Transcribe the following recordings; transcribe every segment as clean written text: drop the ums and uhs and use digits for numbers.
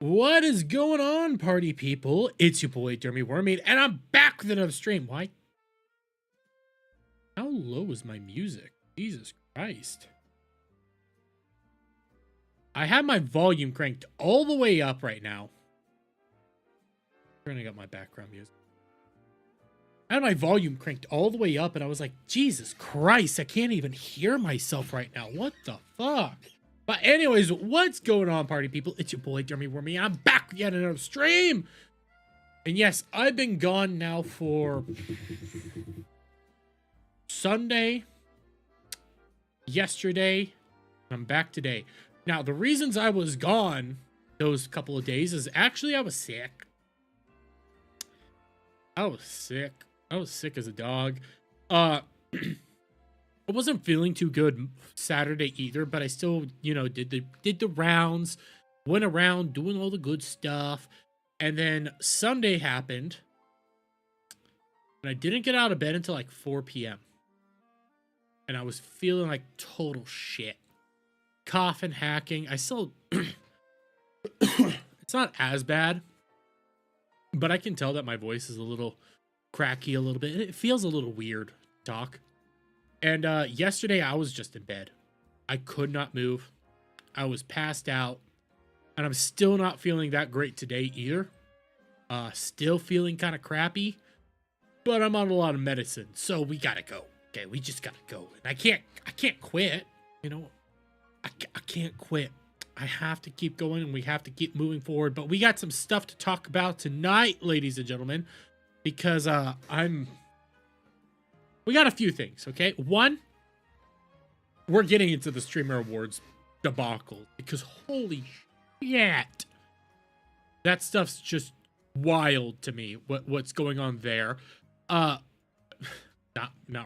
What is going on, party people? It's your boy, Dermy Wormade, and I'm back with another stream. Why? How low is my music? Jesus Christ. I have my volume cranked all the way up right now. Turning up my background music. I had my volume cranked all the way up, and I was like, Jesus Christ, I can't even hear myself right now. What the fuck? But anyways, what's going on, party people? It's your boy, Jeremy Wormy. I'm back with yet another stream. And yes, I've been gone now for Sunday, yesterday, and I'm back today. Now, the reasons I was gone those couple of days is actually I was sick. I was sick as a dog. I wasn't feeling too good Saturday either, but I still, did the rounds, went around doing all the good stuff. And then Sunday happened, and I didn't get out of bed until like 4 p.m. And I was feeling like total shit. Coughing, hacking. I still it's not as bad, but I can tell that my voice is a little cracky a little bit. It feels a little weird to talk. And yesterday I was just in bed. I could not move. I was passed out. And I'm still not feeling that great today either. Still feeling kind of crappy. But I'm on a lot of medicine. So we gotta go. Okay, we just gotta go. And I can't quit. I can't quit. I have to keep going and we have to keep moving forward. But we got some stuff to talk about tonight, ladies and gentlemen. Because we got a few things, okay? One, we're getting into the Streamer Awards debacle. Because holy shit. That stuff's just wild to me. What's going on there. Not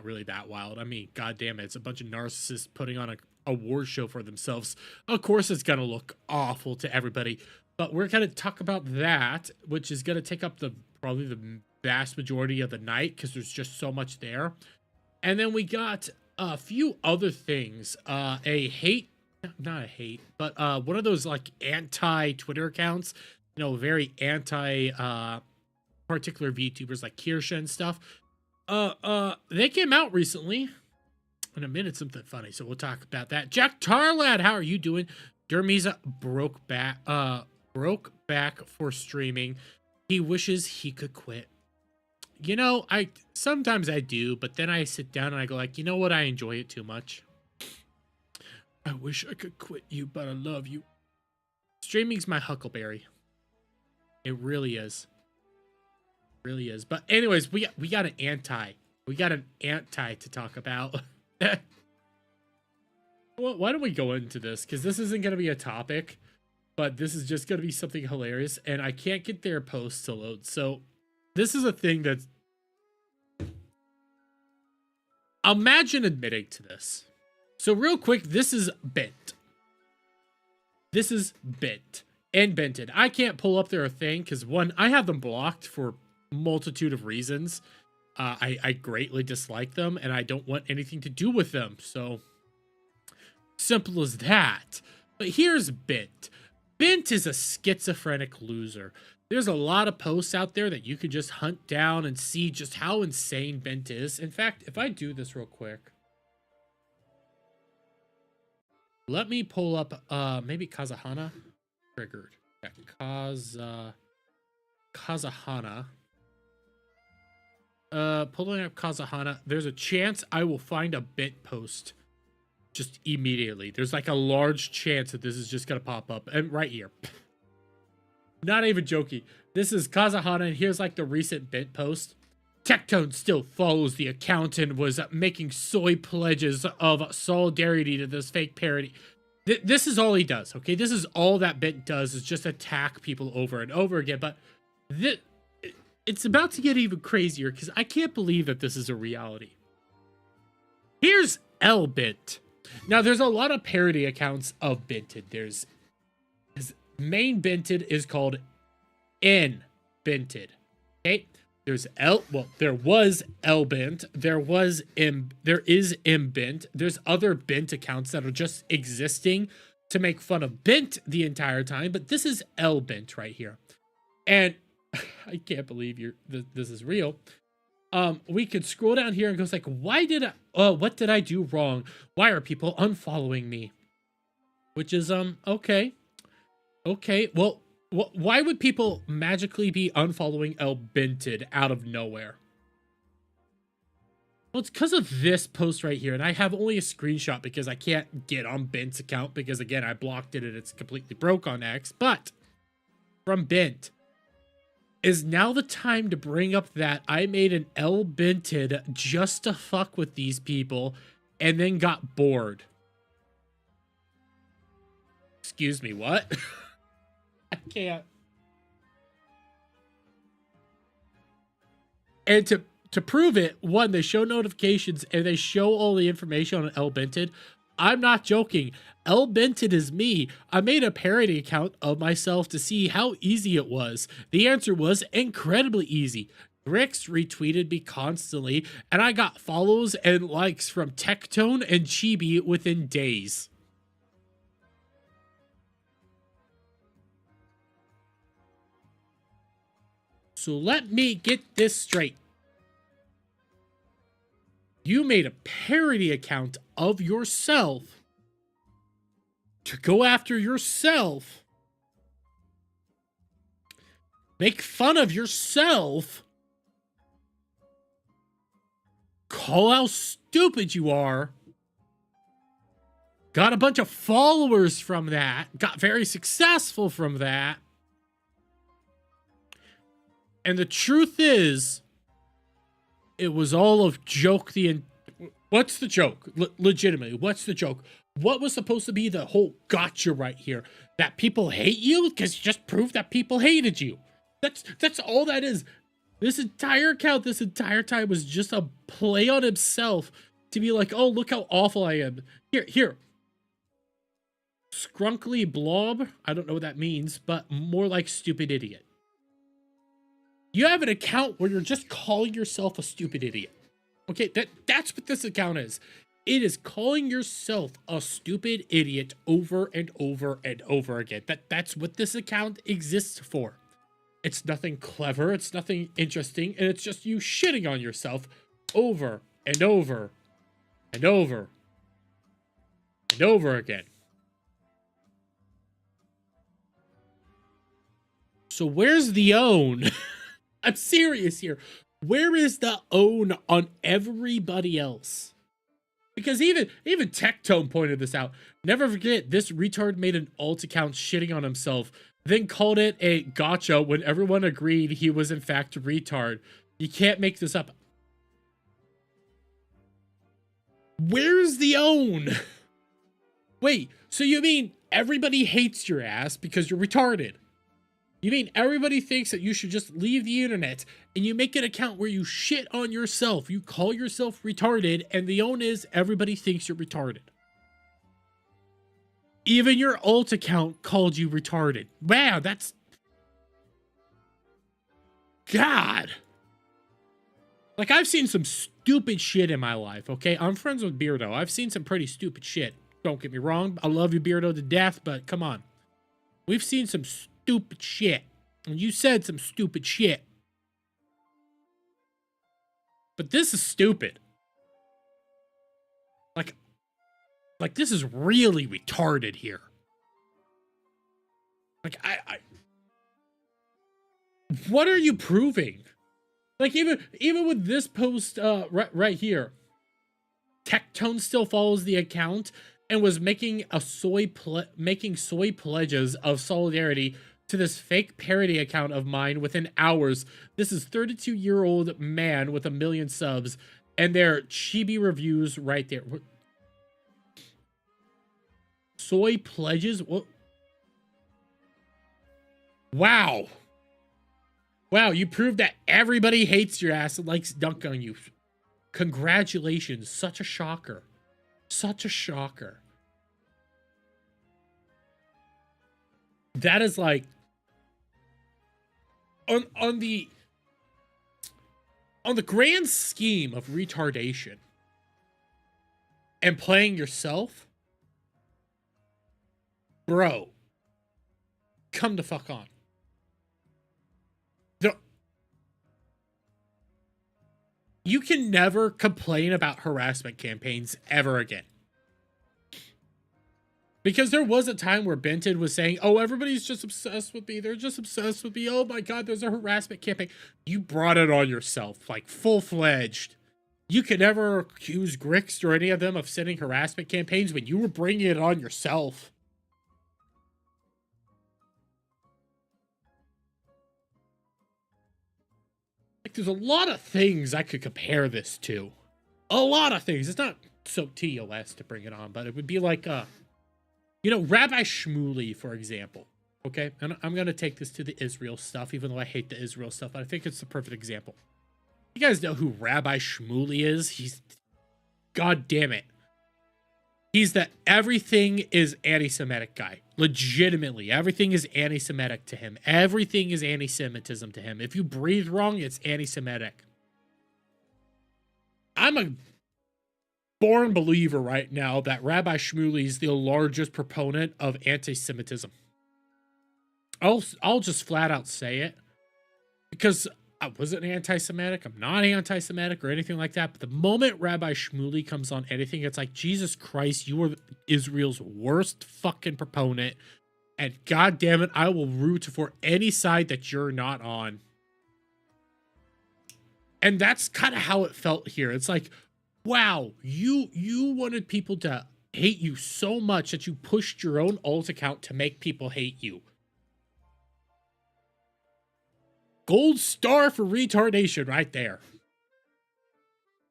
really that wild. I mean, goddamn it. It's a bunch of narcissists putting on a award show for themselves. Of course it's gonna look awful to everybody, but we're gonna talk about that, which is gonna take up probably the vast majority of the night because there's just so much there. And then we got a few other things. Not a hate, but one of those like anti-Twitter accounts, very anti particular VTubers like Kirsha and stuff. They came out recently. In a minute, something funny, so we'll talk about that. Jack Tarlad, how are you doing? Dermy's broke back for streaming. He wishes he could quit. I sometimes I do, but then I sit down and I go like, you know what? I enjoy it too much. I wish I could quit you, but I love you. Streaming's my huckleberry. It really is. It really is. But anyways, we got an anti. We got an anti to talk about. Well, why don't we go into this? Because this isn't going to be a topic, but this is just going to be something hilarious, and I can't get their posts to load. So this is a thing that's... Imagine admitting to this. So real quick, this is bent. This is bent and bented. I can't pull up their thing because, one, I have them blocked for a multitude of reasons. I greatly dislike them, and I don't want anything to do with them. So, simple as that. But here's Bent. Bent is a schizophrenic loser. There's a lot of posts out there that you can just hunt down and see just how insane Bent is. In fact, if I do this real quick. Let me pull up, maybe Kazahana. Triggered. Yeah, Kazahana. Pulling up Kazahana, there's a chance I will find a Bent post just immediately. There's like a large chance that this is just gonna pop up, and right here. Not even joking. This is Kazahana, and here's like the recent Bent post. Tectone still follows the account and was making soy pledges of solidarity to this fake parody. This is all he does, okay? This is all that Bent does, is just attack people over and over again, but it's about to get even crazier because I can't believe that this is a reality. Here's L-Bent. Now, there's a lot of parody accounts of Bented. His main Bented is called N-Bented. Okay? There was L-Bent. There is M-Bent. There's other Bent accounts that are just existing to make fun of Bent the entire time, but this is L-Bent right here. And I can't believe this is real. We could scroll down here and goes like, what did I do wrong? Why are people unfollowing me? Which is, okay. Well, why would people magically be unfollowing L-Bented out of nowhere? Well, it's because of this post right here, and I have only a screenshot because I can't get on Bent's account because, again, I blocked it and it's completely broke on X. But from Bent, is now the time to bring up that I made an L Bented just to fuck with these people and then got bored. Excuse me, what? I can't. And to prove it, one, they show notifications and they show all the information on L Bented. I'm not joking. L Bented is me. I made a parody account of myself to see how easy it was. The answer was incredibly easy. Grix retweeted me constantly, and I got follows and likes from Tectone and Chibi within days. So let me get this straight. You made a parody account of yourself to go after yourself, make fun of yourself, call how stupid you are, got a bunch of followers from that, got very successful from that. And the truth is, it was all a joke. What's the joke? Legitimately, what's the joke? What was supposed to be the whole gotcha right here? That people hate you? Because you just proved that people hated you. That's all that is. This entire account, this entire time was just a play on himself to be like, oh, look how awful I am. Here. Scrunkly blob. I don't know what that means, but more like stupid idiot. You have an account where you're just calling yourself a stupid idiot. Okay, that's what this account is. It is calling yourself a stupid idiot over and over and over again. That's what this account exists for. It's nothing clever, it's nothing interesting, and it's just you shitting on yourself over and over and over and over again. So where's the own? I'm serious here. Where is the own on everybody else? Because even Tectone pointed this out. Never forget, this retard made an alt account shitting on himself, then called it a gotcha when everyone agreed he was in fact a retard. You can't make this up. Where's the own? Wait, so you mean everybody hates your ass because you're retarded? You mean everybody thinks that you should just leave the internet and you make an account where you shit on yourself, you call yourself retarded, and the own is everybody thinks you're retarded. Even your alt account called you retarded. Wow, that's... God. Like, I've seen some stupid shit in my life, okay? I'm friends with Beardo. I've seen some pretty stupid shit. Don't get me wrong. I love you, Beardo, to death, but come on. We've seen some stupid shit. And you said some stupid shit. But this is stupid. Like this is really retarded here. Like, what are you proving? Like, even with this post right here, Tectone still follows the account and was making soy pledges of solidarity to this fake parody account of mine within hours. This is 32-year-old man with 1 million subs, and their chibi reviews right there. Soy pledges? What? Wow. Wow, you proved that everybody hates your ass and likes dunk on you. Congratulations. Such a shocker. Such a shocker. That is like... On the grand scheme of retardation and playing yourself, bro, come the fuck on. You can never complain about harassment campaigns ever again. Because there was a time where Benton was saying, oh, everybody's just obsessed with me. They're just obsessed with me. Oh my God, there's a harassment campaign. You brought it on yourself, like full-fledged. You could never accuse Grix or any of them of sending harassment campaigns when you were bringing it on yourself. Like, there's a lot of things I could compare this to. A lot of things. It's not so TOS to bring it on, but it would be like, Rabbi Shmuley, for example. Okay? And I'm going to take this to the Israel stuff, even though I hate the Israel stuff, but I think it's the perfect example. You guys know who Rabbi Shmuley is? He's... God damn it. He's the everything is anti-Semitic guy. Legitimately, everything is anti-Semitic to him. Everything is anti-Semitism to him. If you breathe wrong, it's anti-Semitic. I'm a born believer right now that Rabbi Shmuley is the largest proponent of anti-Semitism. I'll just flat out say it, because I wasn't anti-Semitic. I'm not anti-Semitic or anything like that. But the moment Rabbi Shmuley comes on anything, it's like, Jesus Christ, you are Israel's worst fucking proponent. And God damn it, I will root for any side that you're not on. And that's kind of how it felt here. It's like, wow, you wanted people to hate you so much that you pushed your own alt account to make people hate you. Gold star for retardation right there.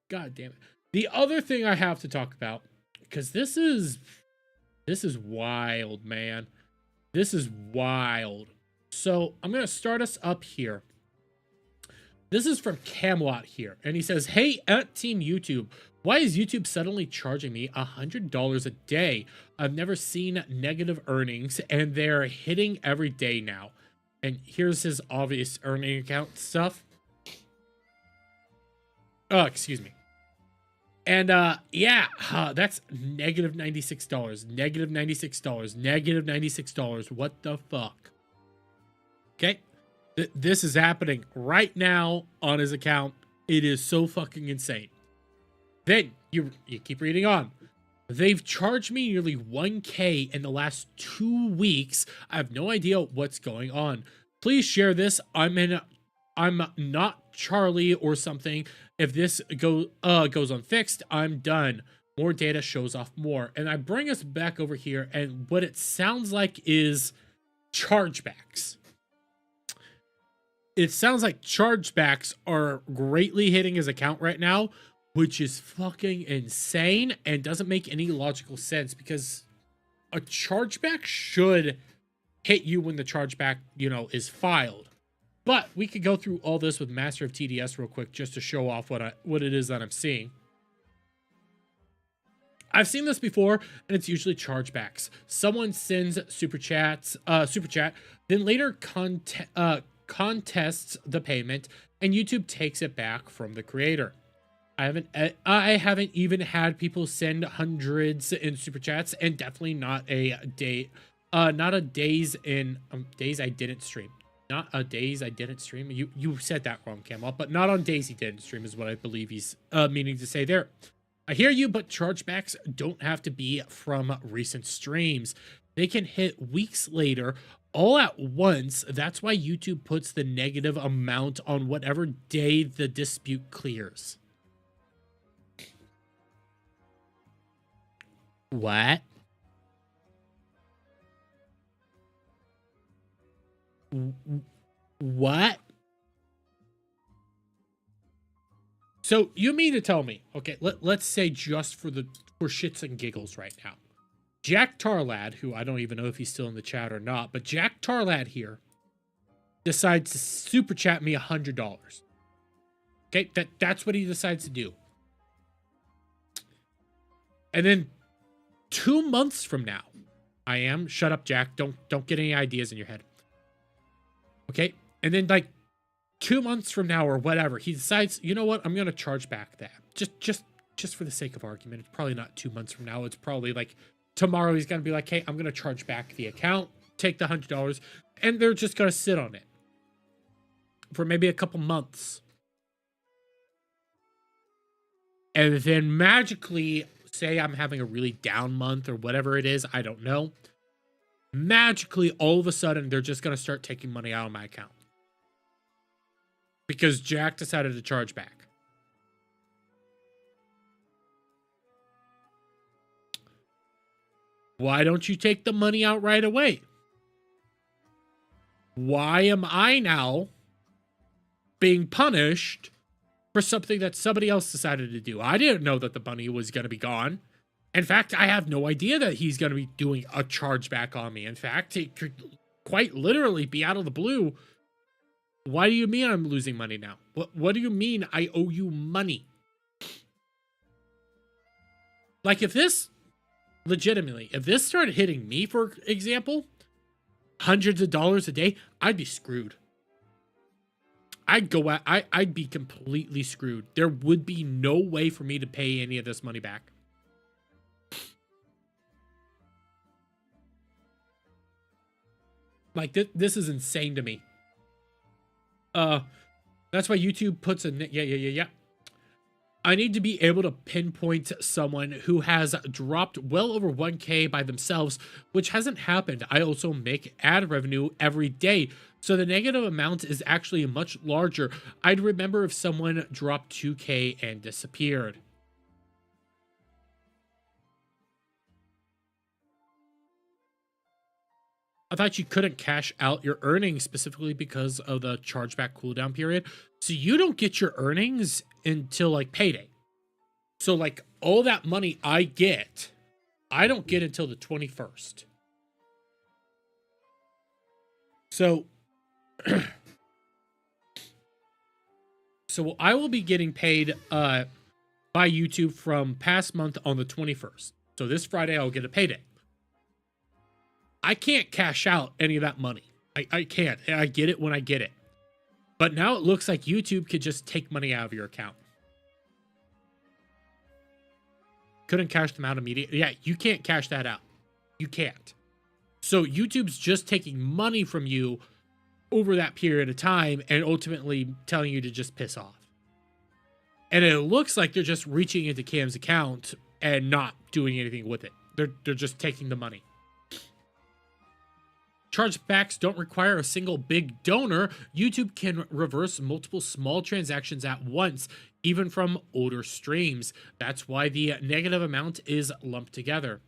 God damn it. The other thing I have to talk about, because this is wild, man. This is wild. So I'm going to start us up here. This is from Camelot here. And he says, hey, at Team YouTube, why is YouTube suddenly charging me $100 a day? I've never seen negative earnings, and they're hitting every day now. And here's his obvious earning account stuff. Oh, excuse me. And that's negative $96. Negative $96. Negative $96. What the fuck? Okay. This is happening right now on his account. It is so fucking insane. Then you keep reading on. They've charged me nearly $1K in the last 2 weeks. I have no idea what's going on. Please share this. I'm not Charlie or something. If this goes unfixed, I'm done. More data shows off more. And I bring us back over here, and what it sounds like is chargebacks. It sounds like chargebacks are greatly hitting his account right now, which is fucking insane and doesn't make any logical sense, because a chargeback should hit you when the chargeback, is filed. But we could go through all this with Master of TDS real quick just to show off what it is that I'm seeing. I've seen this before, and it's usually chargebacks. Someone sends super chat, then later contests the payment, and YouTube takes it back from the creator. I haven't even had people send hundreds in super chats, and definitely not a day, not a days I didn't stream. Not a days I didn't stream. You said that wrong, Camel, but not on days he didn't stream is what I believe he's meaning to say there. I hear you, but chargebacks don't have to be from recent streams. They can hit weeks later, all at once. That's why YouTube puts the negative amount on whatever day the dispute clears. What? What? So you mean to tell me, okay, let's say just for shits and giggles right now, Jack Tarlad, who I don't even know if he's still in the chat or not, but Jack Tarlad here decides to super chat me $100. Okay, that's what he decides to do. And then 2 months from now, shut up, Jack. Don't get any ideas in your head. Okay, and then like 2 months from now or whatever, he decides, you know what, I'm gonna charge back that. Just for the sake of argument, it's probably not 2 months from now. It's probably like tomorrow. He's gonna be like, hey, I'm gonna charge back the account, take the $100, and they're just gonna sit on it for maybe a couple months, and then magically, say I'm having a really down month or whatever it is, I don't know. Magically, all of a sudden, they're just going to start taking money out of my account. Because Jack decided to charge back. Why don't you take the money out right away? Why am I now being punished for something that somebody else decided to do? I didn't know that the money was going to be gone. In fact, I have no idea that he's going to be doing a chargeback on me. In fact, it could quite literally be out of the blue. Why do you mean I'm losing money now? What do you mean I owe you money? Like, if this, legitimately, if this started hitting me, for example, hundreds of dollars a day, I'd be screwed. I'd be completely screwed. There would be no way for me to pay any of this money back. Like, this is insane to me. That's why YouTube puts a... Yeah. I need to be able to pinpoint someone who has dropped well over 1K by themselves, which hasn't happened. I also make ad revenue every day, so the negative amount is actually much larger. I'd remember if someone dropped 2K and disappeared. I thought you couldn't cash out your earnings specifically because of the chargeback cooldown period. So you don't get your earnings until like payday. So like all that money I get, I don't get until the 21st. So, so I will be getting paid by YouTube from past month on the 21st. So this Friday I'll get a payday. I can't cash out any of that money. I can't. I get it when I get it. But now it looks like YouTube could just take money out of your account. Couldn't cash them out immediately. Yeah, you can't cash that out. You can't. So YouTube's just taking money from you over that period of time and ultimately telling you to just piss off. And it looks like they're just reaching into Cam's account and not doing anything with it. They're just taking the money. Chargebacks don't require a single big donor. YouTube can reverse multiple small transactions at once, even from older streams. That's why the negative amount is lumped together.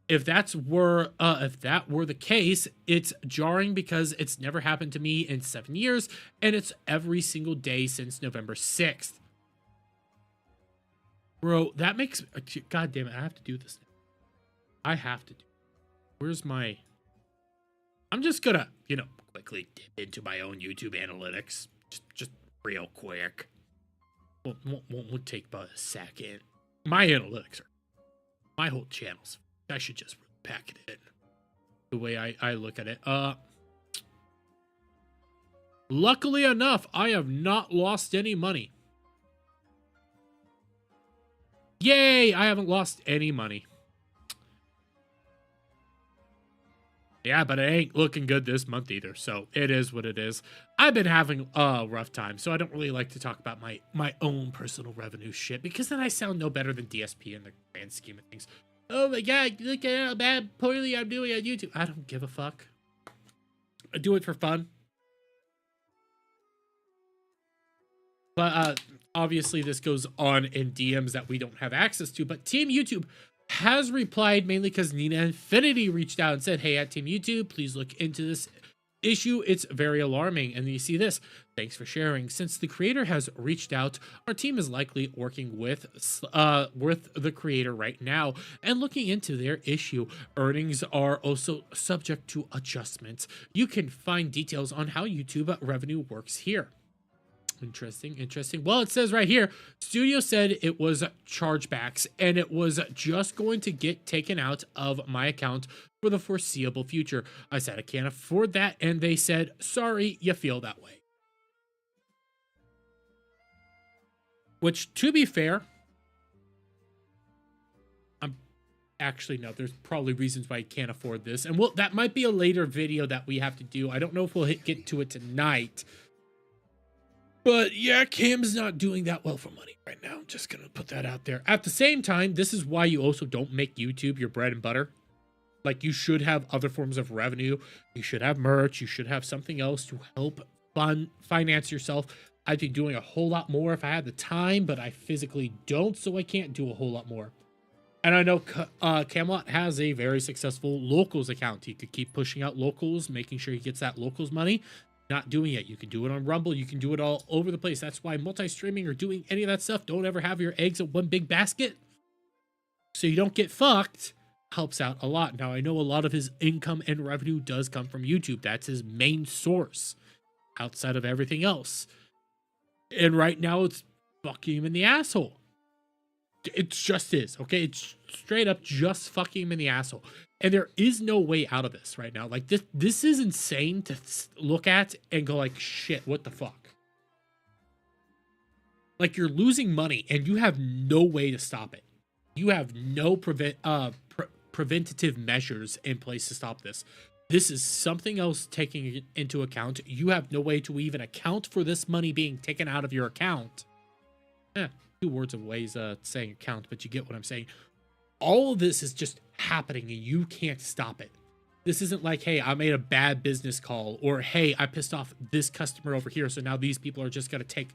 If that were the case, it's jarring because it's never happened to me in 7 years, and it's every single day since November 6th. Bro, that makes... God damn it, I have to do this. I have to do... Where's my... I'm just gonna, quickly dip into my own YouTube analytics. Just real quick. Won't take but a second. My analytics are... My whole channel's... I should just pack it in. The way I look at it. Luckily enough, I have not lost any money. Yay! I haven't lost any money. Yeah, but it ain't looking good this month either, so it is what it is. I've been having a rough time, so I don't really like to talk about my own personal revenue shit, because then I sound no better than DSP in the grand scheme of things. Oh my god, look at how poorly I'm doing on YouTube. I don't give a fuck. I do it for fun. But obviously this goes on in DMs that we don't have access to, but Team YouTube has replied, mainly because Nina Infinity reached out and said, hey, at Team YouTube, please look into this issue. It's very alarming. And you see this. Thanks for sharing. Since the creator has reached out, our team is likely working with the creator right now and looking into their issue. Earnings are also subject to adjustments. You can find details on how YouTube revenue works here. Interesting. Well, it says right here, Studio said it was chargebacks and it was just going to get taken out of my account for the foreseeable future. I said I can't afford that, and they said, sorry, you feel that way. Which, to be fair, actually, no, there's probably reasons why you can't afford this, and that might be a later video that we have to do. I don't know if we'll get to it tonight. But yeah, Cam's not doing that well for money right now. I'm just going to put that out there. At the same time, this is why you also don't make YouTube your bread and butter. Like, you should have other forms of revenue. You should have merch. You should have something else to help finance yourself. I'd be doing a whole lot more if I had the time, but I physically don't, so I can't do a whole lot more. And I know Camelot has a very successful locals account. He could keep pushing out locals, making sure he gets that locals money. Not doing it. You can do it on Rumble. You can do it all over the place. That's why multi-streaming or doing any of that stuff, don't ever have your eggs in one big basket, so you don't get fucked. Helps out a lot. Now, I know a lot of his income and revenue does come from YouTube. That's his main source outside of everything else. And right now, it's fucking him in the asshole. It just is, okay? It's straight up just fucking him in the asshole. And there is no way out of this right now. Like, this is insane to look at and go like, shit, what the fuck? Like, you're losing money and you have no way to stop it. You have no preventative measures in place to stop this. This is something else taking into account. You have no way to even account for this money being taken out of your account. Two words of ways saying account, but you get what I'm saying. All of this is just happening and you can't stop it. This isn't like, hey, I made a bad business call, or hey, I pissed off this customer over here, so now these people are just going to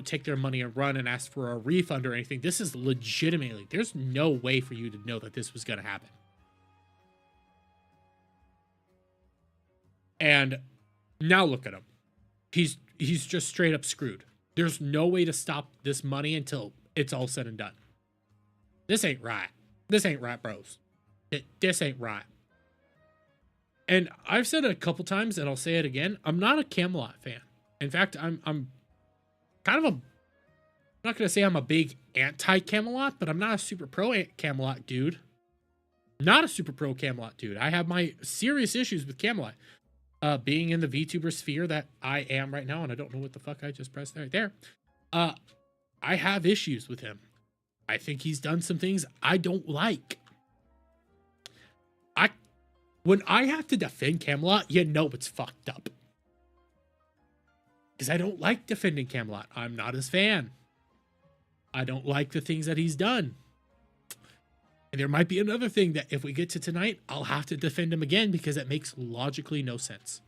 take their money and run and ask for a refund or anything. This is legitimately, there's no way for you to know that this was going to happen. And now look at him. He's just straight up screwed. There's no way to stop this money until it's all said and done. This ain't right. This ain't right, bros. This ain't right. And I've said it a couple times, and I'll say it again. I'm not a Camelot fan. In fact, I'm kind of I'm not going to say I'm a big anti-Camelot, but I'm not a super pro Camelot dude. Not a super pro Camelot dude. I have my serious issues with Camelot. Being in the VTuber sphere that I am right now, and I don't know what the fuck I just pressed right there. I have issues with him. I think he's done some things I don't like. When I have to defend Camelot, you know it's fucked up. Because I don't like defending Camelot. I'm not his fan. I don't like the things that he's done. And there might be another thing that if we get to tonight, I'll have to defend him again because it makes logically no sense.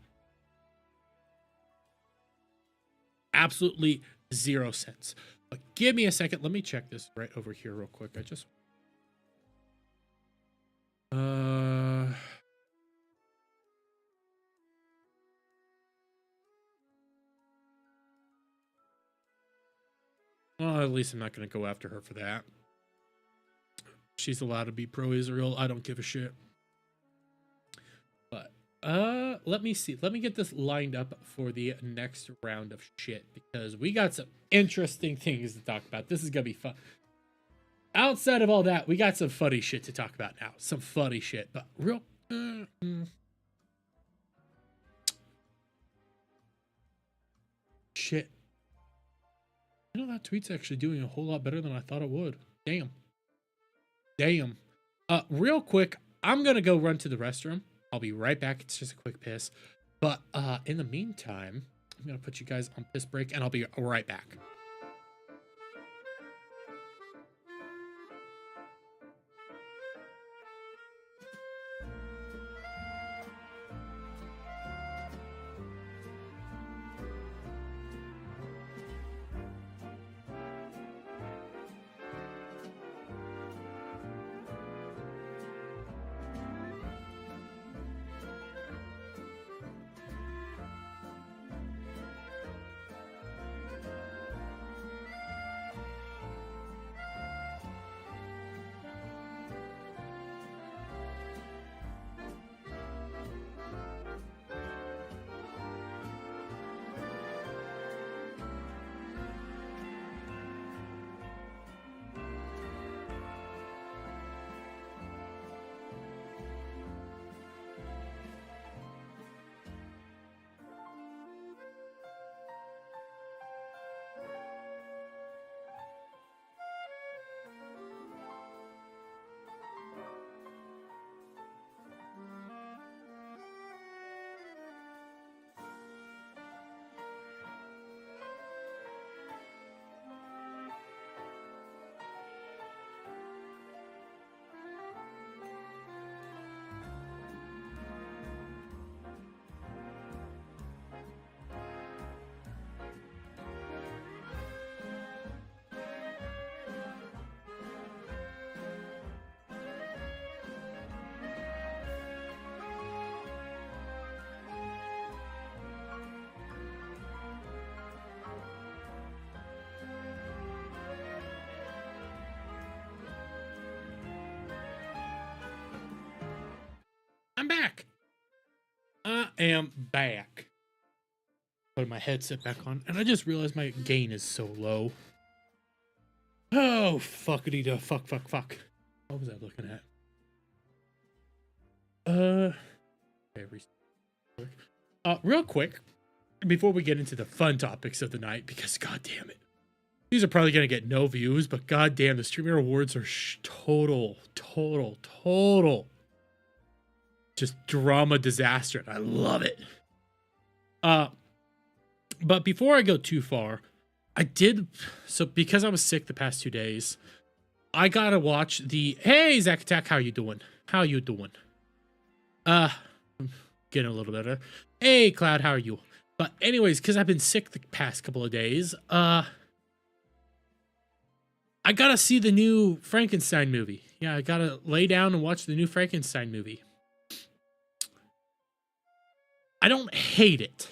Absolutely zero sense. But give me a second. Let me check this right over here real quick. Well, at least I'm not going to go after her for that. She's allowed to be pro-Israel. I don't give a shit. But let me see. Let me get this lined up for the next round of shit, because we got some interesting things to talk about. This is gonna be fun. Outside of all that, we got some funny shit to talk about now. Some funny shit, but real shit. You know, that tweet's actually doing a whole lot better than I thought it would. Damn. Real quick, I'm gonna go run to the restroom. I'll be right back. It's just a quick piss. But in the meantime, I'm gonna put you guys on piss break, and I'll be right back. I'm back. I am back. Put my headset back on, and I just realized my gain is so low. Oh, fuckity da fuck. What was I looking at? Real quick, before we get into the fun topics of the night, because god damn it, these are probably gonna get no views, but god damn, the Streamer Awards are total just drama disaster, and I love it. But before I go too far, because I was sick the past 2 days, I gotta watch the hey Zack Attack, how you doing? I'm getting a little better. Hey Cloud, how are you? But anyways, because I've been sick the past couple of days, I gotta see the new Frankenstein movie. Yeah, I gotta lay down and watch the new Frankenstein movie. I don't hate it.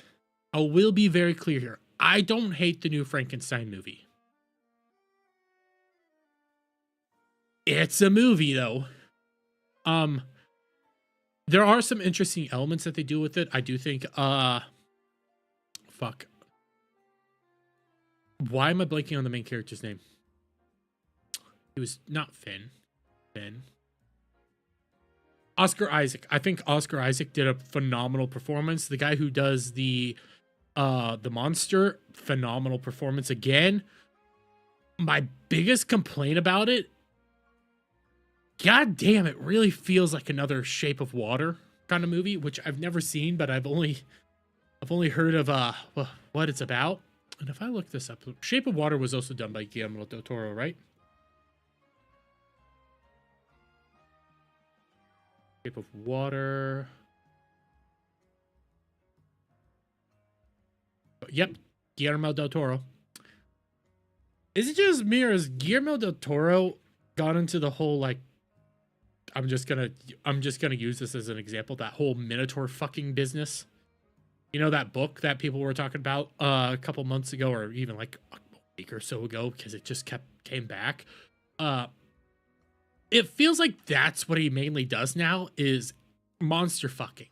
I will be very clear here. I don't hate the new Frankenstein movie. It's a movie, though. There are some interesting elements that they do with it. I do think, fuck. Why am I blanking on the main character's name? It was not Finn. Oscar Isaac. I think Oscar Isaac did a phenomenal performance. The guy who does the monster, phenomenal performance again. My biggest complaint about it, god damn, it really feels like another Shape of Water kind of movie, which I've never seen, but I've only heard of what it's about. And if I look this up, Shape of Water was also done by Guillermo del Toro, right? Shape of Water. Yep, Guillermo del Toro. Is it just me, or has Guillermo del Toro got into the whole, like, I'm just gonna use this as an example, that whole Minotaur fucking business? You know, that book that people were talking about a couple months ago, or even like a week or so ago, because it just came back. It feels like that's what he mainly does now, is monster fucking.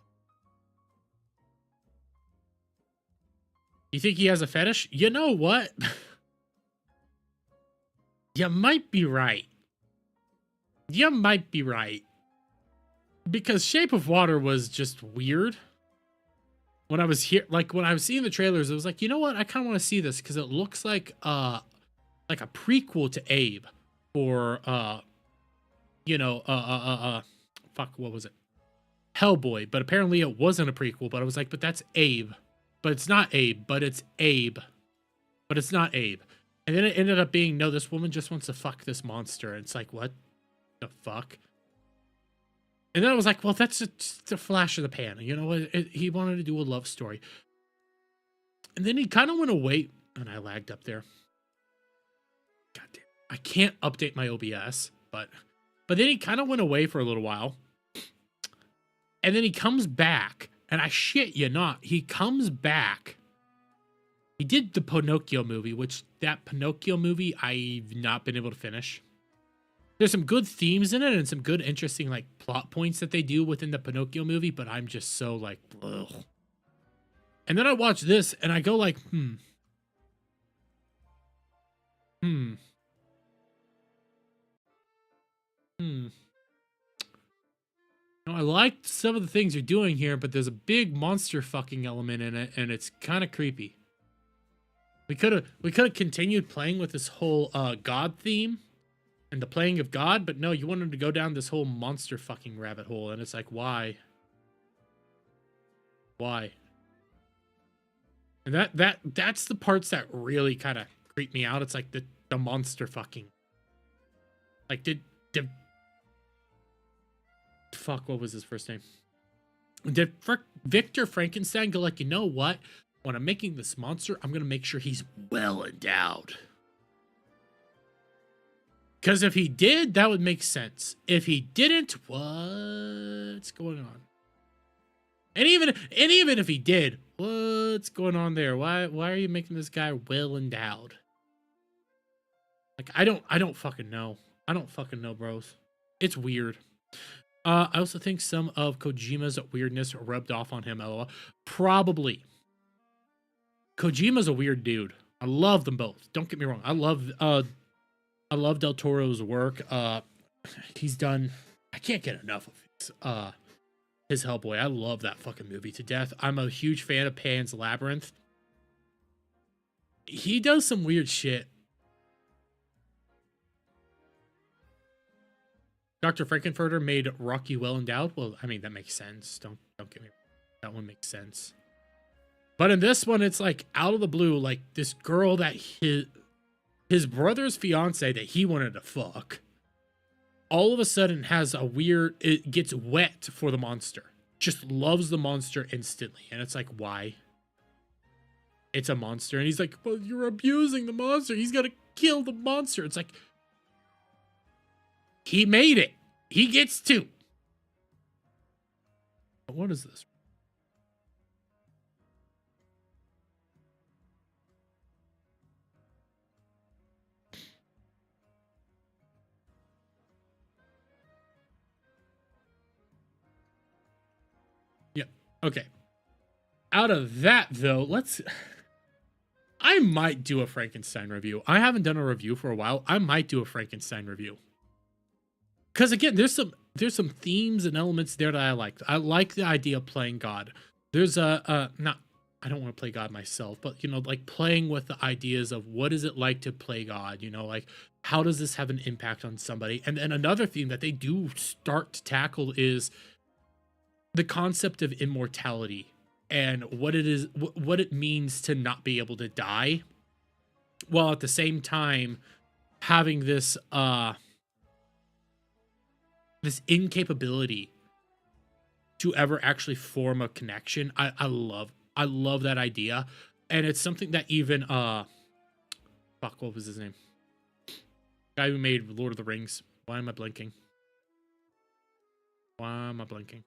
You think he has a fetish? You know what? You might be right. Because Shape of Water was just weird. When I was here, like when I was seeing the trailers, it was like, you know what? I kind of want to see this because it looks like a prequel to Abe, or fuck, what was it? Hellboy. But apparently it wasn't a prequel. But I was like, but that's Abe. But it's not Abe. But it's Abe. But it's not Abe. And then it ended up being, no, this woman just wants to fuck this monster. And it's like, what the fuck? And then I was like, well, that's just a flash of the pan. You know what? He wanted to do a love story. And then he kind of went away. And I lagged up there. God damn. I can't update my OBS. But then he kind of went away for a little while. And then he comes back. And I shit you not. He comes back. He did the Pinocchio movie, which that Pinocchio movie I've not been able to finish. There's some good themes in it and some good, interesting, like, plot points that they do within the Pinocchio movie, but I'm just so, like, ugh. And then I watch this and I go like, Now, I liked some of the things you're doing here, but there's a big monster fucking element in it, and it's kind of creepy. We could have continued playing with this whole God theme and the playing of God, but no, you wanted to go down this whole monster fucking rabbit hole, and it's like, why? Why? And that's the parts that really kind of creep me out. It's like the monster fucking. Like, did fuck, what was his first name? Did Victor Frankenstein go like, you know what? When I'm making this monster, I'm going to make sure he's well endowed. Because if he did, that would make sense. If he didn't, what's going on? And even if he did, what's going on there? Why are you making this guy well endowed? Like, I don't fucking know. I don't fucking know, bros. It's weird. I also think some of Kojima's weirdness rubbed off on him. LOL. Probably. Kojima's a weird dude. I love them both. Don't get me wrong. I love Del Toro's work. He's done. I can't get enough of his Hellboy. I love that fucking movie to death. I'm a huge fan of Pan's Labyrinth. He does some weird shit. Dr. Frankenfurter made Rocky well endowed. Well, I mean, that makes sense. Don't get me wrong. That one makes sense. But in this one, it's like out of the blue, like this girl that his brother's fiance that he wanted to fuck, all of a sudden has a weird, it gets wet for the monster. Just loves the monster instantly. And it's like, why? It's a monster. And he's like, well, you're abusing the monster. He's got to kill the monster. It's like, he made it. He gets to. What is this? Yeah. Okay. Out of that, though, I might do a Frankenstein review. I haven't done a review for a while. I might do a Frankenstein review. Because again, there's some themes and elements there that I like. I like the idea of playing God. There's not, I don't want to play God myself, but you know, like playing with the ideas of what is it like to play God, you know, like how does this have an impact on somebody? And then another theme that they do start to tackle is the concept of immortality and what it is, what it means to not be able to die, while at the same time having this incapability to ever actually form a connection. I love that idea. And it's something that even fuck, what was his name? Guy who made Lord of the Rings. Why am I blinking? Why am I blinking?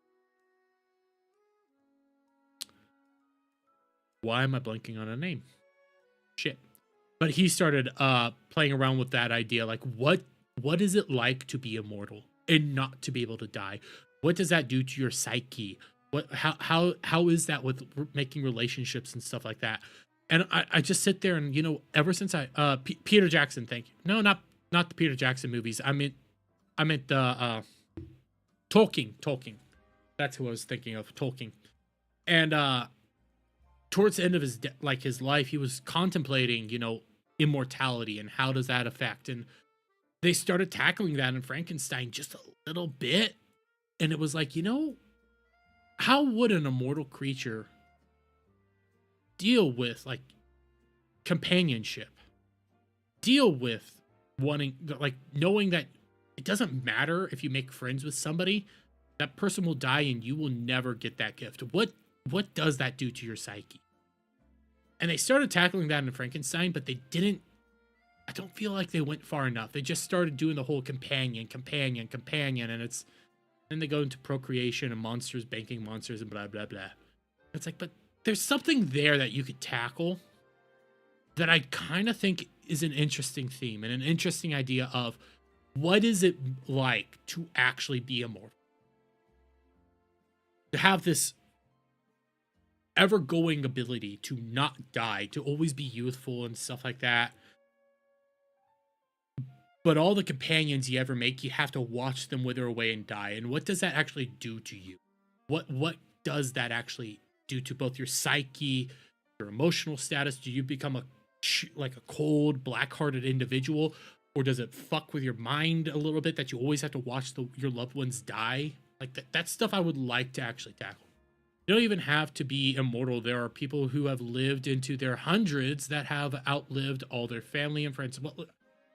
Why am I blanking on a name? Shit. But he started playing around with that idea, like what is it like to be immortal and not to be able to die? What does that do to your psyche? How is that with making relationships and stuff like that? And I just sit there and, you know, ever since Peter Jackson, thank you. No, not the Peter Jackson movies. I meant the Tolkien. That's who I was thinking of, Tolkien. And towards the end of his life, he was contemplating, you know, immortality and how does that affect? And they started tackling that in Frankenstein just a little bit. And it was like, you know, how would an immortal creature deal with like companionship? Deal with wanting, like, knowing that it doesn't matter if you make friends with somebody, that person will die and you will never get that gift. What does that do to your psyche? And they started tackling that in Frankenstein, but they didn't, I don't feel like they went far enough. They just started doing the whole companion, and then they go into procreation and monsters banking monsters and blah, blah, blah. It's like, but there's something there that you could tackle that I kind of think is an interesting theme and an interesting idea of what is it like to actually be immortal? To have this ever-going ability to not die, to always be youthful and stuff like that. But all the companions you ever make, you have to watch them wither away and die. And what does that actually do to you? What does that actually do to both your psyche, your emotional status? Do you become a cold, black-hearted individual? Or does it fuck with your mind a little bit that you always have to watch your loved ones die? Like that's stuff I would like to actually tackle. You don't even have to be immortal. There are people who have lived into their hundreds that have outlived all their family and friends. Well,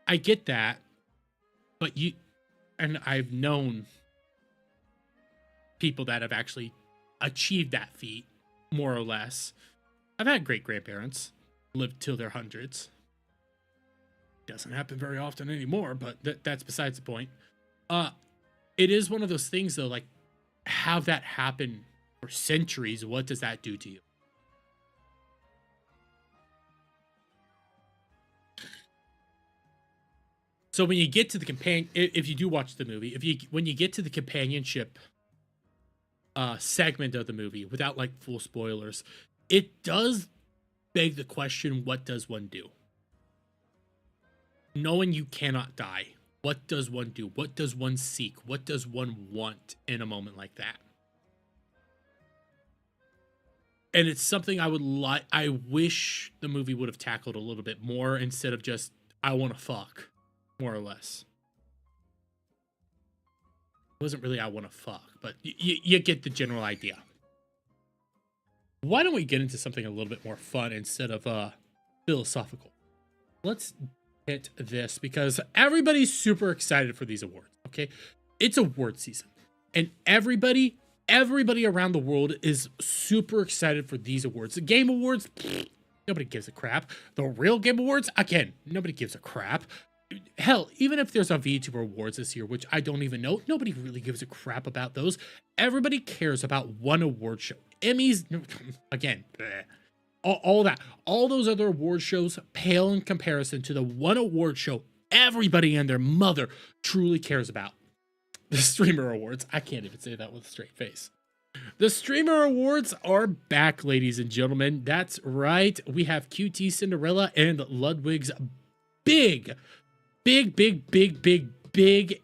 I get that, but and I've known people that have actually achieved that feat, more or less. I've had great grandparents live till their hundreds. Doesn't happen very often anymore, but that's besides the point. It is one of those things though, like have that happen for centuries. What does that do to you? So when you get to the if you do watch the movie, when you get to the companionship segment of the movie, without like full spoilers, it does beg the question: what does one do? Knowing you cannot die, what does one do? What does one seek? What does one want in a moment like that? And it's something I wish the movie would have tackled a little bit more instead of just, I want to fuck, more or less. It wasn't really I want to fuck, but you get the general idea. Why don't we get into something a little bit more fun instead of philosophical? Let's hit this because everybody's super excited for these awards, okay? It's award season, and everybody around the world is super excited for these awards. The Game Awards, nobody gives a crap. The real Game Awards, again, nobody gives a crap. Hell, even if there's a VTuber Awards this year, which I don't even know, nobody really gives a crap about those. Everybody cares about one award show. Emmys, again, bleh. All that. All those other award shows pale in comparison to the one award show everybody and their mother truly cares about. The Streamer Awards. I can't even say that with a straight face. The Streamer Awards are back, ladies and gentlemen. That's right. We have QT Cinderella and Ludwig's big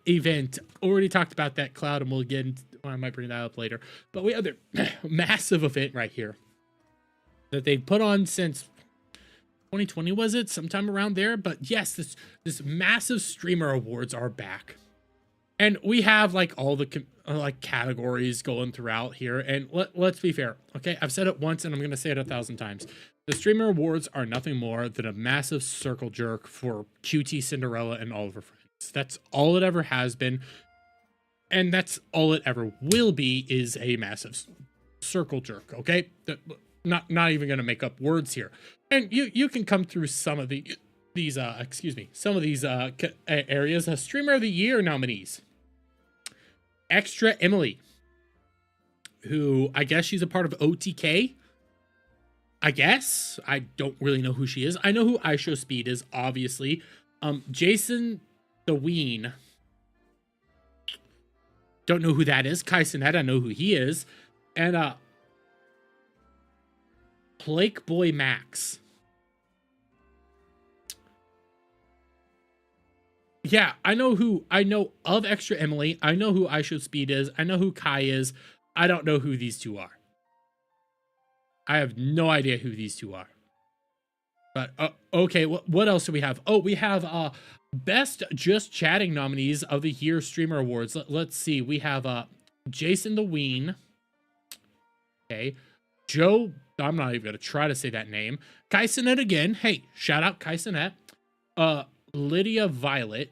event. Already talked about that, Cloud, and we'll get into, I might bring that up later. But we have their massive event right here that they've put on since 2020, was it? Sometime around there. But yes, this massive Streamer Awards are back. And we have like all the like categories going throughout here. And let's be fair, okay? I've said it once and I'm going to say it 1,000 times. The Streamer Awards are nothing more than a massive circle jerk for QT Cinderella and all of her friends. That's all it ever has been. And that's all it ever will be, is a massive circle jerk, okay? Not even going to make up words here. And you can come through some of these areas. Streamer of the Year nominees. Extra Emily, who I guess she's a part of OTK. I guess. I don't really know who she is. I know who iShowSpeed is, obviously. Jason the Ween. Don't know who that is. Kai Cenat, I know who he is. And Plake Boy Max. Yeah, I know of Extra Emily. I know who iShowSpeed is. I know who Kai is. I don't know who these two are. I have no idea who these two are. But, okay, what else do we have? Oh, we have Best Just Chatting nominees of the Year Streamer Awards. Let's see. We have Jason the Ween. Okay. Joe, I'm not even going to try to say that name. Kai Cenat again. Hey, shout out Kai Cenat. Lydia Violet.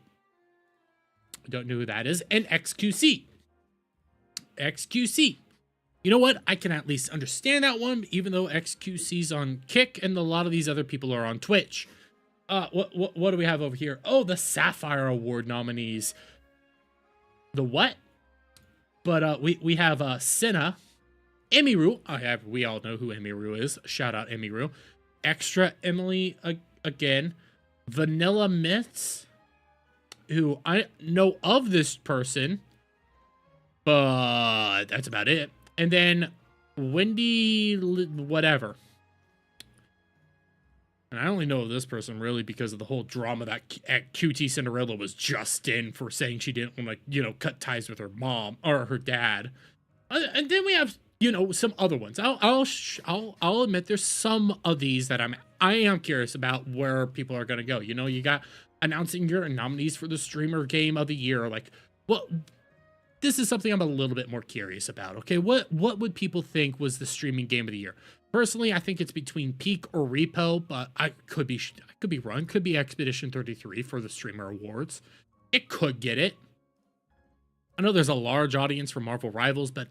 Don't know who that is. And XQC. XQC. You know what? I can at least understand that one, even though XQC's on Kick and a lot of these other people are on Twitch. What do we have over here? Oh, the Sapphire Award nominees. The what? But we have Senna, Emiru. We all know who Emiru is. Shout out Emiru. Extra Emily again. Vanilla Myths, who I know of this person, but that's about it. And then Wendy whatever. And I only know of this person really because of the whole drama that QT Cinderella was just in for saying she didn't want to, cut ties with her mom or her dad. And then we have, some other ones. I'll admit there's some of these that I am curious about where people are going to go. You got announcing your nominees for the Streamer Game of the Year. Like, this is something I'm a little bit more curious about. Okay, what would people think was the Streaming Game of the Year? Personally, I think it's between Peak or Repo, but I could be wrong. Could be Expedition 33 for the Streamer Awards. It could get it. I know there's a large audience for Marvel Rivals, but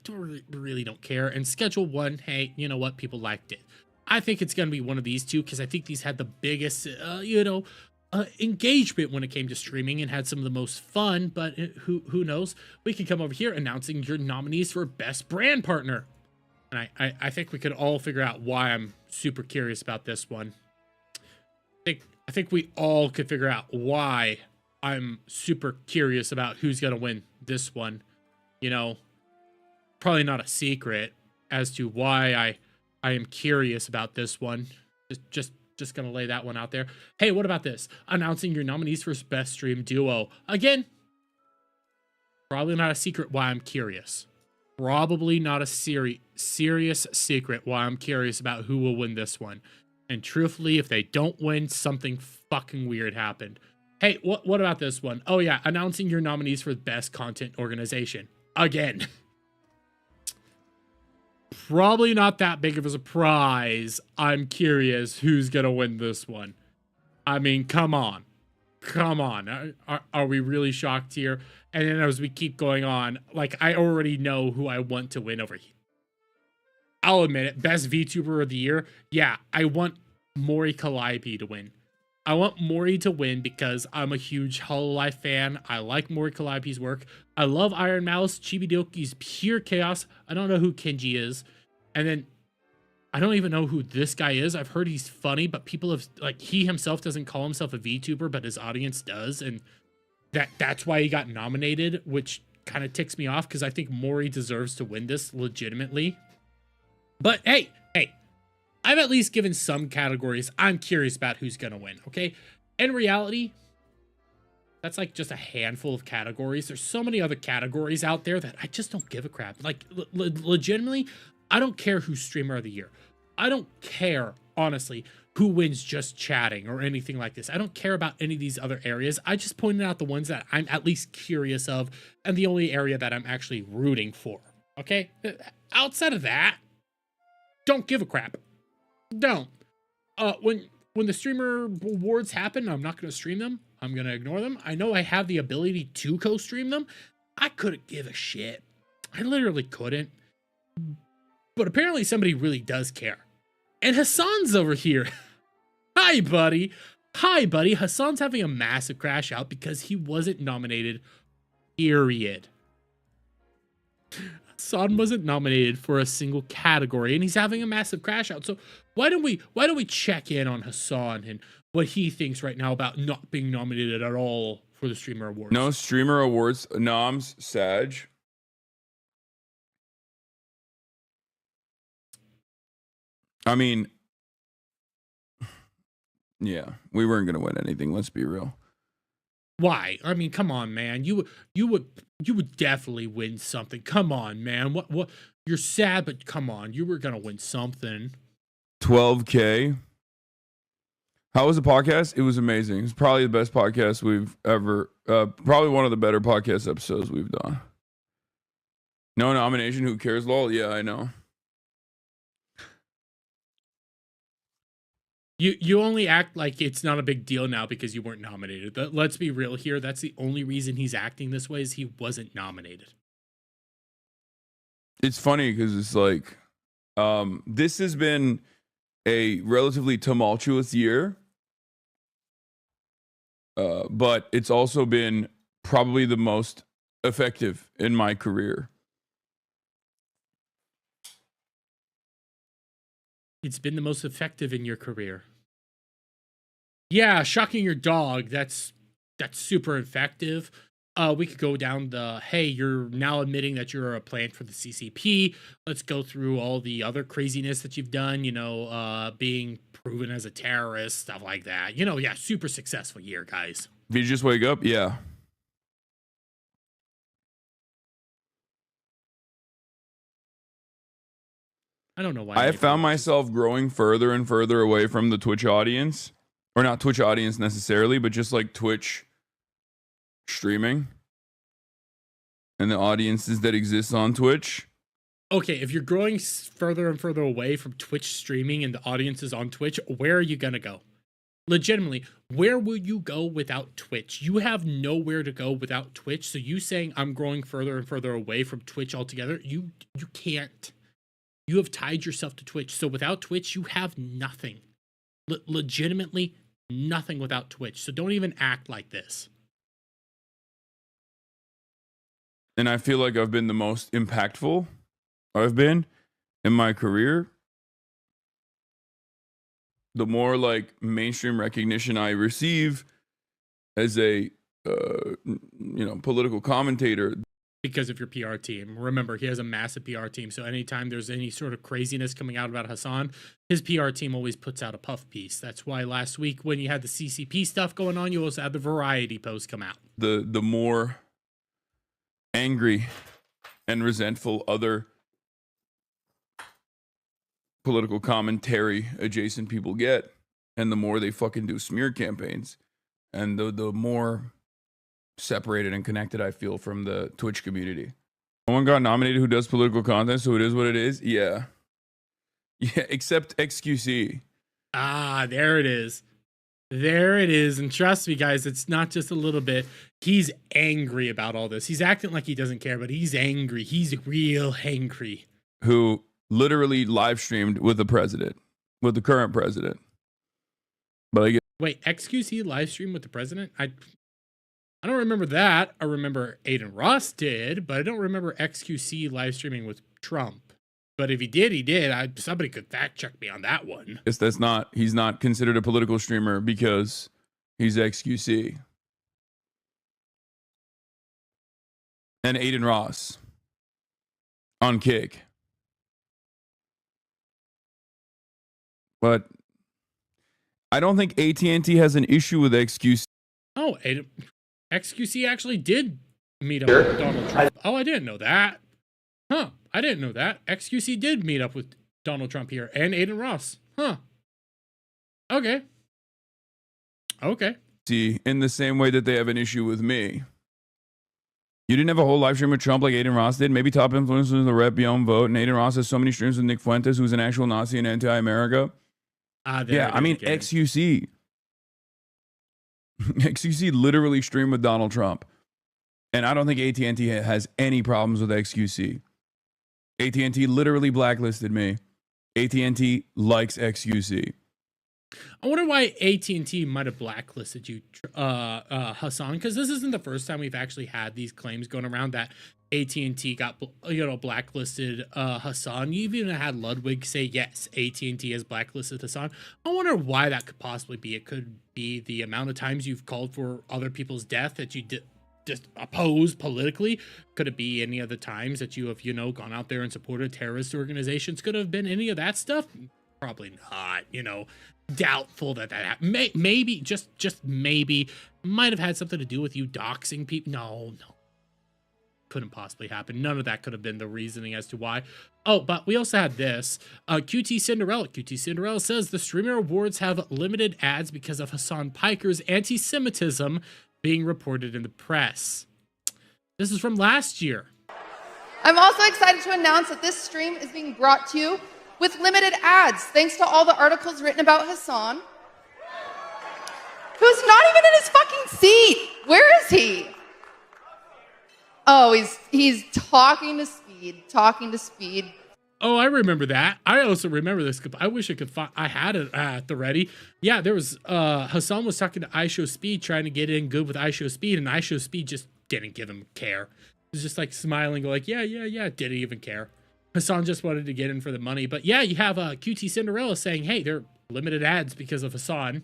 really don't care. And Schedule 1, hey, you know what? People liked it. I think it's going to be one of these two because I think these had the biggest, engagement when it came to streaming and had some of the most fun. But who knows? We can come over here announcing your nominees for Best Brand Partner. And I think we could all figure out why I'm super curious about this one. I think we all could figure out why I'm super curious about who's going to win this one. You know, probably not a secret as to why I am curious about this one. Just going to lay that one out there. Hey, what about this? Announcing your nominees for Best Stream Duo. Again, probably not a secret why I'm curious. Probably not a serious secret why I'm curious about who will win this one. And truthfully, if they don't win, something fucking weird happened. Hey, what about this one? Oh yeah, announcing your nominees for Best Content Organization. Again. Probably not that big of a surprise. I'm curious who's gonna win this one. I mean, come on. Come on. Are we really shocked here? And then as we keep going on, like, I already know who I want to win over here. I'll admit it. Best VTuber of the year. Yeah, I want Mori Calliope to win. I want Mori to win because I'm a huge Hololive fan. I like Mori Calliope's work. I love Iron Mouse. Chibidoki's pure chaos. I don't know who Kenji is. And then I don't even know who this guy is. I've heard he's funny, but people have, like, he himself doesn't call himself a VTuber, but his audience does. And that's why he got nominated, which kind of ticks me off because I think Mori deserves to win this legitimately. But hey, I've at least given some categories. I'm curious about who's going to win, okay? In reality, that's like just a handful of categories. There's so many other categories out there that I just don't give a crap. Like, legitimately, I don't care who's Streamer of the Year. I don't care, honestly, who wins just chatting or anything like this. I don't care about any of these other areas. I just pointed out the ones that I'm at least curious of and the only area that I'm actually rooting for, okay? Outside of that, don't give a crap. Don't. When the streamer awards happen, I'm not going to stream them. I'm going to ignore them. I know I have the ability to co-stream them. I couldn't give a shit. I literally couldn't. But apparently somebody really does care. And Hassan's over here. Hi, buddy. Hi, buddy. Hassan's having a massive crash out because he wasn't nominated. Period. Hassan wasn't nominated for a single category, and he's having a massive crash out. So why don't we check in on Hassan and what he thinks right now about not being nominated at all for the Streamer Awards? No Streamer Awards noms, Sag. I mean, yeah, we weren't gonna win anything. Let's be real. Why? I mean, come on, man. You would definitely win something. Come on, man. What? You're sad, but come on. You were gonna win something. 12K. How was the podcast? It was amazing. It's probably the best podcast we've ever. Probably one of the better podcast episodes we've done. No nomination. Who cares? Lol. Yeah, I know. You only act like it's not a big deal now because you weren't nominated. But let's be real here. That's the only reason he's acting this way is he wasn't nominated. It's funny because it's like, this has been a relatively tumultuous year, but it's also been probably the most effective in my career. It's been the most effective in your career. Yeah, shocking your dog. That's super effective. We could go down the, hey, you're now admitting that you're a plant for the CCP. Let's go through all the other craziness that you've done, you know, being proven as a terrorist, stuff like that. You know, yeah, super successful year, guys. If you just wake up, yeah. I don't know why. I found myself growing further and further away from the Twitch audience. Or not Twitch audience necessarily, but just like Twitch streaming. And the audiences that exist on Twitch. Okay, if you're growing further and further away from Twitch streaming and the audiences on Twitch, where are you going to go? Legitimately, where will you go without Twitch? You have nowhere to go without Twitch. So you saying I'm growing further and further away from Twitch altogether, you can't. You have tied yourself to Twitch. So without Twitch, you have nothing. Legitimately nothing without Twitch. So don't even act like this. And I feel like I've been the most impactful I've been in my career. The more like mainstream recognition I receive as a political commentator. Because of your PR team. Remember, he has a massive PR team. So anytime there's any sort of craziness coming out about Hassan, his PR team always puts out a puff piece. That's why last week when you had the CCP stuff going on, you also had the Variety post come out. The more angry and resentful other political commentary adjacent people get, and the more they fucking do smear campaigns, and the more separated and connected I feel from the Twitch community. No one got nominated who does political content, so it is what it is. Yeah, except XQC. Ah, there it is. There it is. And trust me, guys, it's not just a little bit. He's angry about all this. He's acting like he doesn't care, but he's angry. He's real angry. Who literally live streamed with the president, with the current president. But I guess. Wait, XQC live stream with the president? I don't remember that. I remember Aiden Ross did, but I don't remember XQC live streaming with Trump. But if he did, he did. Somebody could fact check me on that one. He's not considered a political streamer because he's XQC. And Aiden Ross on Kick. But I don't think AT&T has an issue with XQC. Oh, XQC actually did meet up with Donald Trump. Oh, I didn't know that. Huh. I didn't know that. XQC did meet up with Donald Trump here and Aiden Ross. Huh. Okay. See, in the same way that they have an issue with me. You didn't have a whole live stream with Trump like Aiden Ross did? Maybe top influencers in the Rep Beyond Vote, and Aiden Ross has so many streams with Nick Fuentes, who's an actual Nazi and anti-America. Yeah, I mean, XQC. XQC literally streamed with Donald Trump. And I don't think AT&T has any problems with XQC. AT&T literally blacklisted me. AT&T likes XQC. I wonder why AT&T might have blacklisted you, Hassan, because this isn't the first time we've actually had these claims going around that AT&T got blacklisted Hassan. You even had Ludwig say yes, AT&T has blacklisted Hassan. I wonder why that could possibly be. It could be the amount of times you've called for other people's death that you just oppose politically. Could it be any of the times that you have gone out there and supported terrorist organizations? Could have been any of that stuff. Probably not. Doubtful that happened. Maybe just maybe might have had something to do with you doxing people. No, couldn't possibly happen. None of that could have been the reasoning as to why. Oh, but we also had this. QT Cinderella says the Streamer Awards have limited ads because of Hassan Piker's anti-Semitism being reported in the press. This is from last year. I'm also excited to announce that this stream is being brought to you with limited ads, thanks to all the articles written about Hassan, who's not even in his fucking seat. Where is he? Oh, he's talking to Speed. Oh, I remember that. I also remember this. I wish I could find. I had it at the ready. Yeah, there was. Hassan was talking to iShow Speed, trying to get in good with iShow Speed, and iShow Speed just didn't give him care. He was just like smiling, like yeah, didn't even care. Hassan just wanted to get in for the money. But yeah, you have QT Cinderella saying, hey, they're limited ads because of Hassan.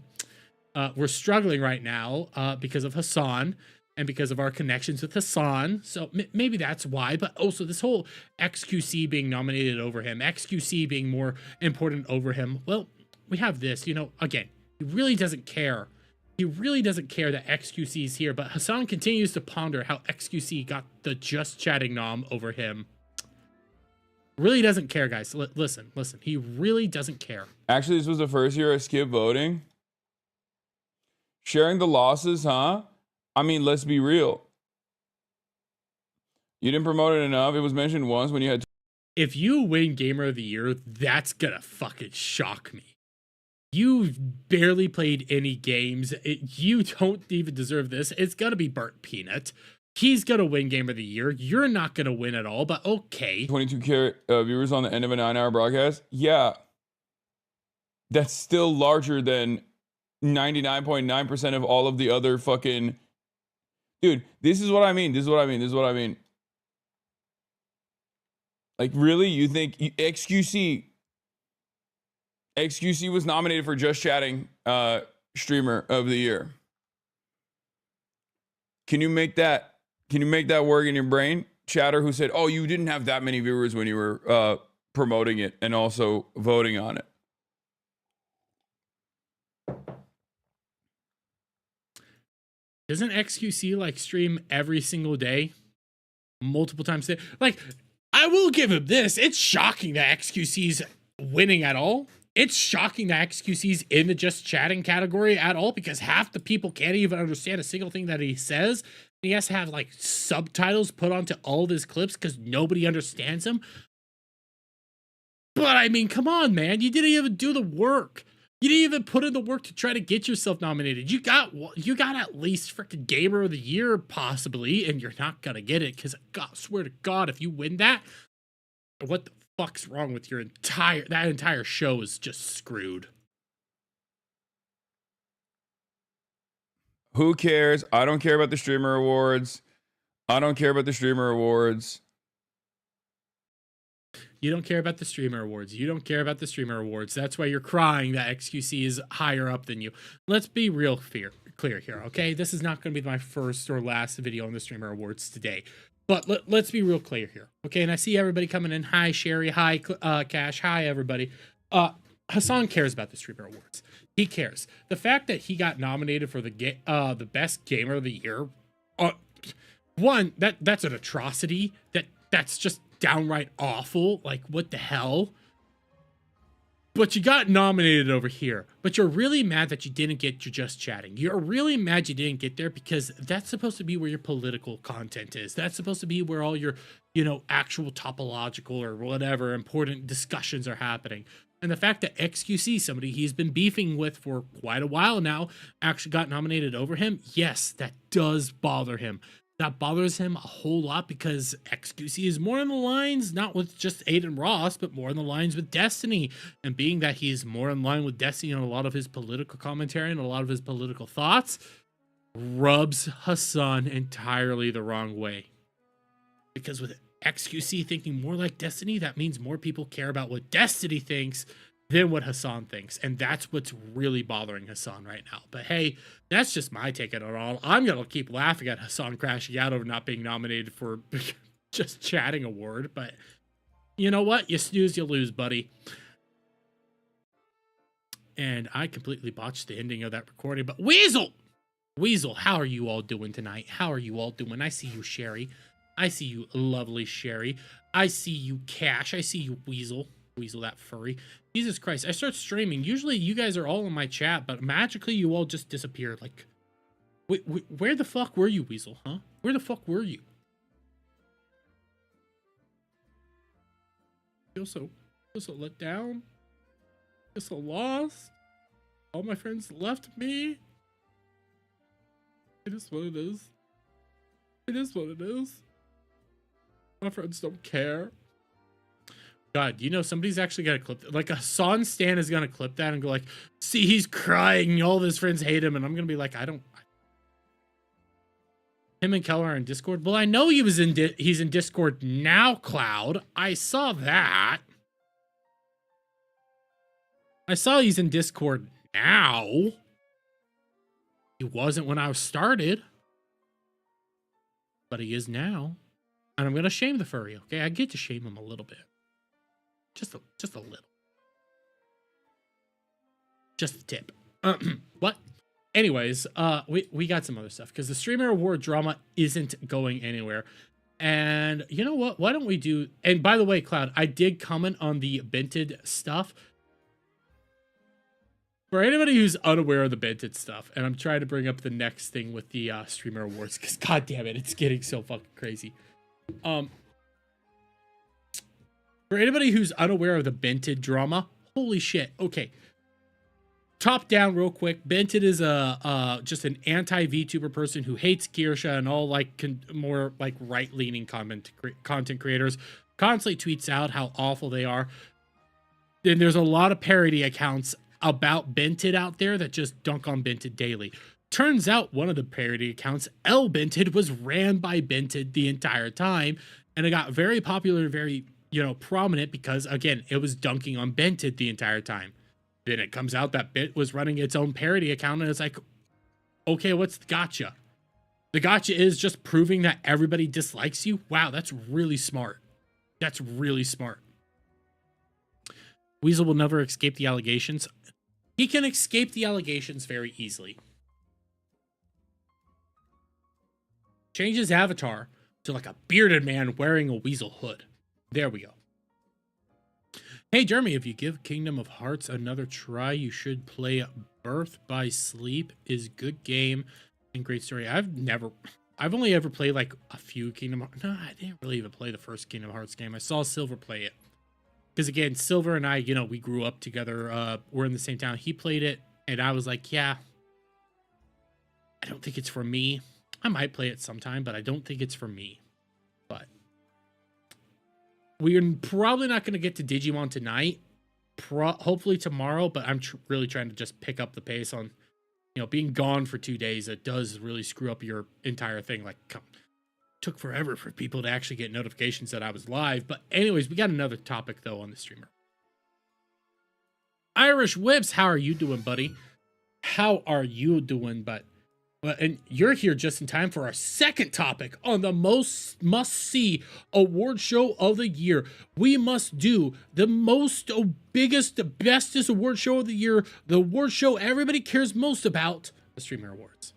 We're struggling right now because of Hassan. And because of our connections with Hassan. So maybe that's why. But also this whole XQC being nominated over him, XQC being more important over him. Well, we have this, again, he really doesn't care. He really doesn't care that XQC is here. But Hassan continues to ponder how XQC got the Just Chatting nom over him. Really doesn't care, guys. Listen. He really doesn't care. Actually, this was the first year I skipped voting. Sharing the losses, huh? I mean, let's be real. You didn't promote it enough. It was mentioned once when you had. If you win Gamer of the Year, that's gonna fucking shock me. You've barely played any games. You don't even deserve this. It's gonna be Burt Peanut. He's gonna win Gamer of the Year. You're not gonna win at all, but okay. 22K viewers on the end of a 9-hour broadcast. Yeah. That's still larger than 99.9% of all of the other fucking. Dude, this is what I mean. Like, really? You think XQC was nominated for Just Chatting Streamer of the Year? Can you make that work in your brain? Chatter, who said, "Oh, you didn't have that many viewers when you were promoting it and also voting on it." Doesn't XQC like stream every single day, multiple times a day? Like, I will give him this. It's shocking that XQC's winning at all. It's shocking that XQC's in the just chatting category at all, because half the people can't even understand a single thing that he says. He has to have like subtitles put onto all of his clips because nobody understands him. But I mean, come on, man. You didn't even do the work. You didn't even put in the work to try to get yourself nominated. You got at least freaking Gamer of the Year, possibly, and you're not gonna get it because, God, swear to God, if you win that, what the fuck's wrong with your entire show is just screwed. Who cares? I don't care about the streamer awards. I don't care about the streamer awards. You don't care about the streamer awards. You don't care about the streamer awards. That's why you're crying that XQC is higher up than you. Let's be real clear here, okay? This is not going to be my first or last video on the streamer awards today. But let's be real clear here, okay? And I see everybody coming in. Hi, Sherry. Hi, Cash. Hi, everybody. Hassan cares about the streamer awards. He cares. The fact that he got nominated for the best gamer of the year, one, that's an atrocity. That's just downright awful. Like, what the hell? But you got nominated over here. But you're really mad that you didn't get your just chatting. You're really mad you didn't get there because that's supposed to be where your political content is. That's supposed to be where all your, actual topological or whatever important discussions are happening. And the fact that XQC, somebody he's been beefing with for quite a while now, actually got nominated over him, yes, that does bother him. That bothers him a whole lot because XQC is more in the lines, not with just Aiden Ross, but more in the lines with Destiny. And being that he's more in line with Destiny on a lot of his political commentary and a lot of his political thoughts, rubs Hassan entirely the wrong way. Because with XQC thinking more like Destiny, that means more people care about what Destiny thinks than what Hassan thinks. And that's what's really bothering Hassan right now. But hey, that's just my take on it all. I'm going to keep laughing at Hassan crashing out over not being nominated for just chatting award. But you know what? You snooze, you lose, buddy. And I completely botched the ending of that recording. But Weasel, how are you all doing tonight? How are you all doing? I see you, Sherry. I see you, lovely Sherry. I see you, Cash. I see you, Weasel, that furry. Jesus Christ, I start streaming. Usually you guys are all in my chat, but magically you all just disappeared. Like, where the fuck were you, Weasel, huh? Where the fuck were you? Feel so let down. Feel so lost. All my friends left me. It is what it is. It is what it is. My friends don't care. God, somebody's actually got to clip that. Like, a Hassan stan is going to clip that and go like, see, he's crying. All of his friends hate him. And I'm going to be like, him and Keller are in Discord. Well, I know he's in Discord now, Cloud. I saw that. I saw he's in Discord now. He wasn't when I started. But he is now. And I'm going to shame the furry, okay? I get to shame him a little bit. Just a little. Just a tip. What? Anyways, we got some other stuff because the streamer award drama isn't going anywhere. And you know what? Why don't we do? And by the way, Cloud, I did comment on the Bented stuff. For anybody who's unaware of the Bented stuff, and I'm trying to bring up the next thing with the streamer awards because God damn it, it's getting so fucking crazy. For anybody who's unaware of the Bented drama, holy shit. Okay. Top down real quick. Bented is just an anti-VTuber person who hates Kirsha and all like more like right-leaning content creators. Constantly tweets out how awful they are. Then there's a lot of parody accounts about Bented out there that just dunk on Bented daily. Turns out one of the parody accounts, L Bented, was ran by Bented the entire time, and it got very popular, very prominent because, again, it was dunking on Bented the entire time. Then it comes out that Bent was running its own parody account, and it's like, okay, what's the gotcha? The gotcha is just proving that everybody dislikes you. Wow, that's really smart. That's really smart. Weasel will never escape the allegations. He can escape the allegations very easily. Change his avatar to like a bearded man wearing a weasel hood. There we go. Hey, Jeremy, if you give Kingdom of Hearts another try, you should play Birth by Sleep. Is good game and great story. I've only ever played like a few Kingdom Hearts. No, I didn't really even play the first Kingdom Hearts game. I saw Silver play it. Because again, Silver and I, you know, we grew up together. We're in the same town. He played it, and I was like, yeah, I don't think it's for me. I might play it sometime, but I don't think it's for me. But we're probably not going to get to Digimon tonight. Hopefully tomorrow, but I'm really trying to just pick up the pace on, you know, being gone for 2 days. It does really screw up your entire thing. Like, took forever for people to actually get notifications that I was live. But anyways, we got another topic though on the streamer. Irish Whips, how are you doing, buddy? How are you doing, and you're here just in time for our second topic on the most must-see award show of the year. We must do the biggest, the bestest award show of the year, the award show everybody cares most about, the Streamer Awards.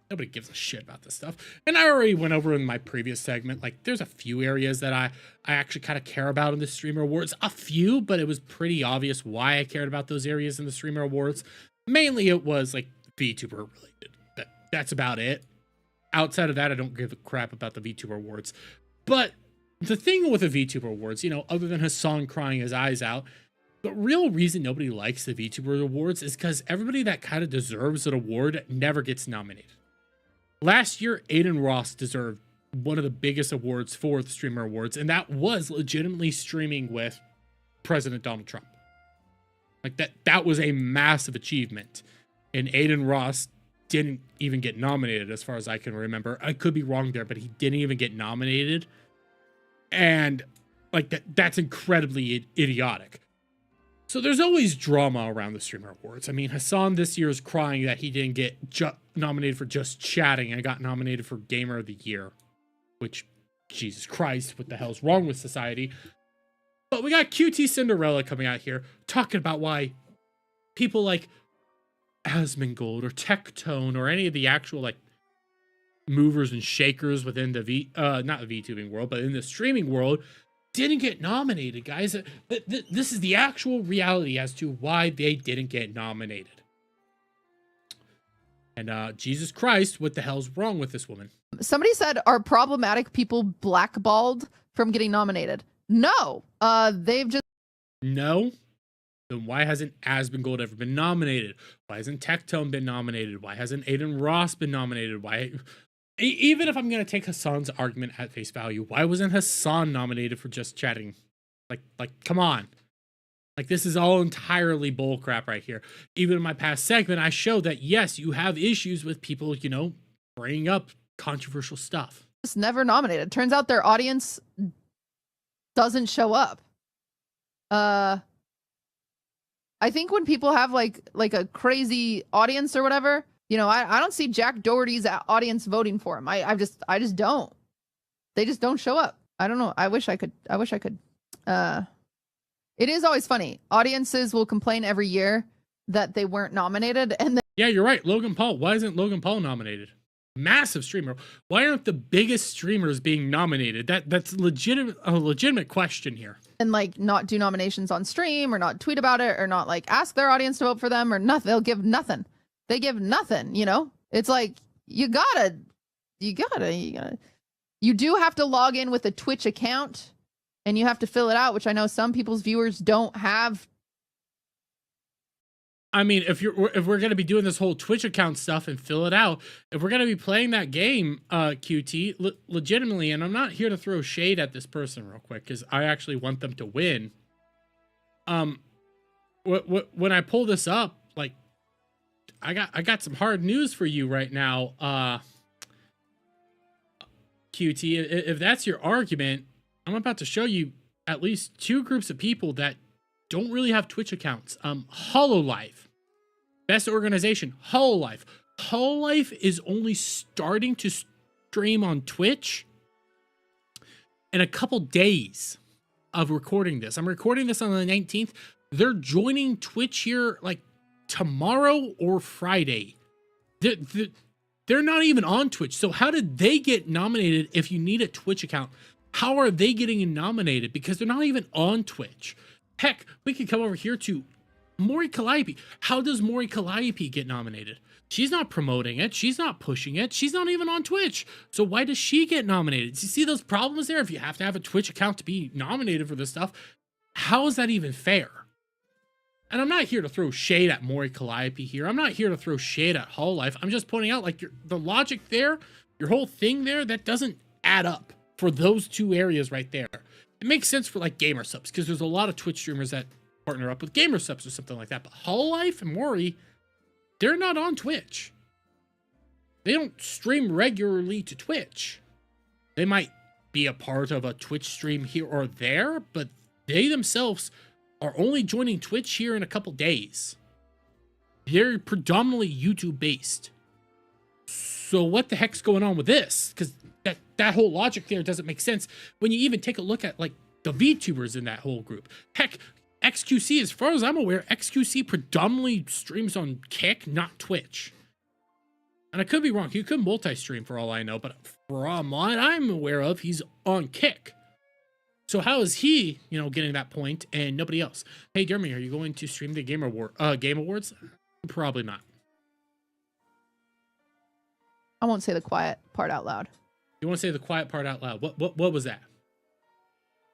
Nobody gives a shit about this stuff. And I already went over in my previous segment, like there's a few areas that I actually kind of care about in the Streamer Awards. A few, but it was pretty obvious why I cared about those areas in the Streamer Awards. Mainly it was like VTuber related. That's about it. Outside of that, I don't give a crap about the VTuber Awards. But the thing with the VTuber Awards, you know, other than Hassan crying his eyes out, the real reason nobody likes the VTuber Awards is because everybody that kind of deserves an award never gets nominated. Last year, Aiden Ross deserved one of the biggest awards for the Streamer Awards, and that was legitimately streaming with President Donald Trump. Like that was a massive achievement. And Aiden Ross didn't even get nominated as far as I can remember. I could be wrong there, but he didn't even get nominated. And like that's incredibly idiotic. So there's always drama around the Streamer Awards. I mean, Hassan this year is crying that he didn't get nominated for Just Chatting and got nominated for Gamer of the Year, which, Jesus Christ, what the hell's wrong with society? But we got QT Cinderella coming out here talking about why people like Asmongold or Tectone or any of the actual like movers and shakers within the not the VTubing world, but in the streaming world didn't get nominated, guys. This is the actual reality as to why they didn't get nominated. And Jesus Christ, what the hell's wrong with this woman? Somebody said, are problematic people blackballed from getting nominated? No, they've just... No? Then why hasn't Asmongold ever been nominated? Why hasn't Tectone been nominated? Why hasn't Aiden Ross been nominated? Why, even if I'm going to take Hassan's argument at face value, why wasn't Hassan nominated for Just Chatting? Like, come on. Like, this is all entirely bullcrap right here. Even in my past segment, I showed that, yes, you have issues with people, you know, bringing up controversial stuff. Just never nominated. Turns out their audience doesn't show up. I think when people have like a crazy audience or whatever, you know, I don't see Jack Doherty's audience voting for him. I just don't. They just don't show up. I don't know. I wish I could. It is always funny. Audiences will complain every year that they weren't nominated, and then yeah, you're right. Logan Paul. Why isn't Logan Paul nominated? Massive streamer. Why aren't the biggest streamers being nominated? That's a legitimate question here. And like not do nominations on stream or not tweet about it or not like ask their audience to vote for them or nothing. They'll give nothing. They give nothing, you know? It's like you do have to log in with a Twitch account and you have to fill it out, which I know some people's viewers don't have. I mean, if we're going to be doing this whole Twitch account stuff and fill it out, if we're going to be playing that game, QT, legitimately, and I'm not here to throw shade at this person real quick, because I actually want them to win. When I pull this up, like, I got some hard news for you right now, QT. If that's your argument, I'm about to show you at least two groups of people that don't really have Twitch accounts. Hololive, best organization, Hololive, Hololive is only starting to stream on Twitch in a couple days of recording this. I'm recording this on the 19th. They're joining Twitch here like tomorrow or Friday. They're not even on Twitch. So how did they get nominated if you need a Twitch account? How are they getting nominated? Because they're not even on Twitch. Heck, we could come over here to Mori Calliope. How does Mori Calliope get nominated? She's not promoting it. She's not pushing it. She's not even on Twitch. So why does she get nominated? Do you see those problems there? If you have to have a Twitch account to be nominated for this stuff, how is that even fair? And I'm not here to throw shade at Mori Calliope here. I'm not here to throw shade at Hololive. I'm just pointing out, like, the logic there, your whole thing there, that doesn't add up for those two areas right there. It makes sense for, like, gamer subs, because there's a lot of Twitch streamers that partner up with gamer subs or something like that. But Hololive and Mori, they're not on Twitch. They don't stream regularly to Twitch. They might be a part of a Twitch stream here or there, but they themselves are only joining Twitch here in a couple days. They're predominantly YouTube based. So what the heck's going on with this? Because that whole logic there doesn't make sense when you even take a look at like the VTubers in that whole group. Heck, XQC, as far as I'm aware, XQC predominantly streams on Kick, not Twitch. And I could be wrong. He could multi-stream for all I know, but from what I'm aware of, he's on Kick. So how is he, getting that point and nobody else? Hey, Jeremy, are you going to stream the Game Awards? Probably not. I won't say the quiet part out loud. You want to say the quiet part out loud? What was that?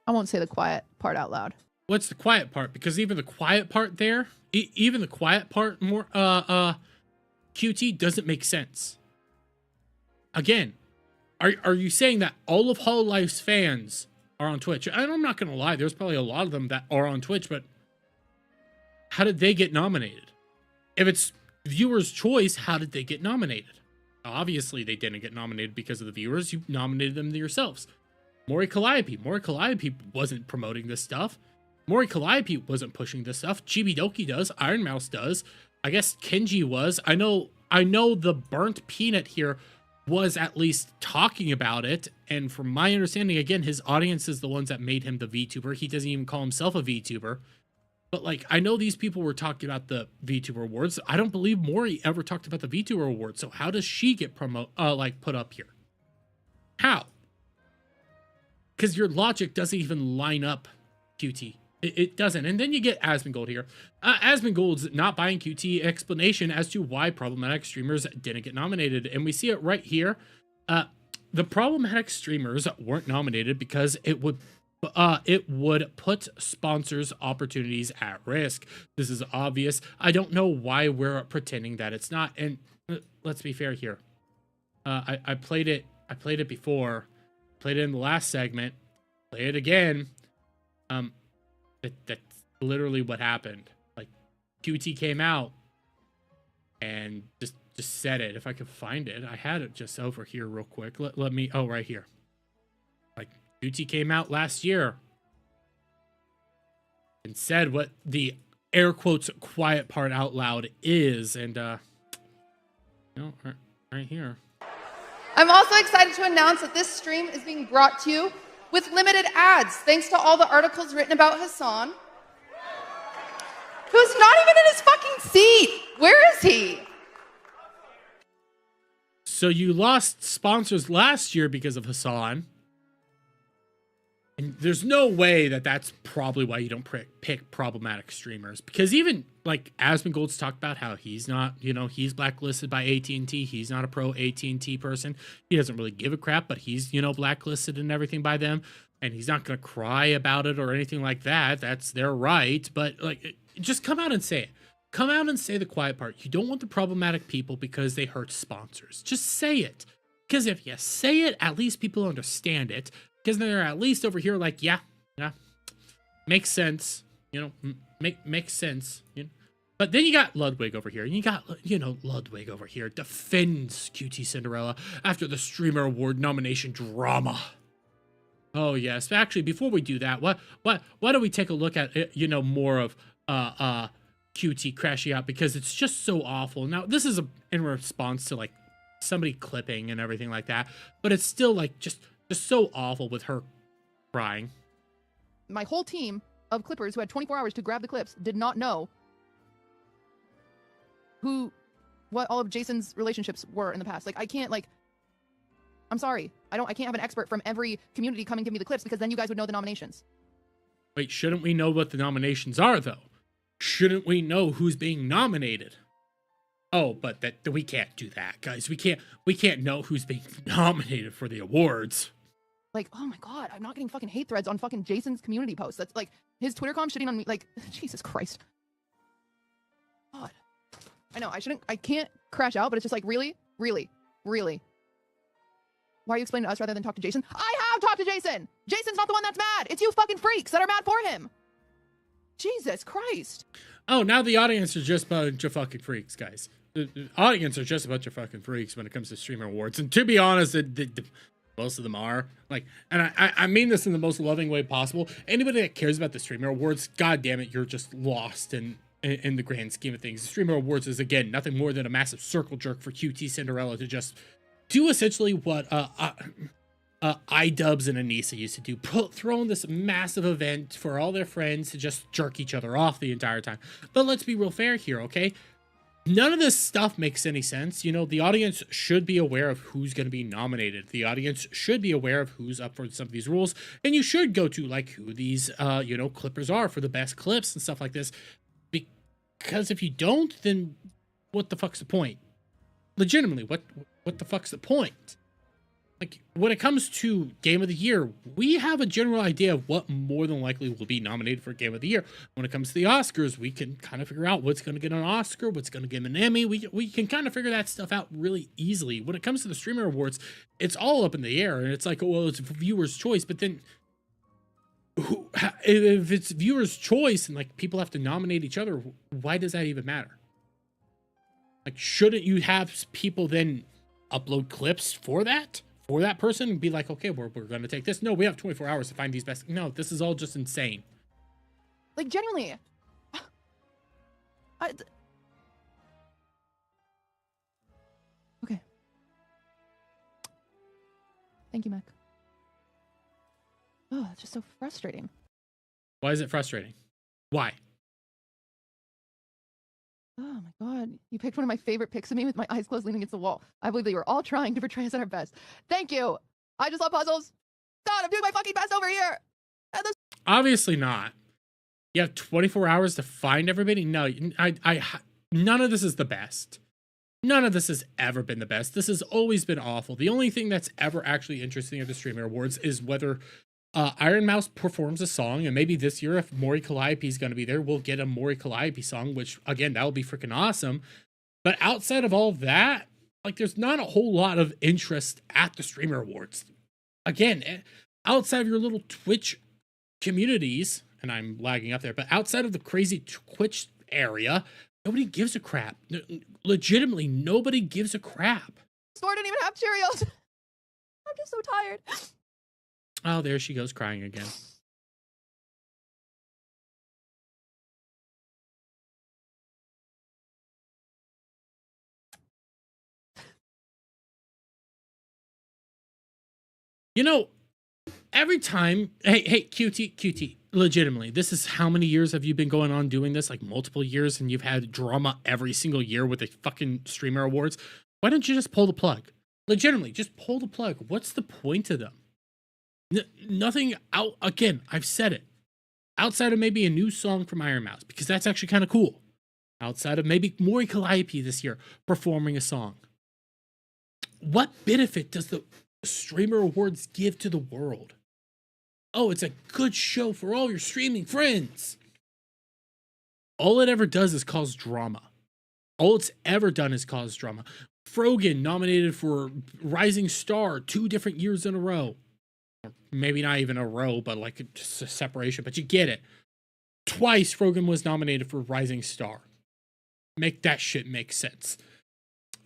I won't say the quiet part out loud. What's the quiet part? Because even the quiet part there, even the quiet part more, QT doesn't make sense. Again, are you saying that all of Hololive's fans are on Twitch? And I'm not going to lie, there's probably a lot of them that are on Twitch, but how did they get nominated? If it's viewers' choice, how did they get nominated? Obviously, they didn't get nominated because of the viewers. You nominated them yourselves. Mori Calliope wasn't promoting this stuff. Mori Calliope wasn't pushing this stuff. Chibidoki does. Iron Mouse does. I guess Kenji was. I know the Burnt Peanut here was at least talking about it. And from my understanding, again, his audience is the ones that made him the VTuber. He doesn't even call himself a VTuber. But, like, I know these people were talking about the VTuber awards. I don't believe Mori ever talked about the VTuber awards. So how does she get put up here? How? Because your logic doesn't even line up, QT. It doesn't. And then you get Asmongold here. Asmongold's not buying QT explanation as to why problematic streamers didn't get nominated. And we see it right here. The problematic streamers weren't nominated because it would put sponsors' opportunities at risk. This is obvious. I don't know why we're pretending that it's not. And let's be fair here. I played it before. Played it in the last segment. Play it again. That's literally what happened. Like, QT came out and just said it. If I could find it, I had it just over here real quick. Let me. Oh, right here. Like, QT came out last year and said what the air quotes quiet part out loud is, and right here. I'm also excited to announce that this stream is being brought to you with limited ads, thanks to all the articles written about Hassan, who's not even in his fucking seat. Where is he? So you lost sponsors last year because of Hassan. And there's no way that that's probably why you don't pick problematic streamers. Because even, like, Asmongold's talked about how he's not, he's blacklisted by AT&T. He's not a pro AT&T person. He doesn't really give a crap, but he's, blacklisted and everything by them. And he's not going to cry about it or anything like that. That's their right. But, like, just come out and say it. Come out and say the quiet part. You don't want the problematic people because they hurt sponsors. Just say it. Because if you say it, at least people understand it. Because they're at least over here like, yeah, makes sense, makes sense. But then you got Ludwig over here, and you got, Ludwig over here defends QT Cinderella after the Streamer Award nomination drama. Oh yes, actually, before we do that, why don't we take a look at more of QT crashing out because it's just so awful. Now, this is in response to like somebody clipping and everything like that, but it's still like just so awful with her crying. My whole team of clippers who had 24 hours to grab the clips did not know what all of Jason's relationships were in the past. Like, I can't, like, I'm sorry. I can't have an expert from every community come and give me the clips because then you guys would know the nominations. Wait, shouldn't we know what the nominations are, though? Shouldn't we know who's being nominated? Oh, but that we can't do that, guys. We can't know who's being nominated for the awards. Like, oh my god, I'm not getting fucking hate threads on fucking Jason's community posts. That's like his Twitter com shitting on me. Like, Jesus Christ. God. I know, I can't crash out, but it's just like, really? Really? Really? Why are you explaining to us rather than talk to Jason? I have talked to Jason! Jason's not the one that's mad! It's you fucking freaks that are mad for him! Jesus Christ. Oh, now the audience are just a bunch of fucking freaks, guys. The audience are just a bunch of fucking freaks when it comes to streamer awards. And to be honest, most of them are. Like, and I mean this in the most loving way possible. Anybody that cares about the streamer awards, god damn it, you're just lost in the grand scheme of things. The streamer awards is, again, nothing more than a massive circle jerk for QT Cinderella to just do essentially what iDubbbz and Anissa used to do. Throw in this massive event for all their friends to just jerk each other off the entire time. But let's be real fair here, okay? None of this stuff makes any sense. You know, the audience should be aware of who's going to be nominated. The audience should be aware of who's up for some of these rules. And you should go to, like, who these, clippers are for the best clips and stuff like this. Because if you don't, then what the fuck's the point? Legitimately, what the fuck's the point? Like, when it comes to Game of the Year, we have a general idea of what more than likely will be nominated for Game of the Year. When it comes to the Oscars, we can kind of figure out what's going to get an Oscar, what's going to get an Emmy. We can kind of figure that stuff out really easily. When it comes to the Streamer Awards, it's all up in the air, and it's like, well, it's viewer's choice, but then if it's viewer's choice and, like, people have to nominate each other, why does that even matter? Like, shouldn't you have people then upload clips for that person and be like, okay, we're going to take this. No, we have 24 hours to find these best. No, this is all just insane. Like, genuinely. Okay. Thank you, Mac. Oh, it's just so frustrating. Why is it frustrating? Why? Oh my god. You picked one of my favorite pics of me with my eyes closed leaning against the wall. I believe that you were all trying to portray us at our best. Thank you. I just love puzzles. God, I'm doing my fucking best over here. Obviously not. You have 24 hours to find everybody? No, none of this is the best. None of this has ever been the best. This has always been awful. The only thing that's ever actually interesting at the Streamer Awards is whether Iron Mouse performs a song, and maybe this year, if Maury Calliope is going to be there, we'll get a Maury Calliope song, which, again, that will be freaking awesome. But outside of all of that, like, there's not a whole lot of interest at the Streamer Awards. Again, outside of your little Twitch communities, and I'm lagging up there, but outside of the crazy Twitch area, nobody gives a crap. Legitimately, nobody gives a crap. Store didn't even have Cheerios. I'm just so tired. Oh, there she goes crying again. You know, every time, hey, QT, legitimately, this is how many years have you been going on doing this? Like multiple years, and you've had drama every single year with the fucking Streamer Awards. Why don't you just pull the plug? Legitimately, just pull the plug. What's the point of them? Nothing out. Again, I've said it. Outside of maybe a new song from Iron Mouse, because that's actually kind of cool. Outside of maybe Maury Calliope this year performing a song. What benefit does the Streamer Awards give to the world? Oh, it's a good show for all your streaming friends. All it ever does is cause drama. All it's ever done is cause drama. Frogan nominated for Rising Star 2 different years in a row. Maybe not even a row, but like just a separation, but you get it. Twice Frogan was nominated for Rising Star. Make that shit make sense.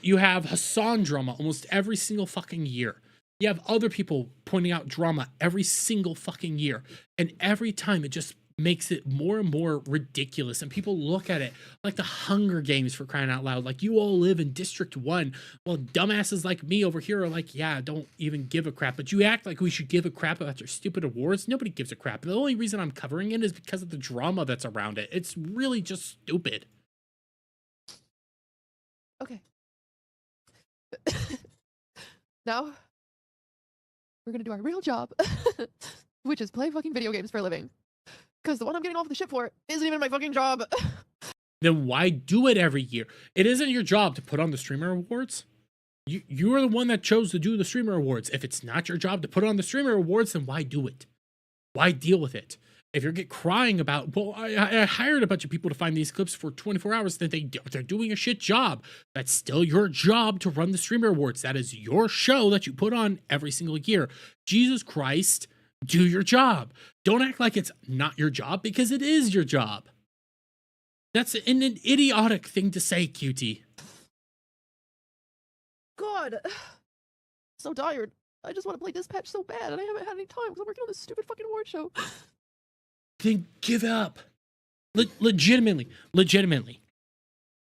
You have Hassan drama almost every single fucking year. You have other people pointing out drama every single fucking year. And every time it just makes it more and more ridiculous, and people look at it like the Hunger Games, for crying out loud. Like, you all live in District 1, well, dumbasses like me over here are like, yeah, don't even give a crap, but you act like we should give a crap about your stupid awards. Nobody gives a crap. The only reason I'm covering it is because of the drama that's around it. It's really just stupid. Okay. Now we're gonna do our real job, which is play fucking video games for a living. Because the one I'm getting off the ship for isn't even my fucking job. Then why do it every year? It isn't your job to put on the streamer awards. You are the one that chose to do the streamer awards. If it's not your job to put on the streamer awards, then why do it? Why deal with it? If you're crying about, well, I hired a bunch of people to find these clips for 24 hours, then they're doing a shit job. That's still your job to run the streamer awards. That is your show that you put on every single year. Jesus Christ, do your job. Don't act like it's not your job, because it is your job. That's an idiotic thing to say, QT. God. So tired. I just want to play Dispatch so bad, and I haven't had any time because I'm working on this stupid fucking award show. Then give up. Legitimately.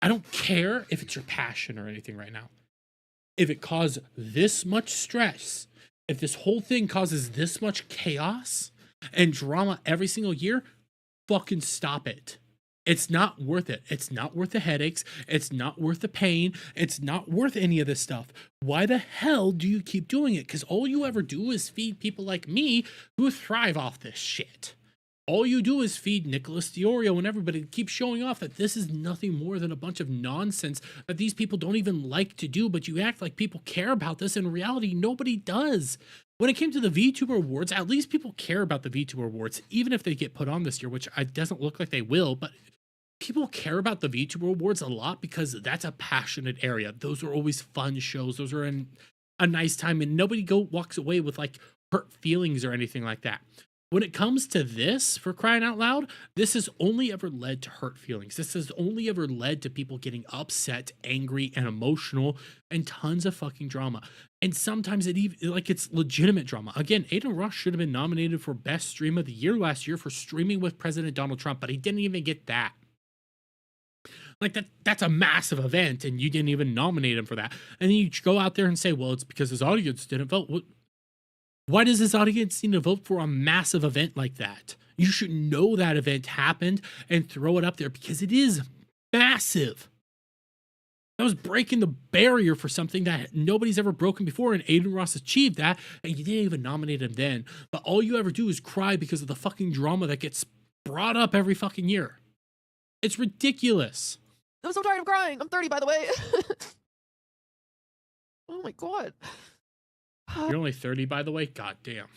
I don't care if it's your passion or anything right now. If it caused this much stress, if this whole thing causes this much chaos and drama every single year, fucking stop it. It's not worth it. It's not worth the headaches. It's not worth the pain. It's not worth any of this stuff. Why the hell do you keep doing it? Because all you ever do is feed people like me who thrive off this shit. All you do is feed Nicholas Diorio and everybody to keep showing off that this is nothing more than a bunch of nonsense that these people don't even like to do, but you act like people care about this. In reality, nobody does. When it came to the VTuber Awards, at least people care about the VTuber Awards, even if they get put on this year, which it doesn't look like they will, but people care about the VTuber Awards a lot because that's a passionate area. Those are always fun shows. Those are a nice time, and nobody walks away with like hurt feelings or anything like that. When it comes to this, for crying out loud, this has only ever led to hurt feelings. This has only ever led to people getting upset, angry, and emotional, and tons of fucking drama. And sometimes it's legitimate drama. Again, Aiden Ross should have been nominated for Best Stream of the Year last year for streaming with President Donald Trump, but he didn't even get that. Like, that's a massive event, and you didn't even nominate him for that. And then you go out there and say, well, it's because his audience didn't vote. Why does his audience need to vote for a massive event like that? You should know that event happened and throw it up there because it is massive. That was breaking the barrier for something that nobody's ever broken before, and Aiden Ross achieved that, and you didn't even nominate him then. But all you ever do is cry because of the fucking drama that gets brought up every fucking year. It's ridiculous. I'm so tired of crying. I'm 30, by the way. Oh my god. You're only 30, by the way? God damn.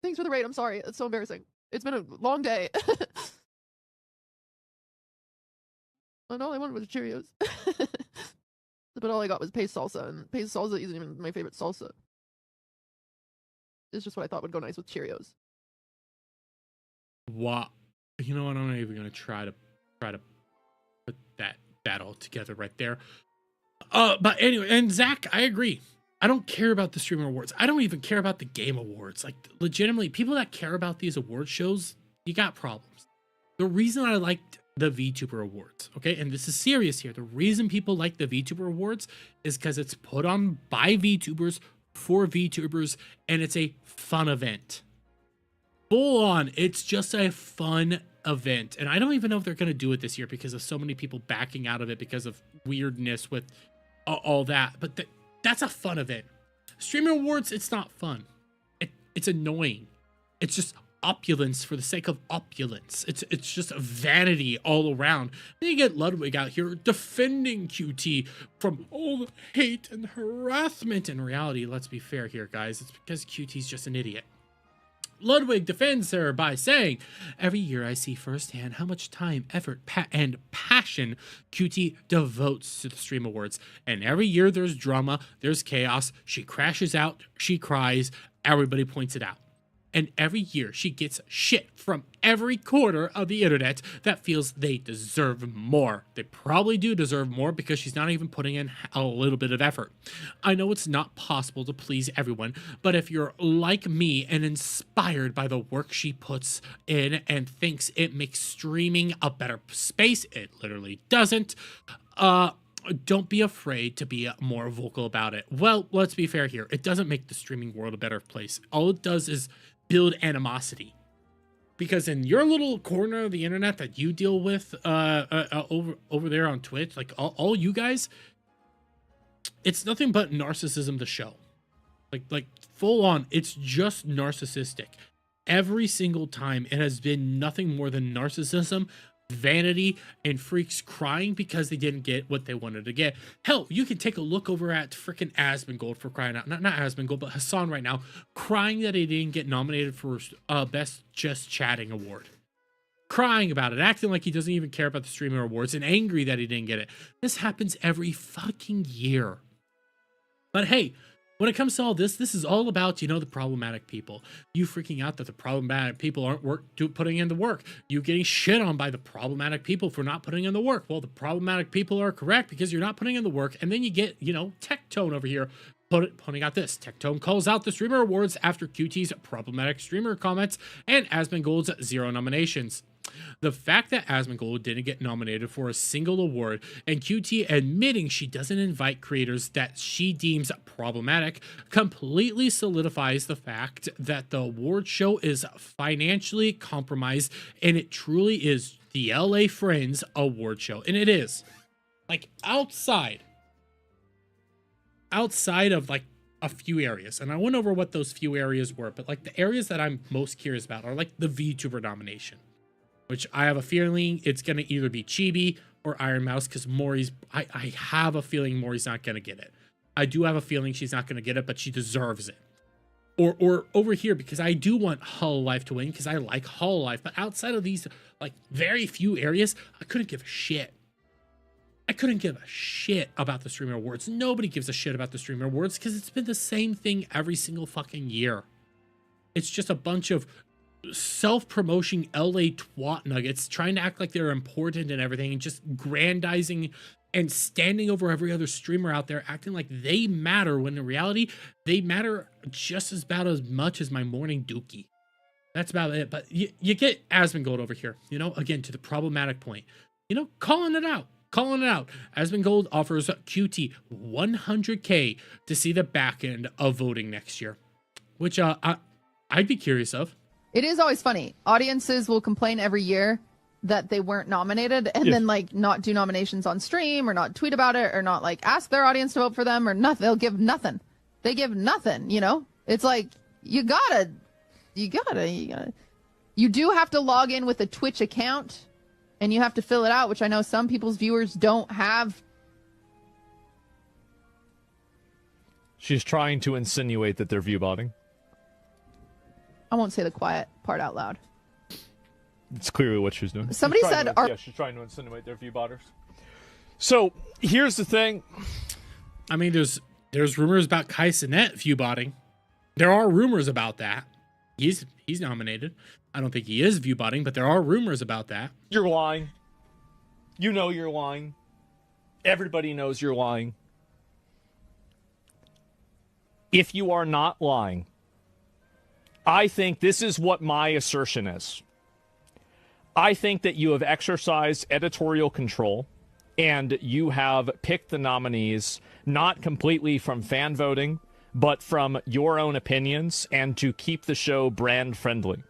Thanks for the raid. I'm sorry. It's so embarrassing. It's been a long day. And all I wanted was Cheerios. But all I got was paste salsa, and paste salsa isn't even my favorite salsa. It's just what I thought would go nice with Cheerios. What? You know what? I'm not even gonna try to put that all together right there. But anyway, and Zach, I agree. I don't care about the streamer awards. I don't even care about the game awards. Like, legitimately, people that care about these award shows, you got problems. The reason I liked the VTuber Awards, okay, and this is serious here, the reason people like the VTuber Awards is because it's put on by VTubers for VTubers, and it's a fun event. Full on, it's just a fun event. And I don't even know if they're going to do it this year because of so many people backing out of it because of weirdness with all that. But that's a fun event. Streamer Awards, it's not fun. It's annoying. It's just opulence for the sake of opulence. It's just vanity all around. Then you get Ludwig out here defending QT from all the hate and harassment. In reality, let's be fair here, guys. It's because QT's just an idiot. Ludwig defends her by saying, every year I see firsthand how much time, effort, and passion QT devotes to the Stream Awards. And every year there's drama, there's chaos, she crashes out, she cries, everybody points it out. And every year she gets shit from every corner of the internet that feels they deserve more. They probably do deserve more because she's not even putting in a little bit of effort. I know it's not possible to please everyone, but if you're like me and inspired by the work she puts in and thinks it makes streaming a better space, it literally doesn't, don't be afraid to be more vocal about it. Well, let's be fair here. It doesn't make the streaming world a better place. All it does is build animosity. Because in your little corner of the internet that you deal with over there on Twitch, like all you guys, it's nothing but narcissism to show. Like full on, it's just narcissistic. Every single time it has been nothing more than narcissism, vanity, and freaks crying because they didn't get what they wanted to get. Hell, you can take a look over at freaking Asmongold for crying out. Not Asmongold, but Hassan right now, crying that he didn't get nominated for Best Just Chatting Award. Crying about it, acting like he doesn't even care about the Streamer Awards, and angry that he didn't get it. This happens every fucking year. But hey, when it comes to all this is all about, you know, the problematic people. You freaking out that the problematic people aren't putting in the work. You getting shit on by the problematic people for not putting in the work. Well, the problematic people are correct because you're not putting in the work. And then you get, you know, Tectone over here pointing out this. Tectone calls out the Streamer Awards after QT's problematic streamer comments and Asmongold's 0 nominations. The fact that Asmongold didn't get nominated for a single award and QT admitting she doesn't invite creators that she deems problematic completely solidifies the fact that the award show is financially compromised and it truly is the LA Friends award show. And it is. Like outside of like a few areas, and I went over what those few areas were, but like the areas that I'm most curious about are like the VTuber nomination, which I have a feeling it's going to either be Chibi or Iron Mouse because Maury's, I have a feeling Maury's not going to get it. I do have a feeling she's not going to get it, but she deserves it. Or over here, because I do want Hololive to win because I like Hololive, but outside of these like very few areas, I couldn't give a shit. I couldn't give a shit about the Streamer Awards. Nobody gives a shit about the Streamer Awards because it's been the same thing every single fucking year. It's just a bunch of self-promoting LA twat nuggets trying to act like they're important and everything and just grandizing and standing over every other streamer out there acting like they matter when in reality they matter just as about as much as my morning dookie. That's about it. But you get Asmongold over here, you know, again to the problematic point, you know, calling it out. Asmongold offers QT 100K to see the back end of voting next year, which I'd be curious of. It is always funny. Audiences will complain every year that they weren't nominated and then like not do nominations on stream or not tweet about it or not like ask their audience to vote for them or nothing. They'll give nothing. They give nothing, you know? It's like, you do have to log in with a Twitch account and you have to fill it out, which I know some people's viewers don't have. She's trying to insinuate that they're view botting. I won't say the quiet part out loud. It's clearly what she's doing. Somebody said, she's trying to insinuate they're view botters. So here's the thing. I mean, there's rumors about Kai Cenat view botting. There are rumors about that. He's nominated. I don't think he is view botting, but there are rumors about that. You're lying. You know you're lying. Everybody knows you're lying. If you are not lying, I think this is what my assertion is. I think that you have exercised editorial control and you have picked the nominees not completely from fan voting, but from your own opinions and to keep the show brand friendly.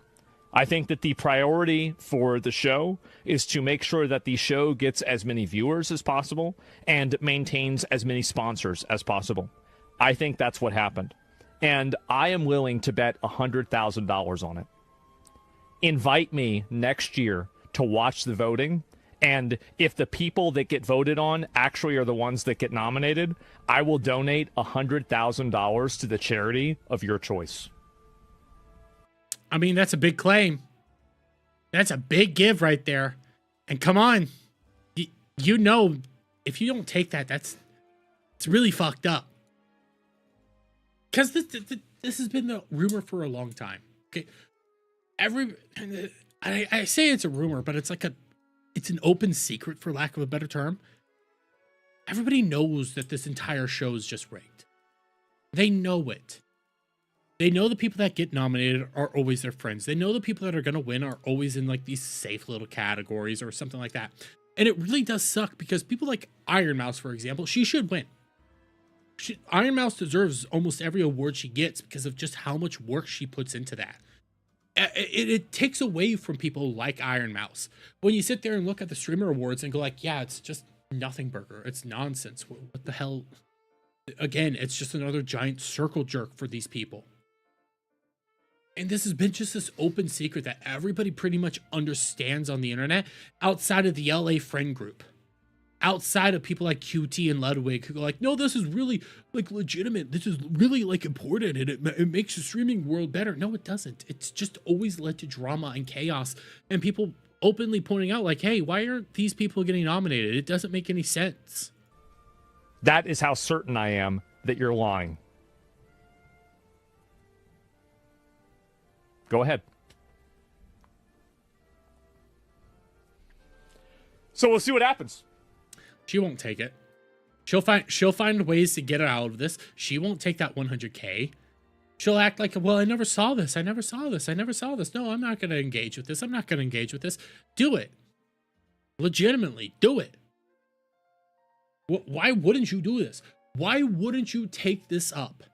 I think that the priority for the show is to make sure that the show gets as many viewers as possible and maintains as many sponsors as possible. I think that's what happened. And I am willing to bet $100,000 on it. Invite me next year to watch the voting, and if the people that get voted on actually are the ones that get nominated, I will donate $100,000 to the charity of your choice. I mean, that's a big claim. That's a big give right there. And come on, you know, if you don't take that, it's really fucked up. Because this has been the rumor for a long time. Okay, I say it's a rumor, but it's an open secret, for lack of a better term. Everybody knows that this entire show is just rigged. They know it. They know the people that get nominated are always their friends. They know the people that are going to win are always in like these safe little categories or something like that. And it really does suck because people like Iron Mouse, for example, she should win. Iron Mouse deserves almost every award she gets because of just how much work she puts into that. It takes away from people like Iron Mouse. When you sit there and look at the streamer awards and go like, yeah, it's just nothing burger. It's nonsense. What the hell? Again, it's just another giant circle jerk for these people. And this has been just this open secret that everybody pretty much understands on the internet outside of the LA friend group. Outside of people like QT and Ludwig who go like, no, this is really like legitimate. This is really like important and it makes the streaming world better. No, it doesn't. It's just always led to drama and chaos and people openly pointing out like, hey, why aren't these people getting nominated? It doesn't make any sense. That is how certain I am that you're lying. Go ahead. So we'll see what happens. She won't take it. She'll find ways to get her out of this. She won't take that 100K. She'll act like, well, I never saw this. I never saw this. I never saw this. No, I'm not going to engage with this. I'm not going to engage with this. Do it. Legitimately, do it. Why wouldn't you do this? Why wouldn't you take this up?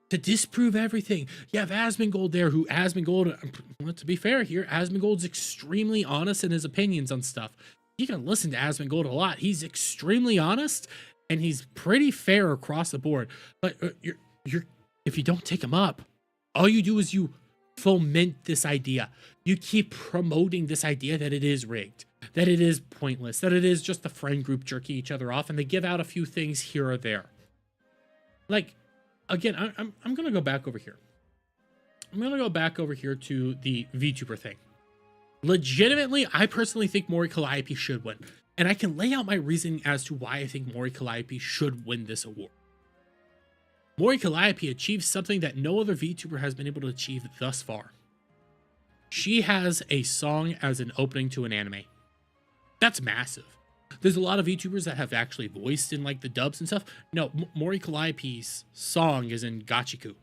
To disprove everything. You have Asmongold there, who Asmongold, to be fair here, Asmongold's extremely honest in his opinions on stuff. You can listen to Asmongold a lot. He's extremely honest, and he's pretty fair across the board. But if you don't take him up, all you do is you foment this idea. You keep promoting this idea that it is rigged, that it is pointless, that it is just the friend group jerking each other off, and they give out a few things here or there. Like, again, I'm going to go back over here. I'm going to go back over here to the VTuber thing. Legitimately, I personally think Mori Calliope should win. And I can lay out my reasoning as to why I think Mori Calliope should win this award. Mori Calliope achieves something that no other VTuber has been able to achieve thus far. She has a song as an opening to an anime. That's massive. There's a lot of VTubers that have actually voiced in like the dubs and stuff. No, Mori Calliope's song is in Gachiku.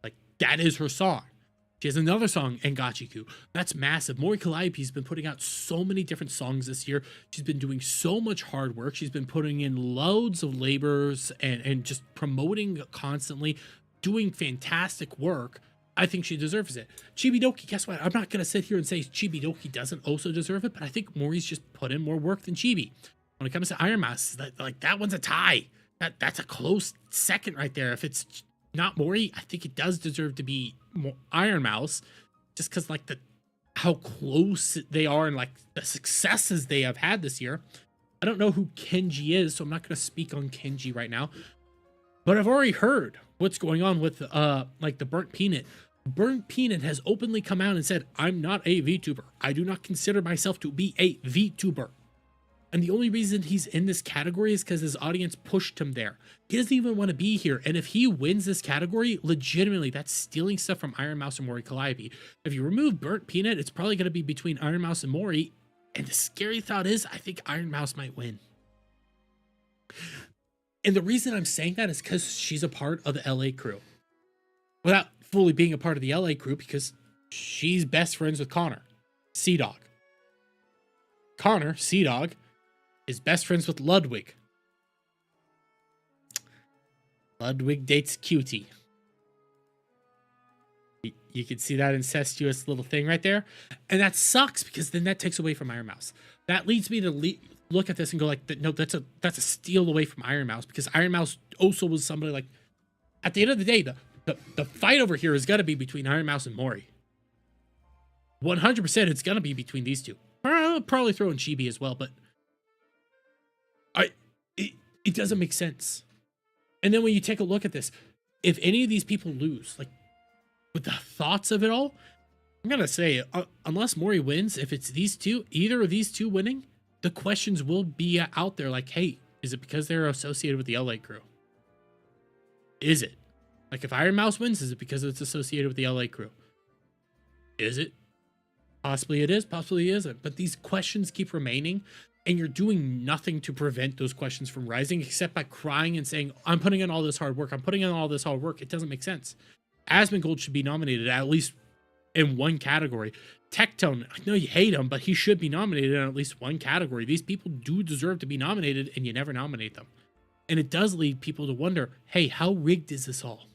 Like, that is her song. She has another song in Gachiku. That's massive. Mori Calliope's been putting out so many different songs this year. She's been doing so much hard work. She's been putting in loads of labors and just promoting constantly, doing fantastic work. I think she deserves it. Chibidoki, guess what? I'm not going to sit here and say Chibidoki doesn't also deserve it, but I think Mori's just put in more work than Chibi. When it comes to Iron Mouse, that one's a tie. That's a close second right there. If it's not Mori, I think it does deserve to be Iron Mouse, just because like how close they are and like the successes they have had this year. I don't know who Kenji is, so I'm not going to speak on Kenji right now. But I've already heard what's going on with like the Burnt Peanut. Burnt Peanut has openly come out and said, I'm not a VTuber. I do not consider myself to be a VTuber. And the only reason he's in this category is because his audience pushed him there. He doesn't even want to be here. And if he wins this category, legitimately, that's stealing stuff from Iron Mouse and Mori Calliope. If you remove Burnt Peanut, it's probably going to be between Iron Mouse and Mori. And the scary thought is, I think Iron Mouse might win. And the reason I'm saying that is because she's a part of the LA crew. Without fully being a part of the LA crew, because she's best friends with Connor, Sea-Dog. Connor, Sea-Dog, is best friends with Ludwig. Ludwig dates Cutie. You can see that incestuous little thing right there. And that sucks because then that takes away from Iron Mouse. That leads me to look at this and go like, no, that's a steal away from Iron Mouse, because Iron Mouse also was somebody like, at the end of the day, the fight over here is going to be between Iron Mouse and Mori. 100% it's going to be between these two. I'll probably throw in Chibi as well, but it doesn't make sense. And then when you take a look at this, if any of these people lose, like with the thoughts of it all, I'm going to say, unless Mori wins, if it's these two, either of these two winning, the questions will be out there like, hey, is it because they're associated with the LA crew? Is it? Like if Iron Mouse wins, is it because it's associated with the LA crew? Is it? Possibly it is, possibly it isn't. But these questions keep remaining, and you're doing nothing to prevent those questions from rising except by crying and saying, I'm putting in all this hard work. I'm putting in all this hard work. It doesn't make sense. Asmongold should be nominated at least in one category. Tectone, I know you hate him, but he should be nominated in at least one category. These people do deserve to be nominated, and you never nominate them. And it does lead people to wonder, hey, how rigged is this all?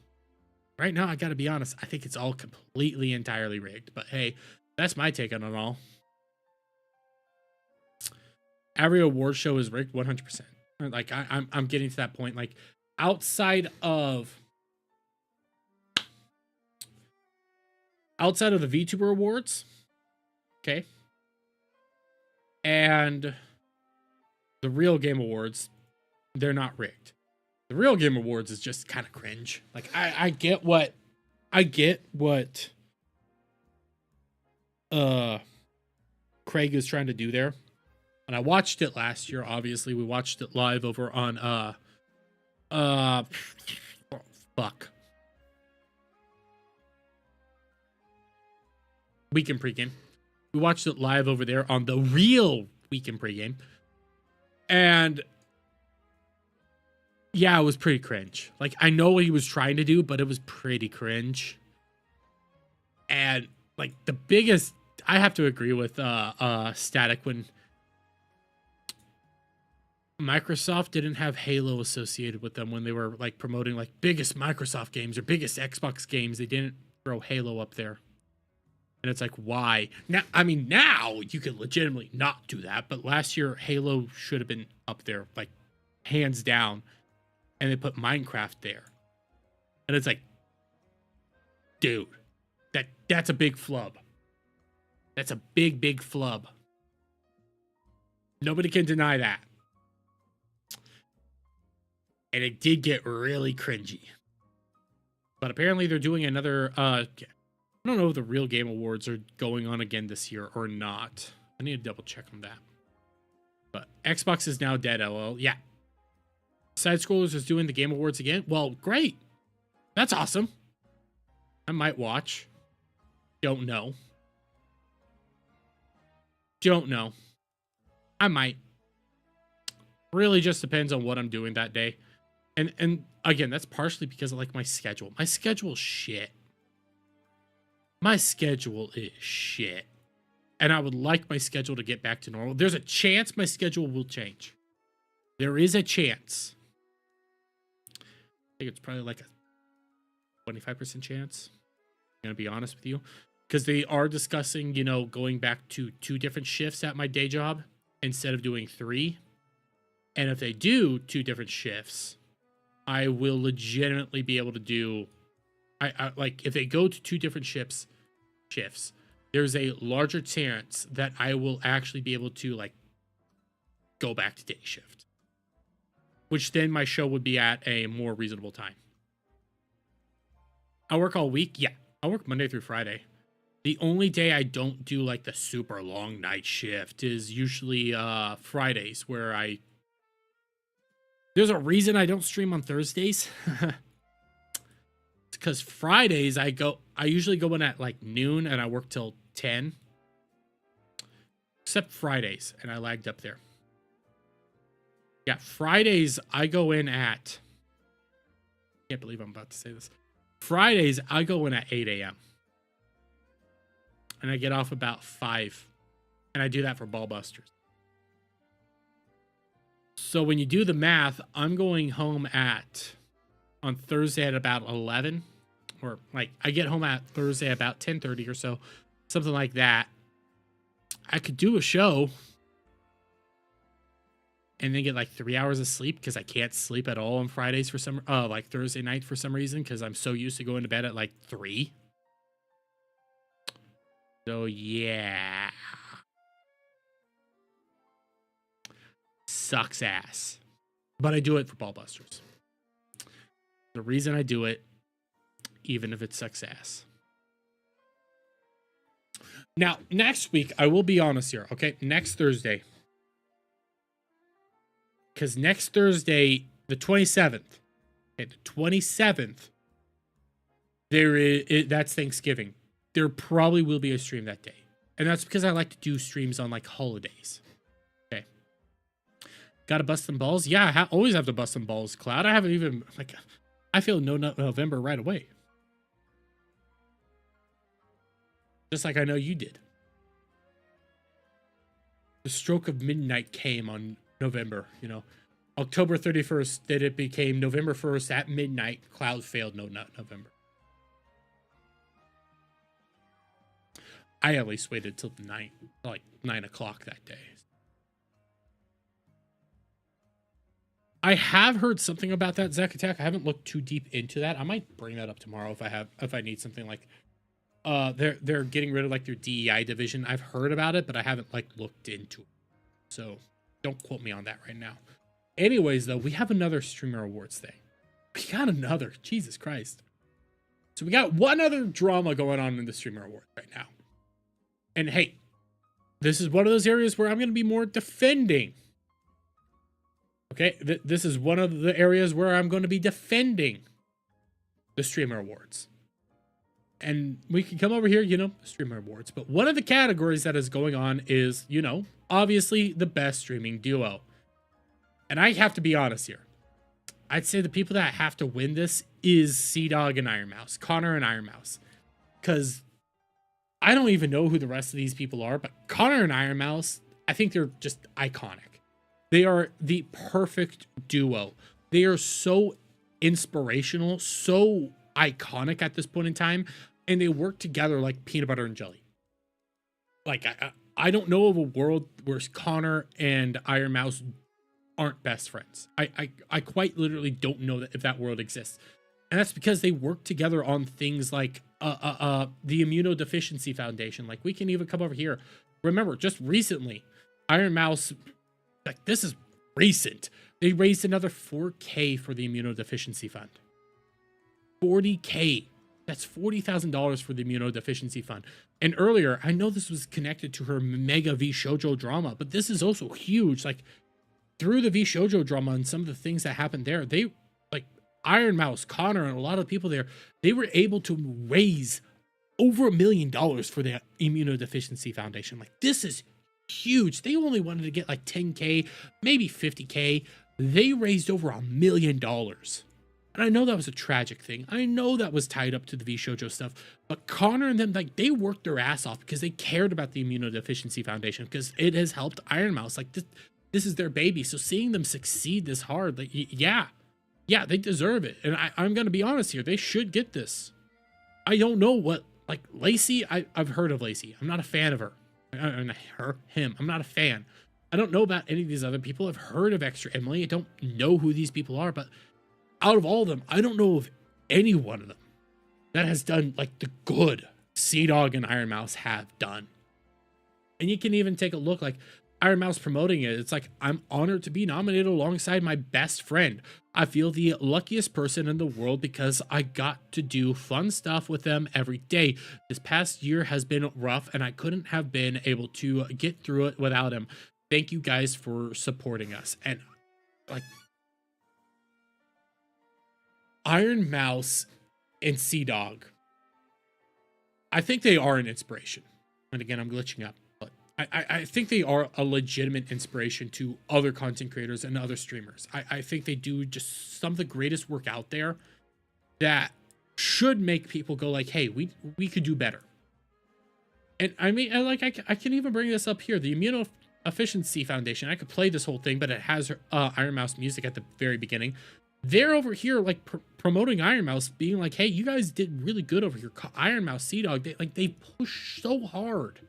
Right now, I got to be honest, I think it's all completely, entirely rigged. But hey, that's my take on it all. Every award show is rigged 100%. Like I'm getting to that point. Like outside of the VTuber Awards, okay, and the Real Game Awards, they're not rigged. The Real Game Awards is just kind of cringe. Like I get what Craig is trying to do there. And I watched it last year. Obviously, we watched it live over on Weekend Pregame. We watched it live over there on the real Weekend Pregame. And yeah, it was pretty cringe. Like I know what he was trying to do, but it was pretty cringe. And like the biggest, I have to agree with Static when Microsoft didn't have Halo associated with them when they were like promoting like biggest Microsoft games or biggest Xbox games. They didn't throw Halo up there. And it's like, why? Now, I mean, now you can legitimately not do that. But last year, Halo should have been up there, like hands down. And they put Minecraft there. And it's like, dude, that's a big flub. That's a big flub. Nobody can deny that. And it did get really cringy. But apparently they're doing another, I don't know if the Real Game Awards are going on again this year or not. I need to double check on that. But Xbox is now dead, LOL. Yeah. Side Scrollers is doing the Game Awards again. Well, great. That's awesome. I might watch. Don't know. I might. Really just depends on what I'm doing that day. And again, that's partially because of like my schedule. My schedule's shit. My schedule is shit. And I would like my schedule to get back to normal. There's a chance my schedule will change. There is a chance. I think it's probably like a 25% chance. I'm going to be honest with you. Because they are discussing, you know, going back to 2 different shifts at my day job instead of doing 3. And if they do 2 different shifts, I will legitimately be able to do, I like if they go to 2 different shifts, there's a larger chance that I will actually be able to like go back to day shift, which then my show would be at a more reasonable time. I work all week. Yeah, I work Monday through Friday. The only day I don't do like the super long night shift is usually Fridays, where there's a reason I don't stream on Thursdays. It's because Fridays I usually go in at like noon and I work till 10. Except Fridays, and I lagged up there. Yeah, Fridays I go in at, can't believe I'm about to say this. Fridays I go in at 8 a.m. And I get off about 5. And I do that for Ballbusters. So when you do the math, I'm going home on Thursday at about 11. Or like I get home at Thursday about 10:30 or so. Something like that. I could do a show and then get like 3 hours of sleep because I can't sleep at all on Fridays for some, like Thursday night for some reason because I'm so used to going to bed at like 3. So yeah. Sucks ass. But I do it for Ballbusters. The reason I do it, even if it sucks ass. Now, next week, I will be honest here, okay? Next Thursday. Because next Thursday, the 27th, okay, the 27th, that's Thanksgiving. There probably will be a stream that day. And that's because I like to do streams on like holidays. Okay. Gotta bust some balls? Yeah, always have to bust some balls, Cloud. I haven't even, like, I feel no November right away. Just like I know you did. The stroke of midnight came on November, you know. October 31st, then it became November 1st at midnight. Cloud failed, no, not November. I at least waited till like 9 o'clock that day. I have heard something about that Zach attack. I haven't looked too deep into that. I might bring that up tomorrow if I need something like they're getting rid of like their DEI division. I've heard about it, but I haven't like looked into it. So don't quote me on that right now. Anyways, though, we have another streamer awards thing. We got another. Jesus Christ. So we got one other drama going on in the streamer awards right now. And hey, this is one of those areas where I'm going to be more defending. Okay, this is one of the areas where I'm going to be defending the streamer awards. And we can come over here, you know, streamer awards. But one of the categories that is going on is, you know, obviously the best streaming duo. And I have to be honest here. I'd say the people that have to win this is Sea-Dog and Iron Mouse. Connor and Iron Mouse. Because I don't even know who the rest of these people are, but Connor and Iron Mouse, I think they're just iconic. They are the perfect duo. They are so inspirational, so iconic at this point in time, and they work together like peanut butter and jelly. Like, I don't know of a world where Connor and Iron Mouse aren't best friends. I quite literally don't know that if that world exists. And that's because they work together on things like the Immunodeficiency Foundation. Like, we can even come over here. Remember, just recently, Iron Mouse, like, this is recent. They raised another $4K for the Immunodeficiency Fund. $40K. That's $40,000 for the Immunodeficiency Fund. And earlier, I know this was connected to her mega V Shoujo drama, but this is also huge. Like, through the V Shoujo drama and some of the things that happened there, they, like, Iron Mouse, Connor, and a lot of people there, they were able to raise over $1 million for the Immunodeficiency Foundation. Like, this is huge. They only wanted to get like 10K, maybe 50K. They raised over $1 million. And I know that was a tragic thing. I know that was tied up to the V Shoujo stuff, but Connor and them, like, they worked their ass off because they cared about the Immunodeficiency Foundation, because it has helped Iron Mouse. Like, this is their baby. So seeing them succeed this hard, like, yeah, they deserve it. And I'm going to be honest here. They should get this. I don't know what, like, Lacey, I've heard of Lacey. I'm not a fan of her. Him. I'm not a fan. I don't know about any of these other people. I've heard of Extra Emily. I don't know who these people are, but out of all of them, I don't know of any one of them that has done like the good Sea-Dog and Iron Mouse have done. And you can even take a look, like, Iron Mouse promoting it. It's like, I'm honored to be nominated alongside my best friend. I feel the luckiest person in the world because I got to do fun stuff with them every day. This past year has been rough and I couldn't have been able to get through it without him. Thank you guys for supporting us. And, like, Iron Mouse and Sea-Dog, I think they are an inspiration. And again, I'm glitching up. I think they are a legitimate inspiration to other content creators and other streamers. I think they do just some of the greatest work out there that should make people go like, hey, we could do better. And I mean, I can even bring this up here. The Immunodeficiency Foundation, I could play this whole thing, but it has Iron Mouse music at the very beginning. They're over here like promoting Iron Mouse, being like, hey, you guys did really good over here. Iron Mouse, Sea-Dog, they push so hard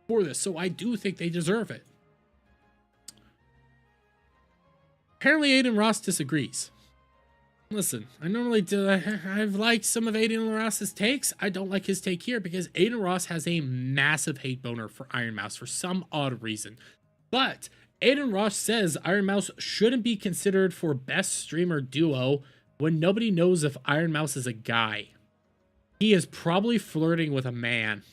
for this, so I do think they deserve it. Apparently Aiden Ross disagrees. Listen, I normally do. I've liked some of Aiden Ross's takes. I don't like his take here because Aiden Ross has a massive hate boner for Iron Mouse for some odd reason. But Aiden Ross says Iron Mouse shouldn't be considered for best streamer duo when nobody knows if Iron Mouse is a guy. He is probably flirting with a man.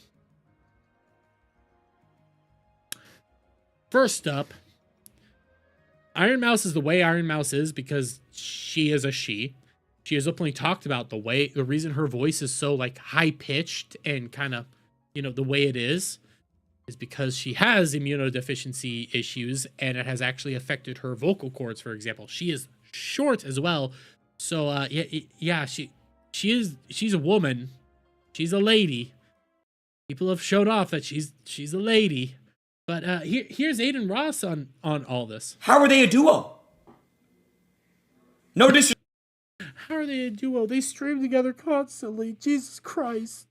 First up, Iron Mouse is the way Iron Mouse is because she is a she. she has openly talked about the reason her voice is so like high pitched and kind of, the way it is because she has immunodeficiency issues and it has actually affected her vocal cords, for example. She is short as well. So she's a woman. She's a lady. People have showed off that she's a lady. But here's Aiden Ross on all this. How are they a duo? No disrespect. How are they a duo? They stream together constantly. Jesus Christ.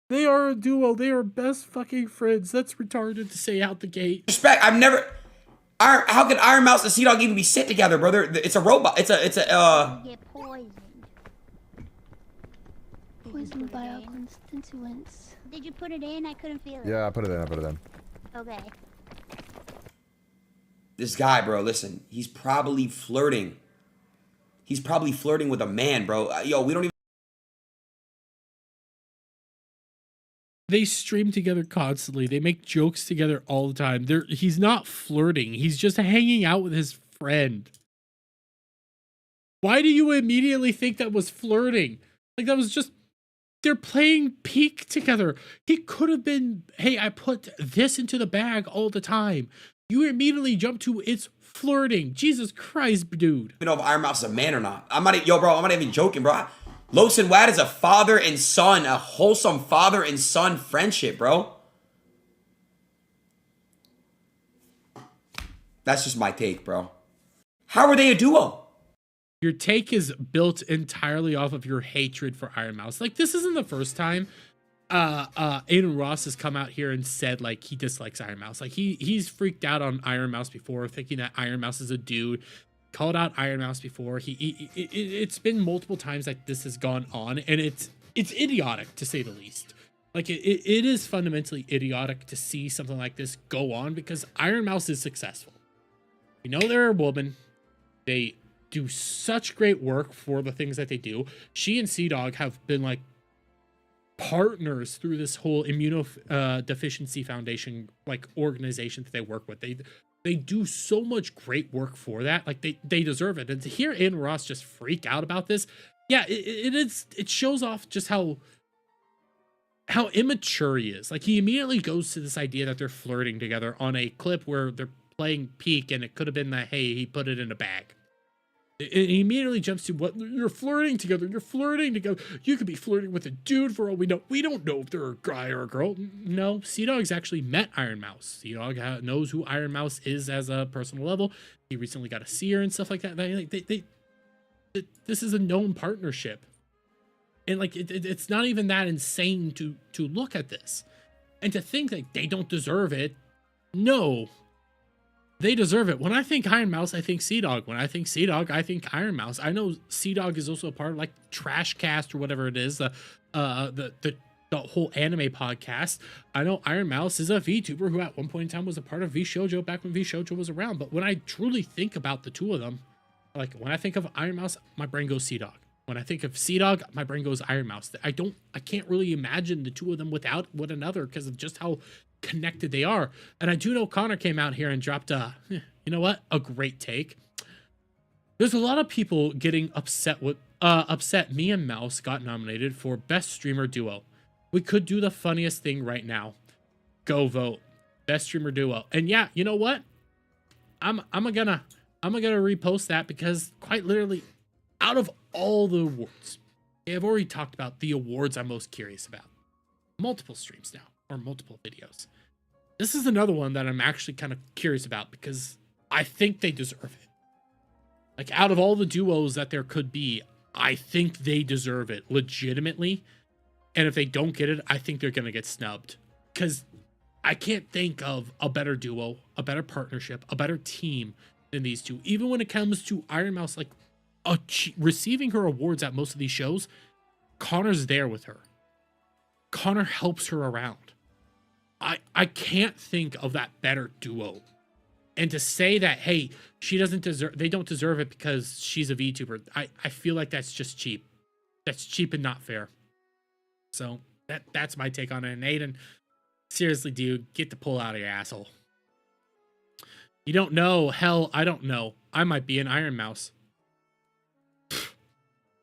They are a duo. They are best fucking friends. That's retarded to say out the gate. I've never. How can Iron Mouse and Sea Dog even be sit together, brother? It's a robot. It's a. Get poisoned. Poisoned by our constituents. Did you put it in? I couldn't feel it. Yeah, I put it in. Okay. This guy, bro. Listen, he's probably flirting. He's probably flirting with a man, bro. Yo, we don't even. They stream together constantly. They make jokes together all the time. He's not flirting. He's just hanging out with his friend. Why do you immediately think that was flirting? Like that was just, they're playing peek together. He could have been, hey, I put this into the bag all the time. You immediately jump to it's flirting. Jesus Christ, dude. I don't know if Iron Mouse is a man or not. I'm not even joking, bro. Los and Wad is a father and son, a wholesome father and son friendship, bro. That's just my take, bro. How are they a duo? Your take is built entirely off of your hatred for Iron Mouse. Like, this isn't the first time Aiden Ross has come out here and said, like, he dislikes Iron Mouse. Like, he's freaked out on Iron Mouse before, thinking that Iron Mouse is a dude. Called out Iron Mouse before. It's been multiple times that this has gone on, and it's idiotic to say the least. Like it is fundamentally idiotic to see something like this go on because Iron Mouse is successful. We know they're a woman. They do such great work for the things that they do. She and Sea Dog have been like partners through this whole immunodeficiency foundation like organization that they work with. They do so much great work for that. Like they deserve it. And to hear Aiden Ross just freak out about this, yeah, it shows off just how immature he is. Like he immediately goes to this idea that they're flirting together on a clip where they're playing peek, and it could have been that, hey, he put it in a bag. He immediately jumps to what you're flirting together. You're flirting together. You could be flirting with a dude for all we know. We don't know if they're a guy or a girl. No, Sea Dog's actually met Iron Mouse. Sea Dog knows who Iron Mouse is as a personal level. He recently got a seer and stuff like that. This is a known partnership, and like it's not even that insane to look at this and to think like they don't deserve it. No. They deserve it. When I think Iron Mouse, I think Sea Dog. When I think Sea Dog, I think Iron Mouse. I know Sea Dog is also a part of like Trash Cast or whatever it is, the whole anime podcast. I know Iron Mouse is a VTuber who at one point in time was a part of VShojo back when VShojo was around. But when I truly think about the two of them, like when I think of Iron Mouse, my brain goes Sea Dog. When I think of Sea Dog, my brain goes Iron Mouse. I can't really imagine the two of them without one another because of just how connected they are. And I do know Connor came out here and dropped a great take. There's a lot of people getting upset me and Mouse got nominated for best streamer duo. We could do the funniest thing right now. Go vote best streamer duo. And yeah, you know what? I'm gonna repost that because quite literally out of all the awards, I've already talked about the awards I'm most curious about. Multiple streams now, or multiple videos. This is another one that I'm actually kind of curious about because I think they deserve it. Like out of all the duos that there could be, I think they deserve it legitimately. And if they don't get it, I think they're going to get snubbed because I can't think of a better duo, a better partnership, a better team than these two. Even when it comes to Iron Mouse, like receiving her awards at most of these shows, Connor's there with her. Connor helps her around. I can't think of that better duo. And to say that, hey, they don't deserve it because she's a VTuber, I feel like that's just cheap. That's cheap and not fair. So that's my take on it. And Aiden, seriously, dude, get the pull out of your asshole. You don't know. Hell, I don't know. I might be an Iron Mouse.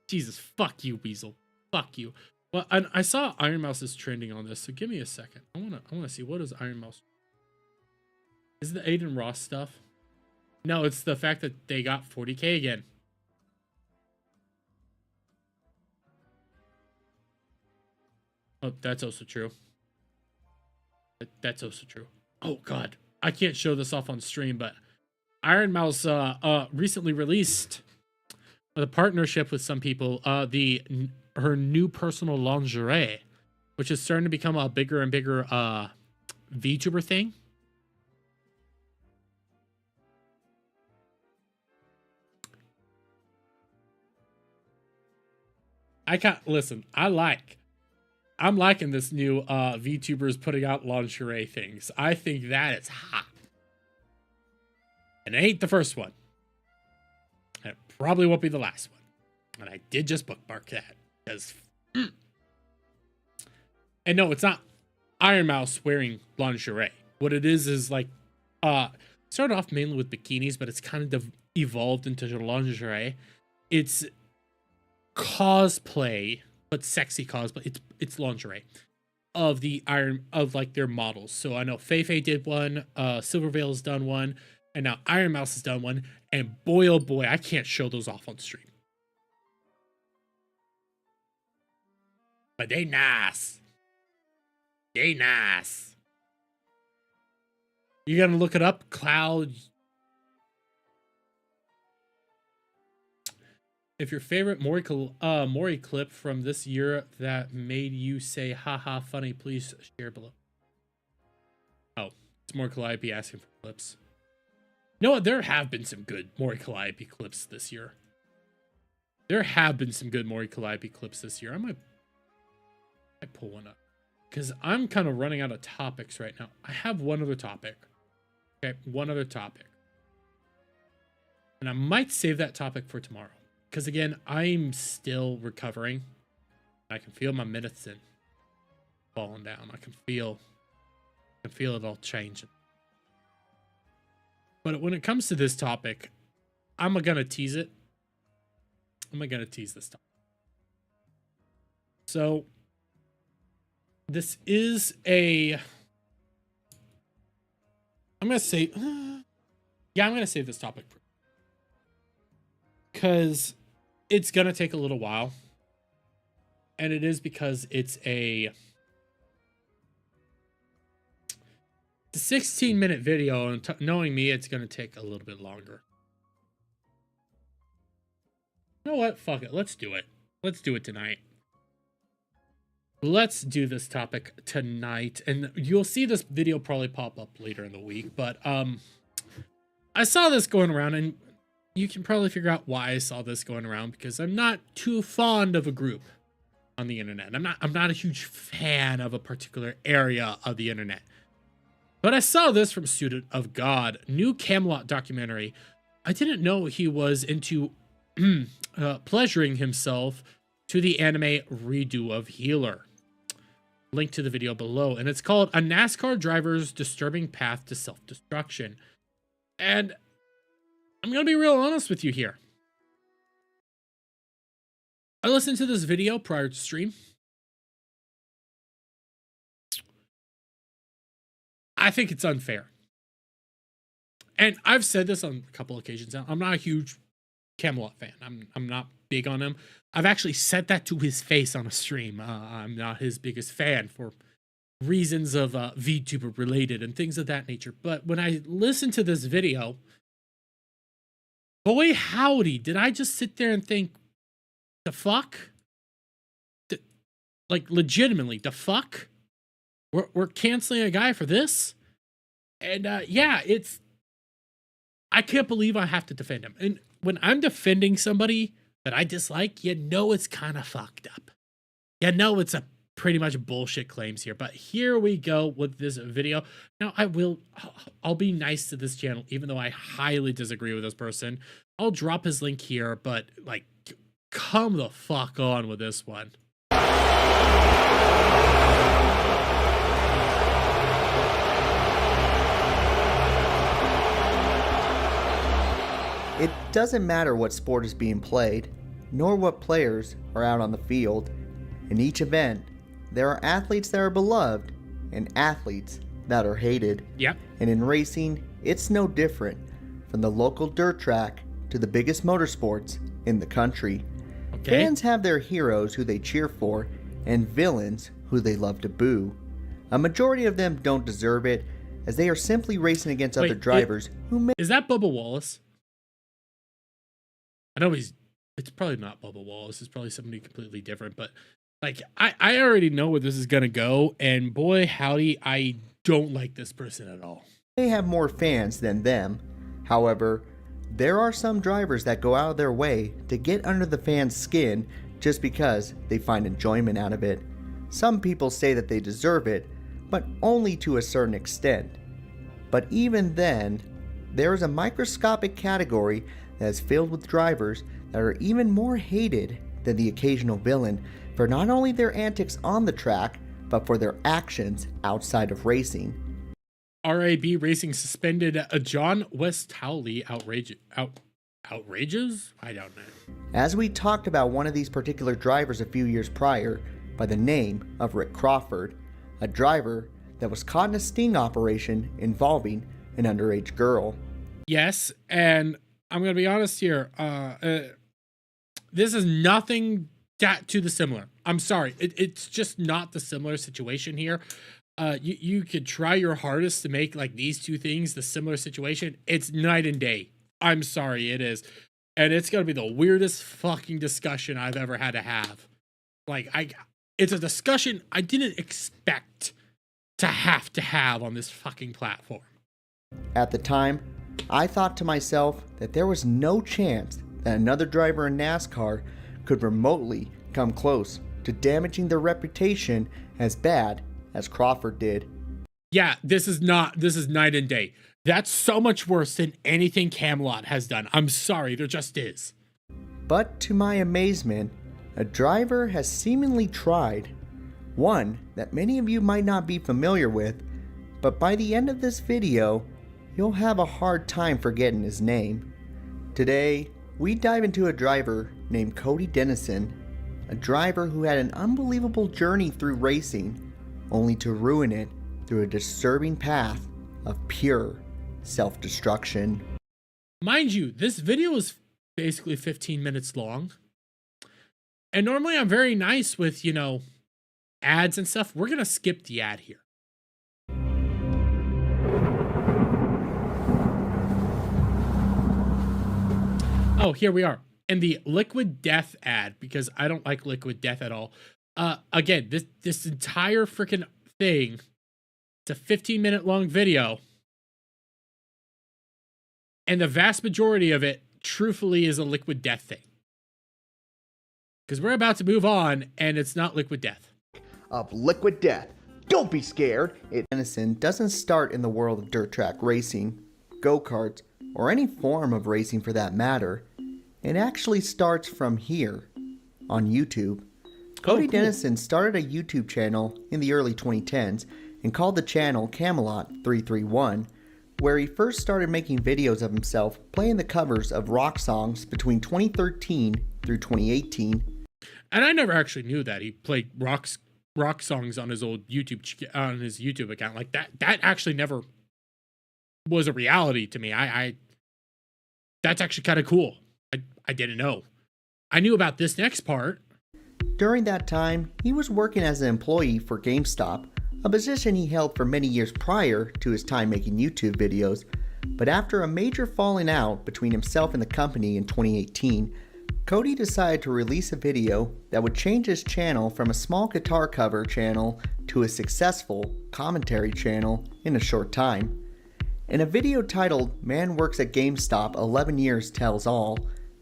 Jesus, fuck you, Weasel. Fuck you. Well, I saw Iron Mouse is trending on this, so give me a second. I wanna see, what is Iron Mouse? Is it the Aiden Ross stuff? No, it's the fact that they got 40K again. Oh, that's also true. That's also true. Oh god, I can't show this off on stream, but Iron Mouse recently released a partnership with some people, her new personal lingerie, which is starting to become a bigger and bigger VTuber thing. I can't listen. I'm liking this new VTubers putting out lingerie things. I think that is hot. And it ain't the first one. And it probably won't be the last one. And I did just bookmark that. Because and no, it's not Iron Mouse wearing lingerie. What it is like started off mainly with bikinis, but it's kind of evolved into lingerie. It's cosplay, but sexy cosplay. It's lingerie of like their models. So I know Feifei did one, Silverveil's done one, and now Iron Mouse has done one. And boy, oh boy, I can't show those off on stream. But they nice. They nice. You gotta look it up, Cloud. If your favorite Mori clip from this year that made you say haha funny, please share below. Oh, it's Mori Calliope asking for clips. You know what? There have been some good Mori Calliope clips this year. There have been some good Mori Calliope clips this year. I might pull one up. Because I'm kind of running out of topics right now. I have one other topic. Okay, one other topic. And I might save that topic for tomorrow. Because again, I'm still recovering. I can feel my medicine falling down. I can feel it all changing. But when it comes to this topic, I'm gonna tease it. I'm gonna tease this topic. So this is I'm gonna say, yeah, I'm gonna save this topic because it's gonna take a little while, and it is because it's a 16-minute video, and knowing me, it's gonna take a little bit longer. You know what? Fuck it. Let's do it. Let's do it tonight. Let's do this topic tonight, and you'll see this video probably pop up later in the week, but I saw this going around, and you can probably figure out why I saw this going around, because I'm not too fond of a group on the internet. I'm not a huge fan of a particular area of the internet. But I saw this from Student of God, new Camelot documentary. I didn't know he was into pleasuring himself to the anime redo of Healer. Link to the video below, and it's called A NASCAR Driver's Disturbing Path to Self-Destruction. And I'm gonna be real honest with you here. I listened to this video prior to stream. I think it's unfair. And I've said this on a couple occasions now. I'm not a huge Camelot fan. I'm not big on him. I've actually said that to his face on a stream. I'm not his biggest fan for reasons of VTuber related and things of that nature. But when I listened to this video, boy howdy, did I just sit there and think, the fuck? Like legitimately, the fuck? We're canceling a guy for this? And yeah, I can't believe I have to defend him. And when I'm defending somebody that I dislike, you know it's kind of fucked up. You know it's a pretty much bullshit claims here. But here we go with this video. Now I'll be nice to this channel, even though I highly disagree with this person. I'll drop his link here, but like, come the fuck on with this one. It doesn't matter what sport is being played. nor what players are out on the field. In each event, there are athletes that are beloved and athletes that are hated. Yep. And in racing, it's no different, from the local dirt track to the biggest motorsports in the country. Okay. Fans have their heroes who they cheer for and villains who they love to boo. A majority of them don't deserve it, as they are simply racing against other drivers who may... Is that Bubba Wallace? I know it's probably not Bubba Wallace. It's probably somebody completely different, but like I already know where this is gonna go, and boy howdy, I don't like this person at all. They have more fans than them. However, there are some drivers that go out of their way to get under the fans' skin just because they find enjoyment out of it. Some people say that they deserve it, but only to a certain extent. But even then, there is a microscopic category that is filled with drivers that are even more hated than the occasional villain for not only their antics on the track, but for their actions outside of racing. RAB Racing suspended a John West-Howley outrageous? I don't know. As we talked about one of these particular drivers a few years prior by the name of Rick Crawford, a driver that was caught in a sting operation involving an underage girl. Yes, and I'm going to be honest here. This is nothing to the similar. I'm sorry. It's just not the similar situation here. You could try your hardest to make like these two things the similar situation. It's night and day. I'm sorry, it is. And it's going to be the weirdest fucking discussion I've ever had to have. Like, it's a discussion I didn't expect to have on this fucking platform. At the time, I thought to myself that there was no chance that another driver in NASCAR could remotely come close to damaging their reputation as bad as Crawford did. Yeah, this is night and day. That's so much worse than anything Camelot has done. I'm sorry, there just is. But to my amazement, a driver has seemingly tried, one that many of you might not be familiar with, but by the end of this video, you'll have a hard time forgetting his name. Today, we dive into a driver named Cody Dennison, a driver who had an unbelievable journey through racing, only to ruin it through a disturbing path of pure self-destruction. Mind you, this video is basically 15 minutes long. And normally I'm very nice with, ads and stuff. We're going to skip the ad here. Oh, here we are. And the Liquid Death ad, because I don't like Liquid Death at all. Again, this entire freaking thing, it's a 15-minute long video. And the vast majority of it, truthfully, is a Liquid Death thing. Because we're about to move on, and it's not Liquid Death. Of Liquid Death. Don't be scared. Dennison doesn't start in the world of dirt track racing, go-karts, or any form of racing for that matter. It actually starts from here, on YouTube. Cody Dennison started a YouTube channel in the early 2010s and called the channel Camelot 331, where he first started making videos of himself playing the covers of rock songs between 2013 through 2018. And I never actually knew that he played rock songs on his old YouTube account. Like that actually never was a reality to me. That's actually kind of cool. I didn't know. I knew about this next part. During that time, he was working as an employee for GameStop, a position he held for many years prior to his time making YouTube videos. But after a major falling out between himself and the company in 2018, Cody decided to release a video that would change his channel from a small guitar cover channel to a successful commentary channel in a short time. In a video titled "Man Works at GameStop 11 Years Tells All,"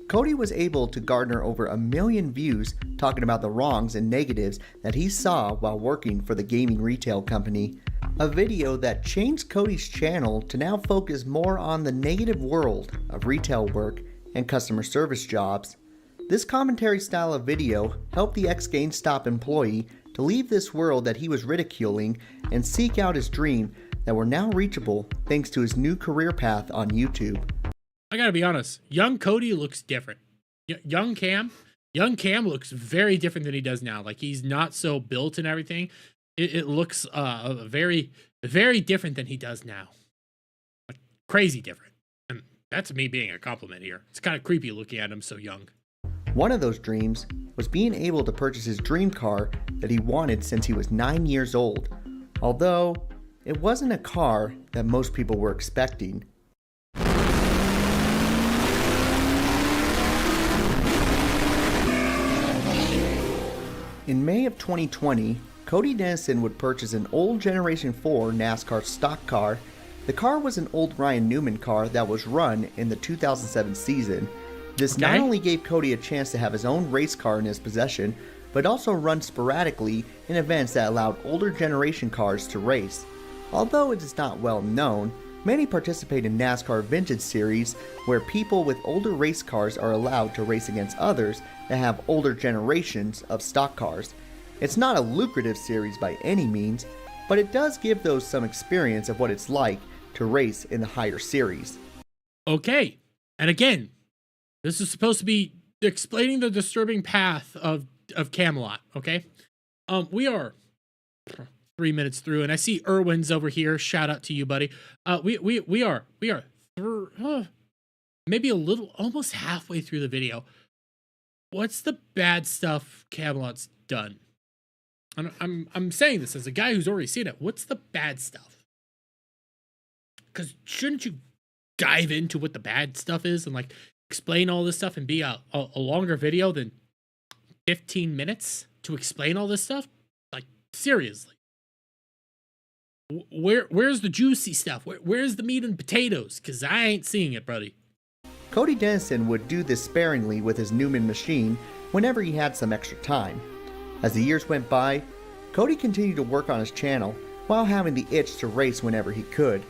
Cody was able to garner over 1 million views talking about the wrongs and negatives that he saw while working for the gaming retail company. A video that changed Cody's channel to now focus more on the negative world of retail work and customer service jobs. This commentary style of video helped the ex-GameStop employee to leave this world that he was ridiculing and seek out his dream that were now reachable thanks to his new career path on YouTube. I gotta be honest, young Cody looks different. Young Cam, young Cam looks very different than he does now. Like he's not so built and everything. It looks very, very different than he does now. Like, crazy different. And that's me being a compliment here. It's kind of creepy looking at him so young. One of those dreams was being able to purchase his dream car that he wanted since he was 9 years old, although it wasn't a car that most people were expecting. In May of 2020, Cody Dennison would purchase an old Generation 4 NASCAR stock car. The car was an old Ryan Newman car that was run in the 2007 season. This not only gave Cody a chance to have his own race car in his possession, but also run sporadically in events that allowed older generation cars to race. Although it is not well known, many participate in NASCAR Vintage Series, where people with older race cars are allowed to race against others that have older generations of stock cars. It's not a lucrative series by any means, but it does give those some experience of what it's like to race in the higher series. Okay. And again, this is supposed to be explaining the disturbing path of Camelot, okay? We are 3 minutes through, and I see Irwin's over here. Shout out to you, buddy. We are maybe a little, almost halfway through the video. What's the bad stuff Camelot's done? I'm saying this as a guy who's already seen it. What's the bad stuff? Because shouldn't you dive into what the bad stuff is and like explain all this stuff and be a longer video than 15 minutes to explain all this stuff? Like, seriously. Where's the juicy stuff? Where's the meat and potatoes? Because I ain't seeing it, buddy. Cody Dennison would do this sparingly with his Newman machine whenever he had some extra time. As the years went by, Cody continued to work on his channel while having the itch to race whenever he could.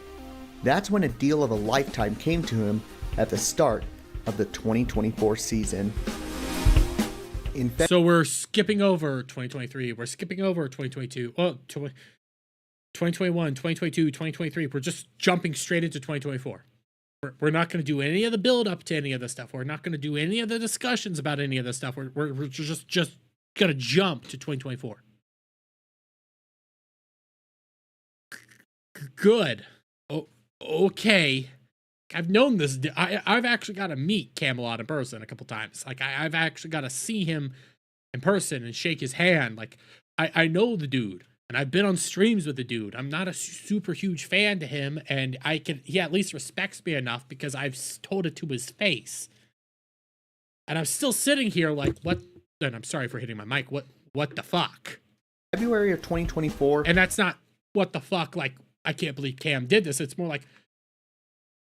That's when a deal of a lifetime came to him at the start of the 2024 season. So we're skipping over 2023. We're skipping over 2022. Oh, 2021, 2022, 2023. We're just jumping straight into 2024. We're not going to do any of the build up to any of the stuff. We're not going to do any of the discussions about any of the stuff. We're just going to jump to 2024. Good. Oh, okay. I've known this. I've actually got to meet Camelot in person a couple times. Like I've actually got to see him in person and shake his hand. Like I know the dude. And I've been on streams with the dude. I'm not a super huge fan to him, and he at least respects me enough because I've told it to his face. And I'm still sitting here like, what? And I'm sorry for hitting my mic. What the fuck? February of 2024. And that's not what the fuck, like, I can't believe Cam did this. It's more like,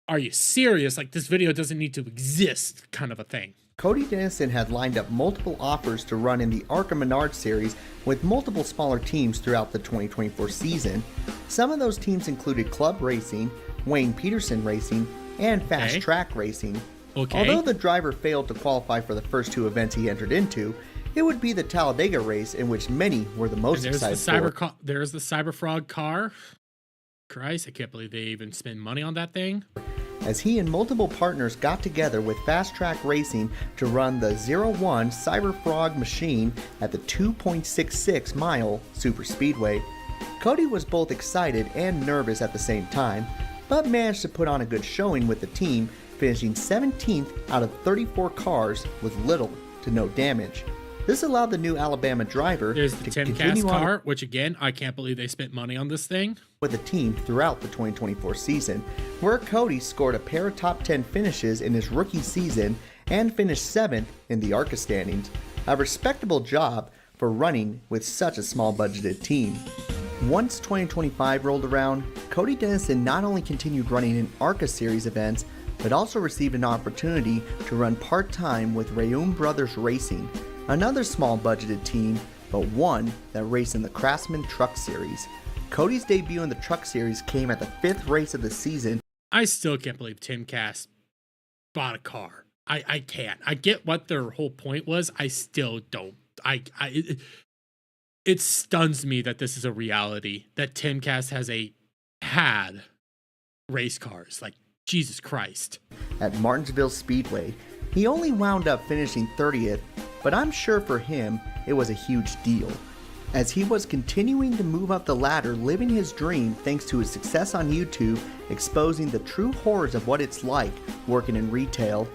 are you serious? Like, this video doesn't need to exist kind of a thing. Cody Dennison had lined up multiple offers to run in the ARCA Menard series with multiple smaller teams throughout the 2024 season. Some of those teams included Club Racing, Wayne Peterson Racing, and Fast Track Racing. Although the driver failed to qualify for the first two events he entered into, it would be the Talladega race in which many were the most excited for. There's the Cyber Frog car. Christ, I can't believe they even spend money on that thing. As he and multiple partners got together with Fast Track Racing to run the 01 Cyber Frog machine at the 2.66 mile super speedway. Cody was both excited and nervous at the same time, but managed to put on a good showing with the team, finishing 17th out of 34 cars with little to no damage. This allowed the new Alabama driver to continue car, which again, I can't believe they spent money on this thing. With the team throughout the 2024 season, where Cody scored a pair of top 10 finishes in his rookie season and finished 7th in the ARCA standings. A respectable job for running with such a small budgeted team. Once 2025 rolled around, Cody Dennison not only continued running in ARCA series events, but also received an opportunity to run part-time with Rayum Brothers Racing, another small budgeted team, but one that raced in the Craftsman Truck Series. Cody's debut in the Truck Series came at the 5th race of the season. I still can't believe Timcast bought a car. I can't. I get what their whole point was. I still don't. It stuns me that this is a reality, that Timcast had race cars. Like, Jesus Christ. At Martinsville Speedway, he only wound up finishing 30th, but I'm sure for him it was a huge deal, as he was continuing to move up the ladder, living his dream thanks to his success on YouTube, exposing the true horrors of what it's like working in retail.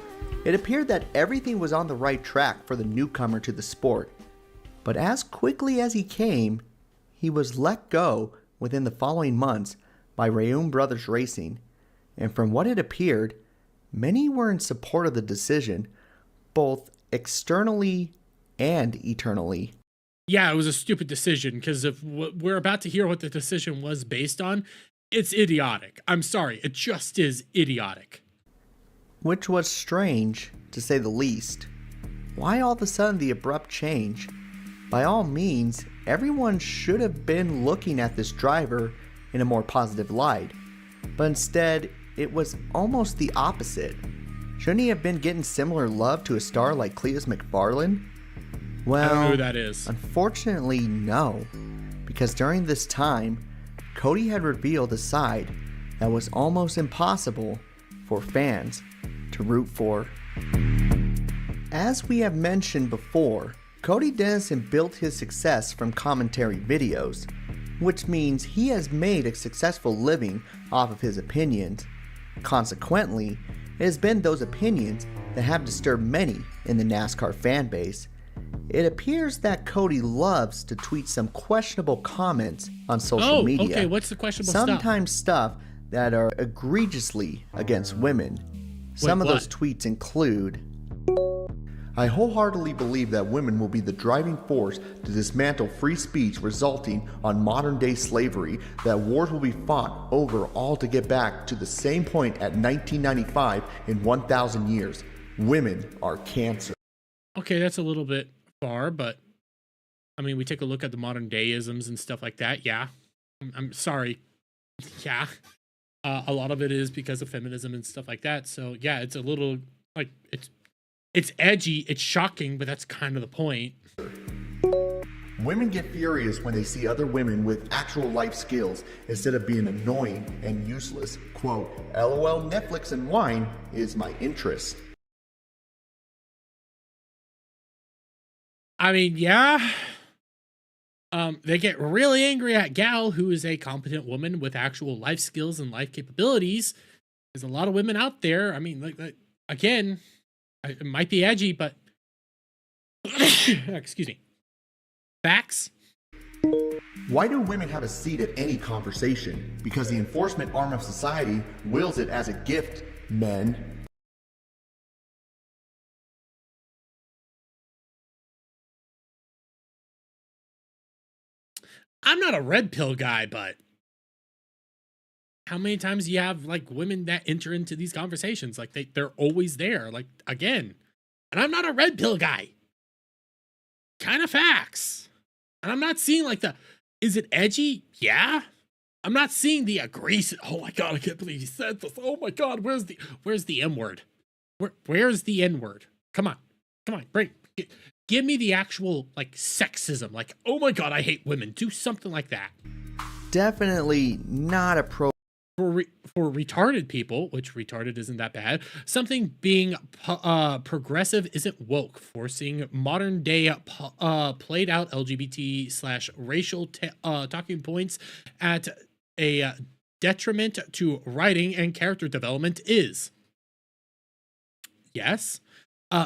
It appeared that everything was on the right track for the newcomer to the sport. But as quickly as he came, he was let go within the following months by Rayoum Brothers Racing, and from what it appeared, many were in support of the decision, both externally and eternally. Yeah, it was a stupid decision, because if we're about to hear what the decision was based on, it's idiotic. I'm sorry, it just is idiotic. Which was strange, to say the least. Why all of a sudden the abrupt change? By all means, everyone should have been looking at this driver in a more positive light, but instead, it was almost the opposite. Shouldn't he have been getting similar love to a star like Cletus McFarlane? Well, I don't know who that is. Unfortunately, no, because during this time, Cody had revealed a side that was almost impossible for fans to root for. As we have mentioned before, Cody Dennison built his success from commentary videos, which means he has made a successful living off of his opinions. Consequently, it has been those opinions that have disturbed many in the NASCAR fan base. It appears that Cody loves to tweet some questionable comments on social media. Okay, what's the questionable Sometimes stuff that are egregiously against women. Some of those tweets include, "I wholeheartedly believe that women will be the driving force to dismantle free speech resulting on modern day slavery, that wars will be fought over all to get back to the same point at 1995 in 1,000 years. Women are cancer." Okay, that's a little bit far, but I mean, we take a look at the modern day isms and stuff like that. Yeah, I'm sorry. Yeah, a lot of it is because of feminism and stuff like that. So yeah, it's a little like it's edgy, it's shocking, but that's kind of the point. Women get furious when they see other women with actual life skills instead of being annoying and useless. Quote, "LOL, Netflix and wine is my interest." I mean, yeah. They get really angry at Gal, who is a competent woman with actual life skills and life capabilities. There's a lot of women out there. I mean, like again, it might be edgy, but excuse me. Facts. Why do women have a seat at any conversation? Because the enforcement arm of society wills it as a gift, men. I'm not a red pill guy, but how many times do you have like women that enter into these conversations? Like they're always there. Like again, and I'm not a red pill guy. Kind of facts. And I'm not seeing like is it edgy? Yeah. I'm not seeing the aggressive. Oh my God, I can't believe he said this. Oh my God, where's the M word? Where's the N word? Come on, give me the actual like sexism. Like, oh my God, I hate women. Do something like that. Definitely not a pro. For retarded people, which retarded isn't that bad, something being progressive isn't woke. Forcing modern day played out LGBT/racial talking points at a detriment to writing and character development is. Yes.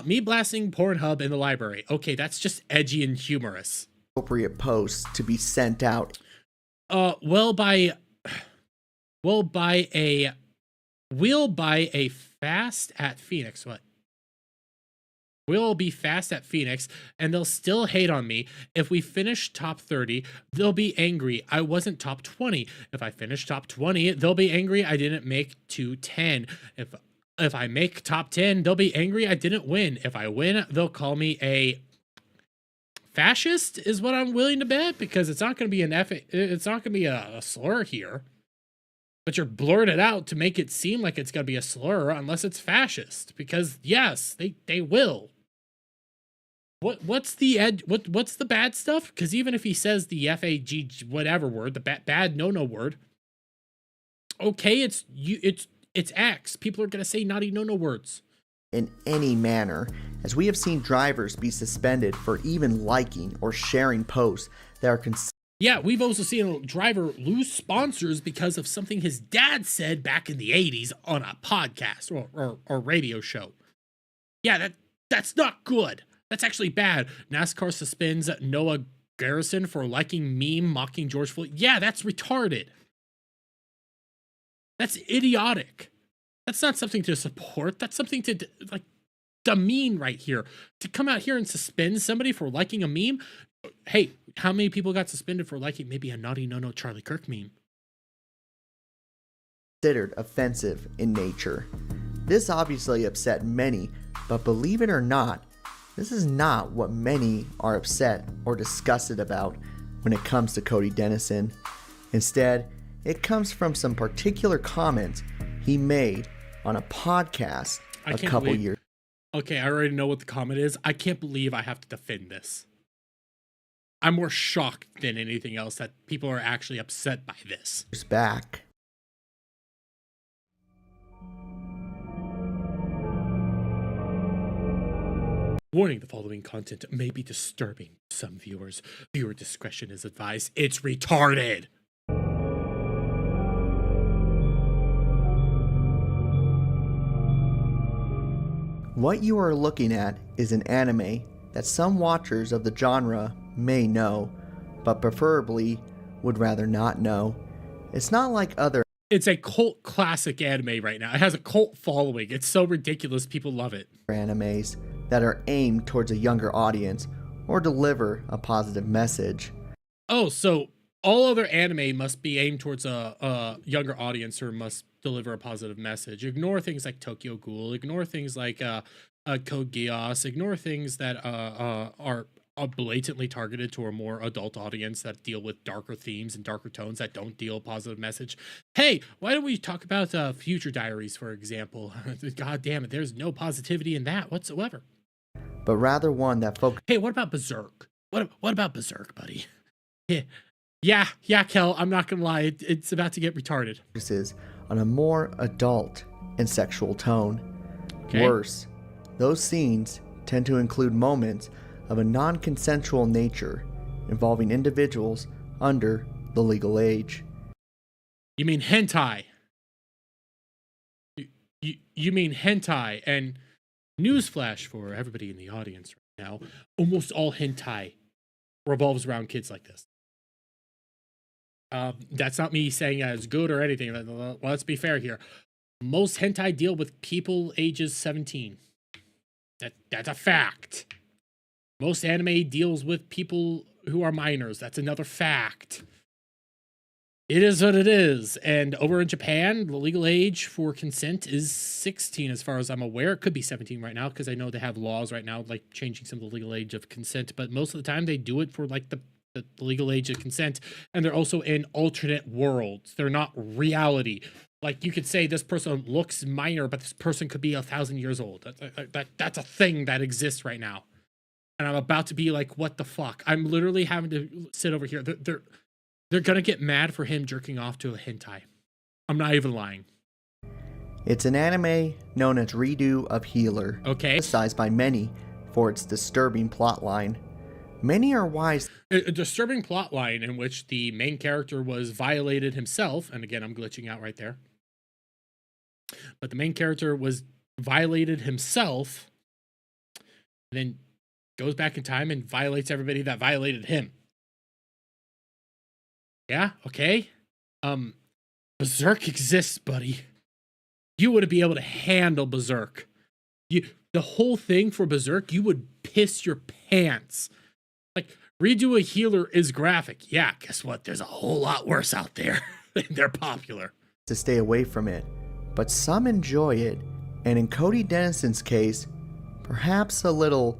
Me blasting Pornhub in the library. Okay, that's just edgy and humorous. Appropriate posts to be sent out. We'll buy a fast at Phoenix. What? We'll be fast at Phoenix, and they'll still hate on me. If we finish top 30, they'll be angry I wasn't top 20. If I finish top 20, they'll be angry I didn't make 210. If I make top 10, they'll be angry I didn't win. If I win, they'll call me a fascist, is what I'm willing to bet, because it's not going to be it's not going to be a slur here. But you're blurred it out to make it seem like it's going to be a slur unless it's fascist, because yes, they will. What's the bad stuff? Because even if he says the FAG whatever word, the bad no word, okay, it's X. People are gonna say naughty no words. in any manner, as we have seen drivers be suspended for even liking or sharing posts that are Yeah, we've also seen a driver lose sponsors because of something his dad said back in the 80s on a podcast or radio show. Yeah, that's not good. That's actually bad. NASCAR suspends Noah Garrison for liking meme mocking George Floyd. Yeah, that's retarded. That's idiotic. That's not something to support. That's something to like demean right here. To come out here and suspend somebody for liking a meme. Hey, how many people got suspended for liking maybe a Naughty No Charlie Kirk meme? considered offensive in nature. This obviously upset many, but believe it or not, this is not what many are upset or disgusted about when it comes to Cody Dennison. Instead, it comes from some particular comments he made on a podcast a couple years. Okay, I already know what the comment is. I can't believe I have to defend this. I'm more shocked than anything else that people are actually upset by this. Back. Warning, the following content may be disturbing to some viewers. Viewer discretion is advised. It's retarded. What you are looking at is an anime that some watchers of the genre may know, but preferably would rather not know. It's not like other It's a cult classic anime right now. It has a cult following. It's so ridiculous. People love it. animes that are aimed towards a younger audience or deliver a positive message. Oh, so all other anime must be aimed towards a younger audience or must deliver a positive message. Ignore things like Tokyo Ghoul. Ignore things like Code Geass. Ignore things that are blatantly targeted to a more adult audience that deal with darker themes and darker tones that don't deal a positive message. Hey, why don't we talk about Future Diaries, for example? God damn it, there's no positivity in that whatsoever. But rather one that Hey, what about Berserk? What about Berserk, buddy? Yeah, Kel, I'm not gonna lie, it's about to get retarded. focuses on a more adult and sexual tone. Okay. Worse, those scenes tend to include moments of a non-consensual nature involving individuals under the legal age. You mean hentai? You mean hentai? And newsflash for everybody in the audience right now: almost all hentai revolves around kids like this. That's not me saying it's good or anything. Well, let's be fair here. Most hentai deal with people ages 17. That's a fact. Most anime deals with people who are minors. That's another fact. It is what it is. And over in Japan, the legal age for consent is 16 as far as I'm aware. It could be 17 right now because I know they have laws right now like changing some of the legal age of consent. But most of the time they do it for like the legal age of consent. And they're also in alternate worlds. They're not reality. Like you could say this person looks minor, but this person could be 1,000 years old. That's a thing that exists right now. And I'm about to be like, what the fuck? I'm literally having to sit over here. They're gonna get mad for him jerking off to a hentai. I'm not even lying. It's an anime known as Redo of Healer. Okay. Criticized by many for its disturbing plotline. Many are wise. A disturbing plotline in which the main character was violated himself. And again, I'm glitching out right there. But the main character was violated himself. Then goes back in time and violates everybody that violated him. Yeah, okay. Berserk exists, buddy. You wouldn't be able to handle Berserk. The whole thing for Berserk, you would piss your pants. Like, Redo a Healer is graphic. Yeah, guess what? There's a whole lot worse out there. They're popular. To stay away from it, but some enjoy it, and in Cody Dennison's case, perhaps a little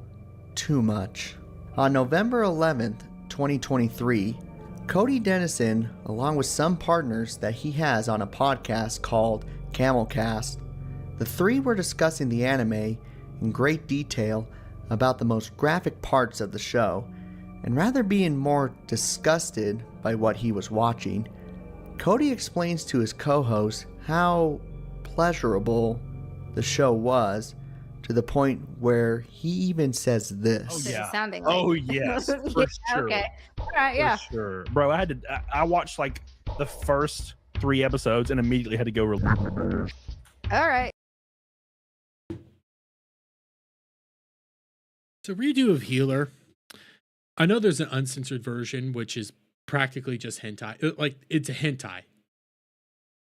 too much. On November 11th, 2023, Cody Dennison, along with some partners that he has on a podcast called Camelcast, the three were discussing the anime in great detail about the most graphic parts of the show, and rather being more disgusted by what he was watching, Cody explains to his co-host how pleasurable the show was to the point where he even says this. Oh This is yeah. sounding like. Oh yes, for sure. Okay. All right. For Yeah. sure, bro. I watched like the first 3 episodes and immediately had to go. All right. It's a redo of Healer. I know there's an uncensored version, which is practically just hentai. Like, it's a hentai.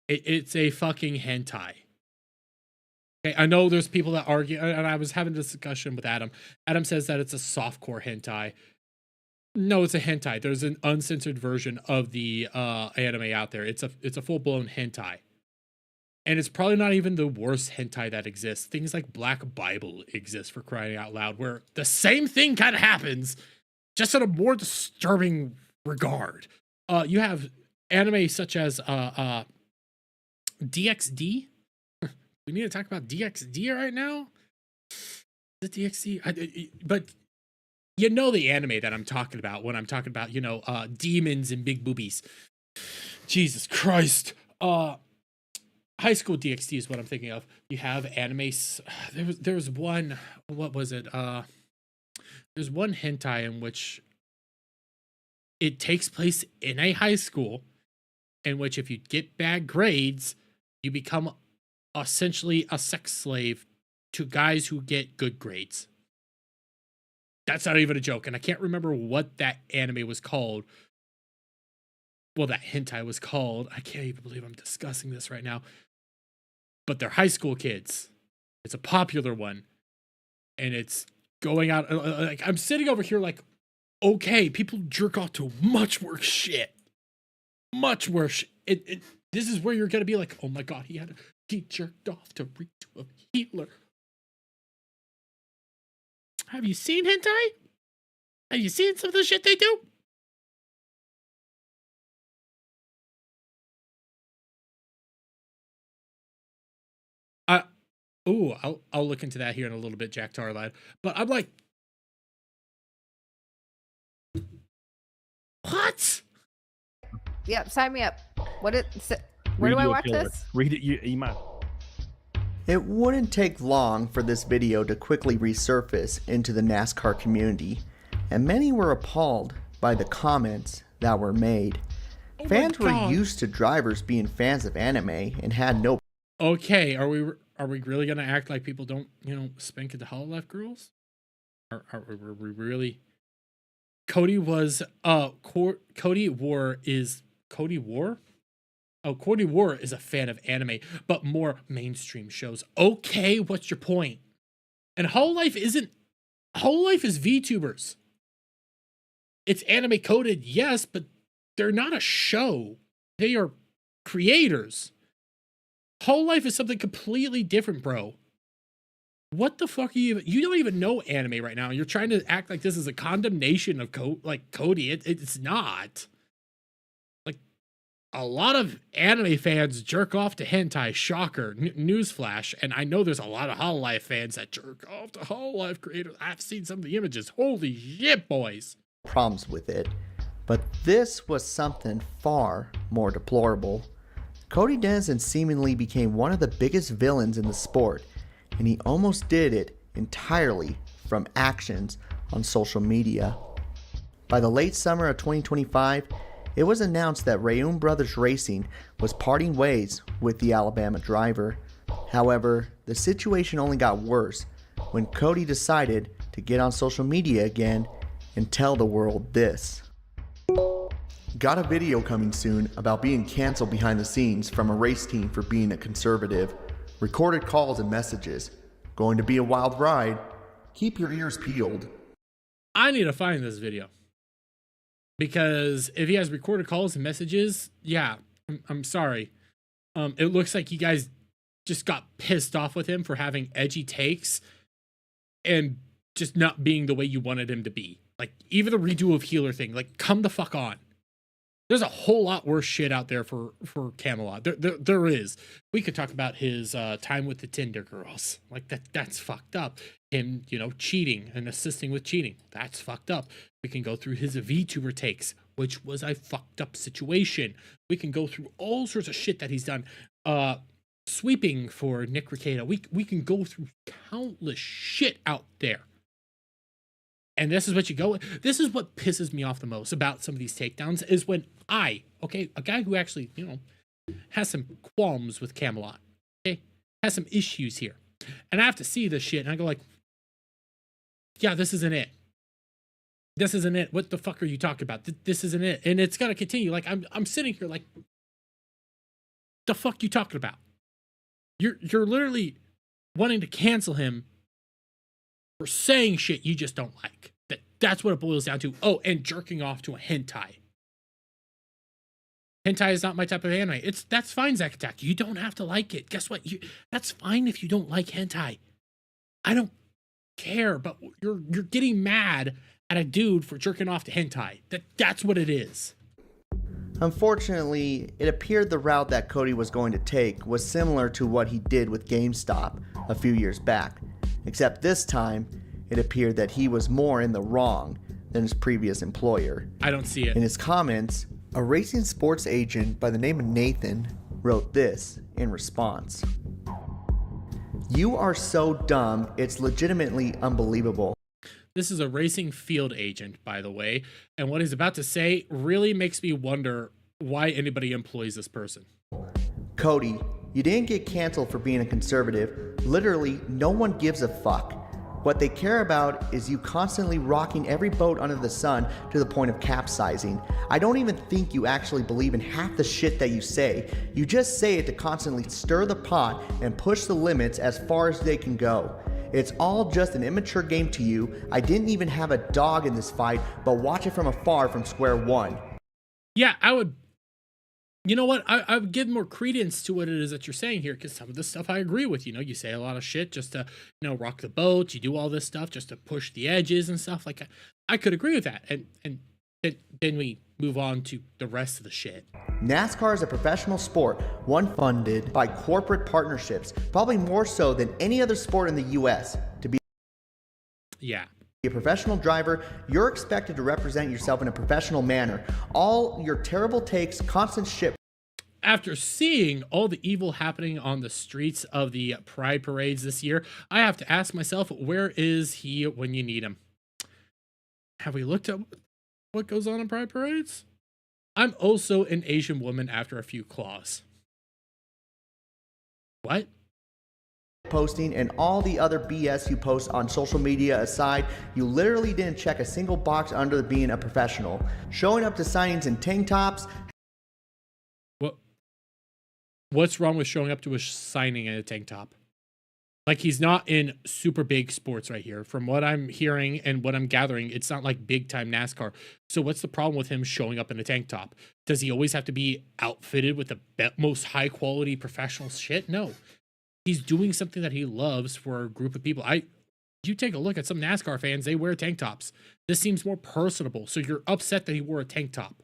It's a fucking hentai. Okay, I know there's people that argue, and I was having this discussion with Adam. Adam says that it's a softcore hentai. No, it's a hentai. There's an uncensored version of the anime out there. It's a full-blown hentai. And it's probably not even the worst hentai that exists. Things like Black Bible exist, for crying out loud, where the same thing kind of happens, just in a more disturbing regard. You have anime such as DxD. We need to talk about DxD right now? Is it DxD? But you know the anime that I'm talking about when I'm talking about, demons and big boobies. Jesus Christ. High School DxD is what I'm thinking of. You have anime. There was one. What was it? There's one hentai in which it takes place in a high school, in which if you get bad grades, you become essentially a sex slave to guys who get good grades. That's not even a joke, and I can't remember what that anime was called. Well, that hentai was called. I can't even believe I'm discussing this right now. But they're high school kids. It's a popular one. And it's going out. Like, I'm sitting over here like, okay, people jerk off to much worse shit. Much worse. This is where you're going to be like, oh my God, he jerked off to read to a Healer. Have you seen hentai? Have you seen some of the shit they do? I'll look into that here in a little bit, Jack Tarlad. But I'm like, what? Yep. Sign me up. Where do I watch this? Read it. You might. It wouldn't take long for this video to quickly resurface into the NASCAR community, and many were appalled by the comments that were made. Fans were used to drivers being fans of anime and had no. Okay, are we really gonna act like people don't, spank at the Hololive girls? Are we really? Cody was Cody War is Cody War? Oh, Cody War is a fan of anime, but more mainstream shows. Okay, what's your point? And Hololive is VTubers. It's anime coded, yes, but they're not a show. They are creators. Hololive is something completely different, bro. What the fuck are you don't even know anime right now. You're trying to act like this is a condemnation of Cody. It's not. Like, a lot of anime fans jerk off to hentai. Shocker. Newsflash. And I know there's a lot of Hololive fans that jerk off to Hololive creators. I've seen some of the images. Holy shit, boys. Problems with it, but this was something far more deplorable. Cody Denison seemingly became one of the biggest villains in the sport, and he almost did it entirely from actions on social media. By the late summer of 2025, it was announced that Rayoon Brothers Racing was parting ways with the Alabama driver. However, the situation only got worse when Cody decided to get on social media again and tell the world this. Got a video coming soon about being canceled behind the scenes from a race team for being a conservative. Recorded calls and messages. Going to be a wild ride. Keep your ears peeled. I need to find this video. Because if he has recorded calls and messages, yeah, I'm sorry. It looks like you guys just got pissed off with him for having edgy takes and just not being the way you wanted him to be. Like, even the redo of Healer thing, like, come the fuck on. There's a whole lot worse shit out there for Camelot. There is. We could talk about his time with the Tinder girls. Like, that's fucked up. Him, cheating and assisting with cheating. That's fucked up. We can go through his VTuber takes, which was a fucked up situation. We can go through all sorts of shit that he's done. sweeping for Nick Rekieta. We can go through countless shit out there. And this is what you go. This is what pisses me off the most about some of these takedowns is when a guy who actually, has some qualms with Camelot, okay, has some issues here. And I have to see this shit and I go like, yeah, this isn't it. This isn't it. What the fuck are you talking about? This isn't it. And it's got to continue. Like I'm sitting here like, the fuck you talking about? You're literally wanting to cancel him for saying shit you just don't like. That's what it boils down to. Oh, and jerking off to a hentai. Hentai is not my type of anime. That's fine, Zack Attack. You don't have to like it. Guess what? That's fine if you don't like hentai. I don't care, but you're getting mad at a dude for jerking off to hentai. That's what it is. Unfortunately, it appeared the route that Cody was going to take was similar to what he did with GameStop a few years back, except this time it appeared that he was more in the wrong than his previous employer. I don't see it. In his comments, a racing sports agent by the name of Nathan wrote this in response. "You are so dumb, it's legitimately unbelievable." This is a racing field agent, by the way, and what he's about to say really makes me wonder why anybody employs this person. "Cody, you didn't get canceled for being a conservative. Literally, no one gives a fuck. What they care about is you constantly rocking every boat under the sun to the point of capsizing. I don't even think you actually believe in half the shit that you say. You just say it to constantly stir the pot and push the limits as far as they can go. It's all just an immature game to you. I didn't even have a dog in this fight, but watch it from afar from square one." Yeah, I would. You know what? I would give more credence to what it is that you're saying here, because some of this stuff I agree with. You say a lot of shit just to, rock the boat. You do all this stuff just to push the edges and stuff. Like, I could agree with that. And then we move on to the rest of the shit. NASCAR is a professional sport, one funded by corporate partnerships, probably more so than any other sport in the US. To be a professional driver, you're expected to represent yourself in a professional manner. All your terrible takes, constant shit. After seeing all the evil happening on the streets of the Pride parades this year, I have to ask myself, where is he when you need him? Have we looked at what goes on in Pride parades? I'm also an Asian woman after a few claws. What? Posting and all the other BS you post on social media aside, you literally didn't check a single box under being a professional. Showing up to signings in tank tops. What's wrong with showing up to a signing in a tank top? Like, he's not in super big sports right here. From what I'm hearing and what I'm gathering, it's not like big time NASCAR. So what's the problem with him showing up in a tank top? Does he always have to be outfitted with the most high quality professional shit? No. He's doing something that he loves for a group of people. You take a look at some NASCAR fans, they wear tank tops. This seems more personable. So you're upset that he wore a tank top.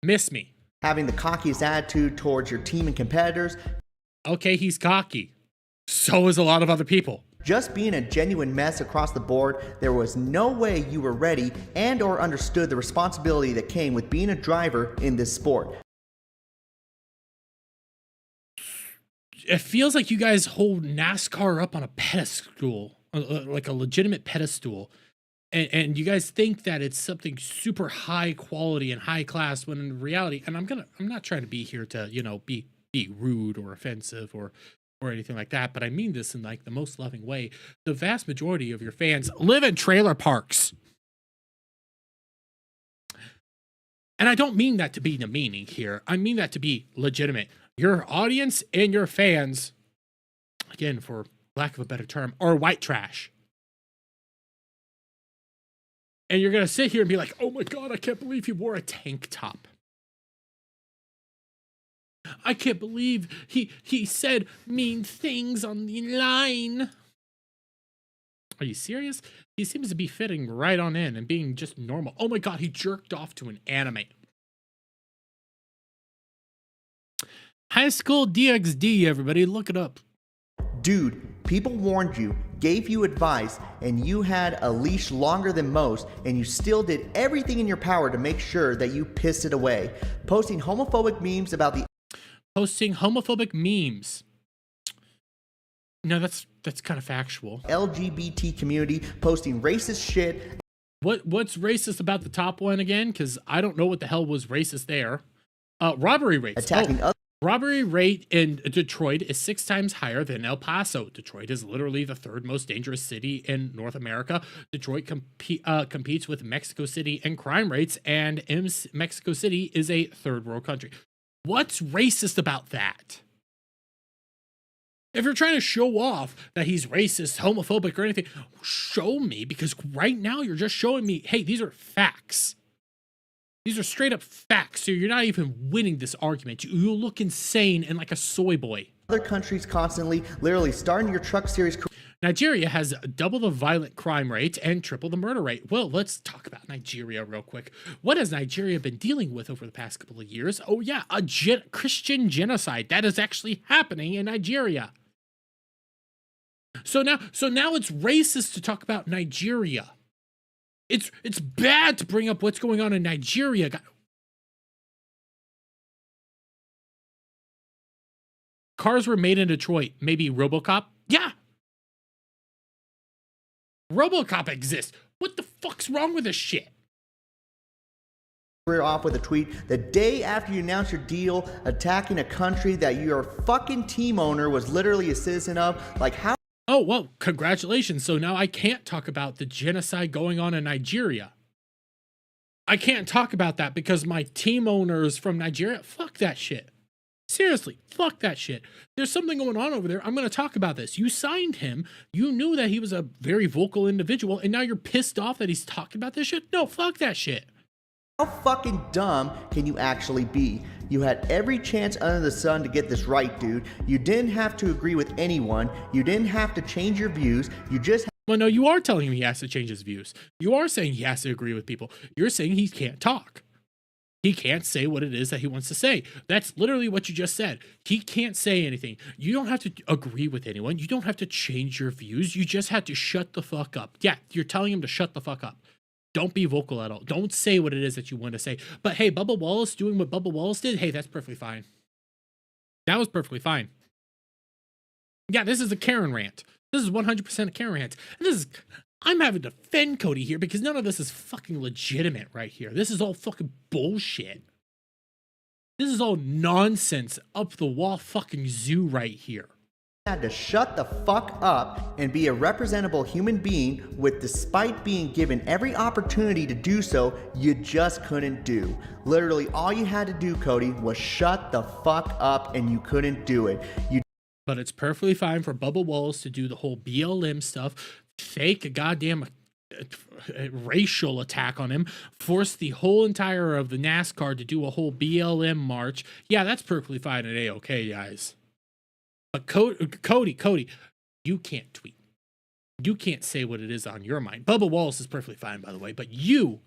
Miss me. Having the cockiest attitude towards your team and competitors. Okay, he's cocky. So is a lot of other people. Just being a genuine mess across the board. There was no way you were ready and or understood the responsibility that came with being a driver in this sport. It feels like you guys hold NASCAR up on a pedestal, like a legitimate pedestal. And you guys think that it's something super high quality and high class, when in reality, and I'm not trying to be here to, be rude or offensive or anything like that, but I mean this in like the most loving way. The vast majority of your fans live in trailer parks. And I don't mean that to be demeaning here. I mean that to be legitimate. Your audience and your fans, again, for lack of a better term, are white trash. And you're going to sit here and be like, oh my God, I can't believe he wore a tank top. I can't believe he said mean things on the line. Are you serious? He seems to be fitting right on in and being just normal. Oh my God, he jerked off to an anime. High School DxD, everybody, look it up. Dude, people warned you, gave you advice, and you had a leash longer than most, and you still did everything in your power to make sure that you pissed it away. Posting homophobic memes about the... posting homophobic memes. No, that's kind of factual. LGBT community posting racist shit. What's racist about the top one again? Because I don't know what the hell was racist there. Robbery rates. Attacking other. Robbery rate in Detroit is 6 times higher than El Paso. Detroit is literally the 3rd most dangerous city in North America. Detroit competes with Mexico City in crime rates, and Mexico City is a 3rd world country. What's racist about that? If you're trying to show off that he's racist, homophobic, or anything, show me, because right now you're just showing me, hey, these are facts. These are straight up facts, so you're not even winning this argument. You look insane and like a soy boy. Other countries constantly, literally starting your truck series. Nigeria has double the violent crime rate and triple the murder rate. Well, let's talk about Nigeria real quick. What has Nigeria been dealing with over the past couple of years? Oh yeah, a Christian genocide. That is actually happening in Nigeria. So now it's racist to talk about Nigeria. It's bad to bring up what's going on in Nigeria. Cars were made in Detroit. Maybe RoboCop? Yeah. RoboCop exists. What the fuck's wrong with this shit? Career off with a tweet the day after you announced your deal, attacking a country that your fucking team owner was literally a citizen of. Like, how? Oh, well, congratulations. So now I can't talk about the genocide going on in Nigeria. I can't talk about that because my team owners from Nigeria, fuck that shit. Seriously, fuck that shit. There's something going on over there. I'm going to talk about this. You signed him. You knew that he was a very vocal individual, and now you're pissed off that he's talking about this shit? No, fuck that shit. How fucking dumb can you actually be? You had every chance under the sun to get this right, dude. You didn't have to agree with anyone. You didn't have to change your views. You just... Well, no, you are telling him he has to change his views. You are saying he has to agree with people. You're saying he can't talk. He can't say what it is that he wants to say. That's literally what you just said. He can't say anything. You don't have to agree with anyone. You don't have to change your views. You just have to shut the fuck up. Yeah, you're telling him to shut the fuck up. Don't be vocal at all. Don't say what it is that you want to say. But hey, Bubba Wallace doing what Bubba Wallace did, hey, that's perfectly fine. That was perfectly fine. Yeah, this is a Karen rant. This is 100% a Karen rant. And this is... I'm having to defend Cody here because none of this is fucking legitimate right here. This is all fucking bullshit. This is all nonsense, up the wall fucking zoo right here. Had to shut the fuck up and be a representable human being with, despite being given every opportunity to do so, you just couldn't do. Literally all you had to do, Cody, was shut the fuck up, and you couldn't do it. But it's perfectly fine for Bubba Wallace to do the whole BLM stuff, fake a goddamn racial attack on him, force the whole entire of the NASCAR to do a whole BLM march. Yeah, that's perfectly fine and A-okay, guys. But Cody, you can't tweet. You can't say what it is on your mind. Bubba Wallace is perfectly fine, by the way, but you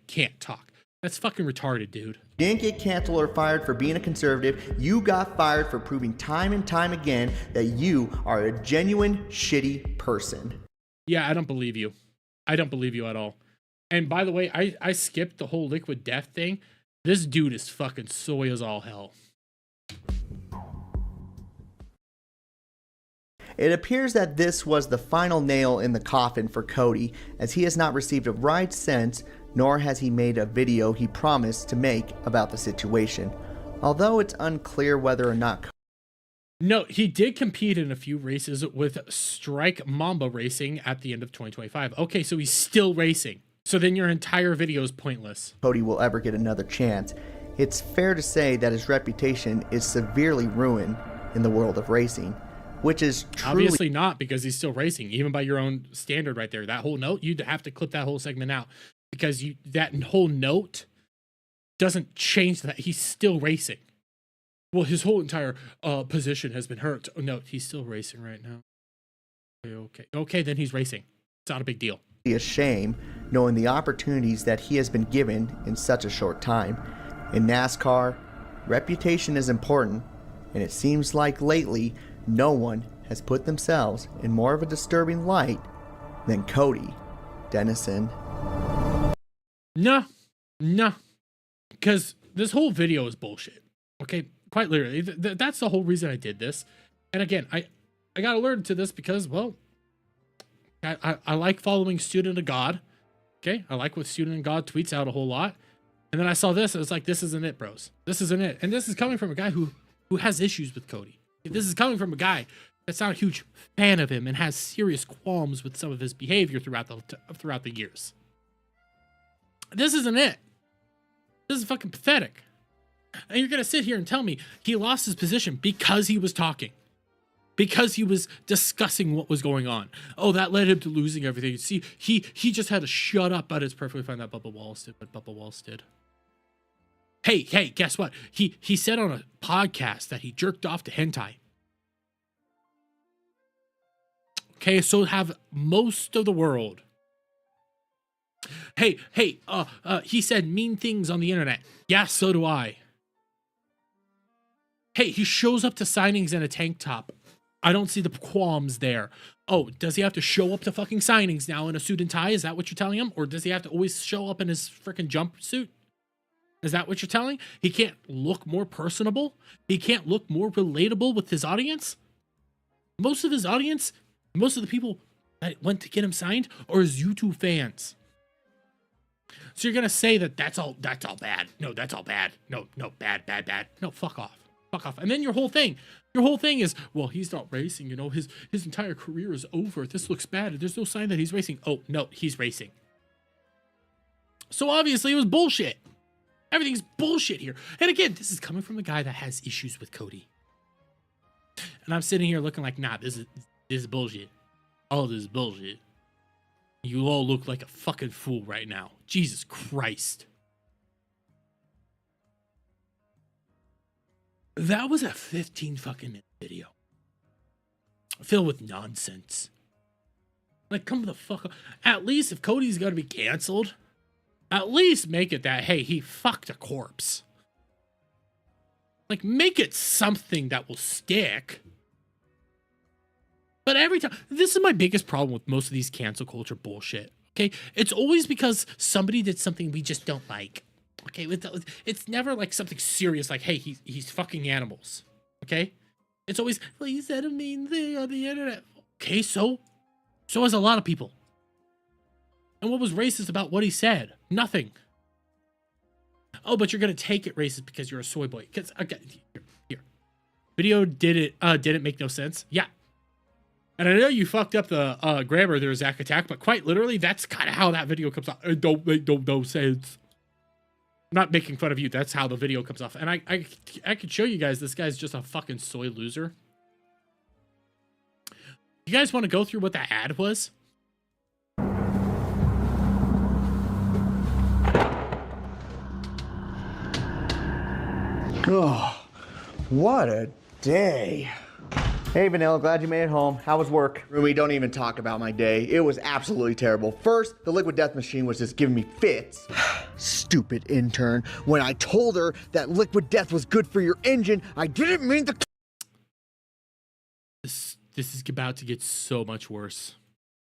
can't talk. That's fucking retarded, dude. You didn't get canceled or fired for being a conservative. You got fired for proving time and time again that you are a genuine shitty person. Yeah, I don't believe you. I don't believe you at all. And by the way, I skipped the whole liquid death thing. This dude is fucking soy as all hell. It appears that this was the final nail in the coffin for Cody, as he has not received a ride since, nor has he made a video he promised to make about the situation. Although it's unclear whether or not... No, he did compete in a few races with Strike Mamba Racing at the end of 2025. Okay, so he's still racing. So then your entire video is pointless. Cody will ever get another chance. It's fair to say that his reputation is severely ruined in the world of racing, which is truly... Obviously not, because he's still racing, even by your own standard right there. That whole note, you'd have to clip that whole segment out, because that whole note doesn't change that. He's still racing. Well, his whole entire position has been hurt. Oh, no, he's still racing right now. Okay, then he's racing. It's not a big deal. A shame knowing the opportunities that he has been given in such a short time. In NASCAR, reputation is important, and it seems like lately no one has put themselves in more of a disturbing light than Cody Dennison. No, because this whole video is bullshit. Okay, quite literally, that's the whole reason I did this. And again, I got alerted to this because, well, I like following Student of God. Okay, I like what Student of God tweets out a whole lot. And then I saw this, and it's like, this isn't it, bros. This isn't it. And this is coming from a guy who has issues with Cody. This is coming from a guy that's not a huge fan of him and has serious qualms with some of his behavior throughout the years. This isn't it. This is fucking pathetic. And you're gonna sit here and tell me he lost his position because he was talking, because he was discussing what was going on. Oh, that led him to losing everything. See, he just had to shut up, but it's perfectly fine that Bubba Wallace did what Bubba Wallace did. Hey, guess what? He said on a podcast that he jerked off to hentai. Okay, so have most of the world. Hey, he said mean things on the internet. Yeah, so do I. Hey, he shows up to signings in a tank top. I don't see the qualms there. Oh, does he have to show up to fucking signings now in a suit and tie? Is that what you're telling him? Or does he have to always show up in his freaking jumpsuit? Is that what you're telling? He can't look more personable? He can't look more relatable with his audience? Most of his audience, most of the people that went to get him signed are his YouTube fans. So you're gonna say that's all bad. No, that's all bad. No, bad. No, fuck off. And then your whole thing is, well, he's not racing, you know, his entire career is over. This looks bad. There's no sign that he's racing. Oh, no, he's racing. So obviously it was bullshit. Everything's bullshit here. And again, this is coming from a guy that has issues with Cody. And I'm sitting here looking like, nah, this is bullshit. All this is bullshit. You all look like a fucking fool right now. Jesus Christ. That was a 15 fucking minute video. Filled with nonsense. Like, come the fuck up. At least if Cody's gonna be canceled, at least make it that, hey, he fucked a corpse. Like, make it something that will stick. But every time, this is my biggest problem with most of these cancel culture bullshit. Okay, it's always because somebody did something we just don't like. Okay, it's never like something serious like, hey, he's fucking animals. Okay, it's always, well, he said a mean thing on the internet. Okay, so has a lot of people. And what was racist about what he said? Nothing. Oh, but you're gonna take it racist because you're a soy boy. Because okay, here, video didn't make no sense. Yeah. And I know you fucked up the grammar there, Zach Attack, but quite literally, that's kind of how that video comes off. It don't make no sense. I'm not making fun of you. That's how the video comes off. And I could show you guys, this guy's just a fucking soy loser. You guys want to go through what that ad was? Oh, what a day. Hey Vanilla, glad you made it home. How was work? Rumi, don't even talk about my day. It was absolutely terrible. First, the liquid death machine was just giving me fits. Stupid intern. When I told her that liquid death was good for your engine, I didn't mean to. This is about to get so much worse.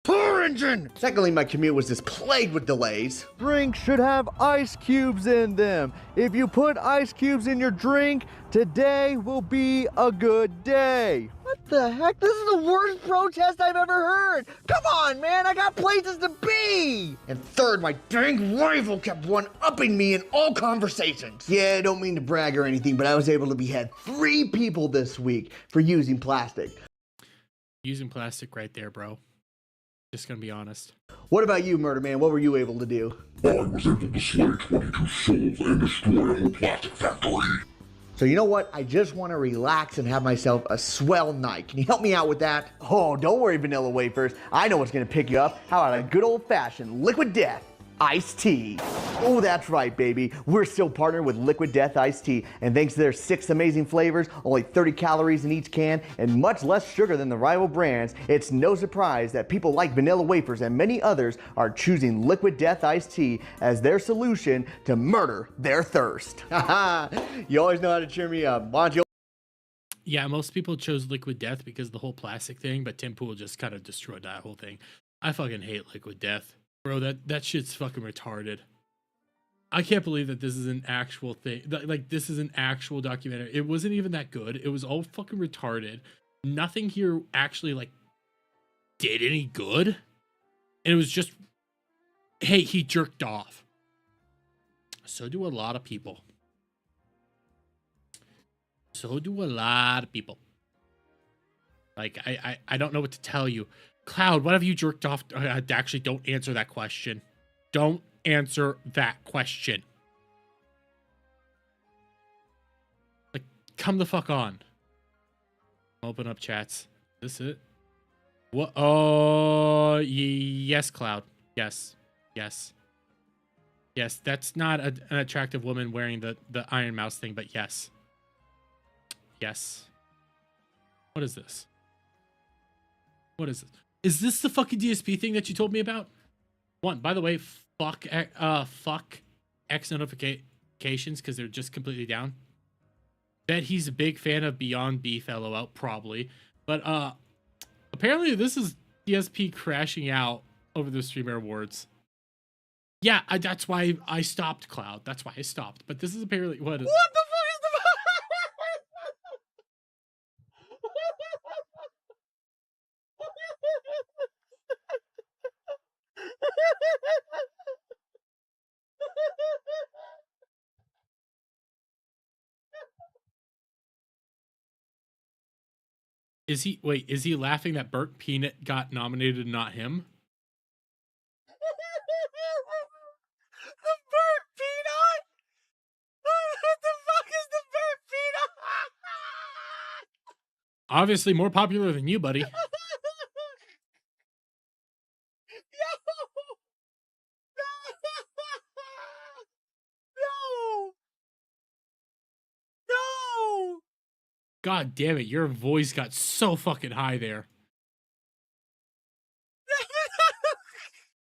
Poor engine! Secondly, my commute was just plagued with delays. Drinks should have ice cubes in them. If you put ice cubes in your drink, today will be a good day. What the heck? This is the worst protest I've ever heard. Come on, man, I got places to be. And third, my dang rival kept one-upping me in all conversations. Yeah, I don't mean to brag or anything, but I was able to behead 3 people this week for using plastic. Using plastic right there, bro. Just gonna be honest. What about you, Murder Man? What were you able to do? I was able to slay 22 souls and destroy a whole plastic factory. So you know what? I just want to relax and have myself a swell night. Can you help me out with that? Oh, don't worry, Vanilla Wafers. I know what's going to pick you up. How about a good old-fashioned Liquid Death iced tea? Oh, that's right, baby. We're still partnered with Liquid Death iced tea, and thanks to their 6 amazing flavors, only 30 calories in each can, and much less sugar than the rival brands, it's no surprise that people like Vanilla Wafers and many others are choosing Liquid Death iced tea as their solution to murder their thirst. Haha, you always know how to cheer me up. Why don't you? Yeah, most people chose Liquid Death because of the whole plastic thing, but Tim Pool just kind of destroyed that whole thing. I fucking hate Liquid Death. Bro, that shit's fucking retarded. I can't believe that this is an actual thing. Like, this is an actual documentary. It wasn't even that good. It was all fucking retarded. Nothing here actually, like, did any good. And it was just, hey, he jerked off. So do a lot of people. So do a lot of people. Like, I don't know what to tell you. Cloud, what have you jerked off? Actually, don't answer that question. Don't answer that question. Like, come the fuck on. Open up chats. Is this it? What? Oh, yes, Cloud. Yes. Yes. Yes, that's not an attractive woman wearing the Iron Mouse thing, but yes. Yes. What is this? What is this? Is this the fucking DSP thing that you told me about? One, by the way, fuck X notifications because they're just completely down. Bet he's a big fan of Beyond Beef, LOL, probably. But apparently this is DSP crashing out over the Streamer Awards. Yeah, that's why I stopped, Cloud. That's why I stopped. But this is apparently what is. What the fuck is the? Is he laughing that Burnt Peanut got nominated and not him? The burnt peanut? What the fuck is the burnt peanut? Obviously more popular than you, buddy. Yo! No! No! God damn it, your voice got so fucking high there.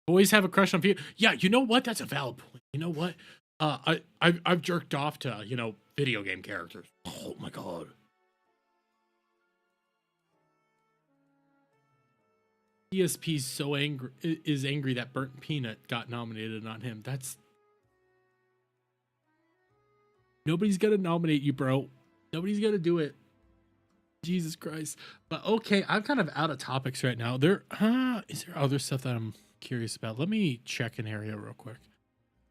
Boys have a crush on people. Yeah, you know what? That's a valid point. You know what? I've jerked off to, you know, video game characters. Oh my god. ESP's so angry is angry that Burnt Peanut got nominated, not him. That's nobody's gonna nominate you, bro. Nobody's gonna do it. Jesus Christ. But okay, I'm kind of out of topics right now. Is there other stuff that I'm curious about? Let me check an area real quick.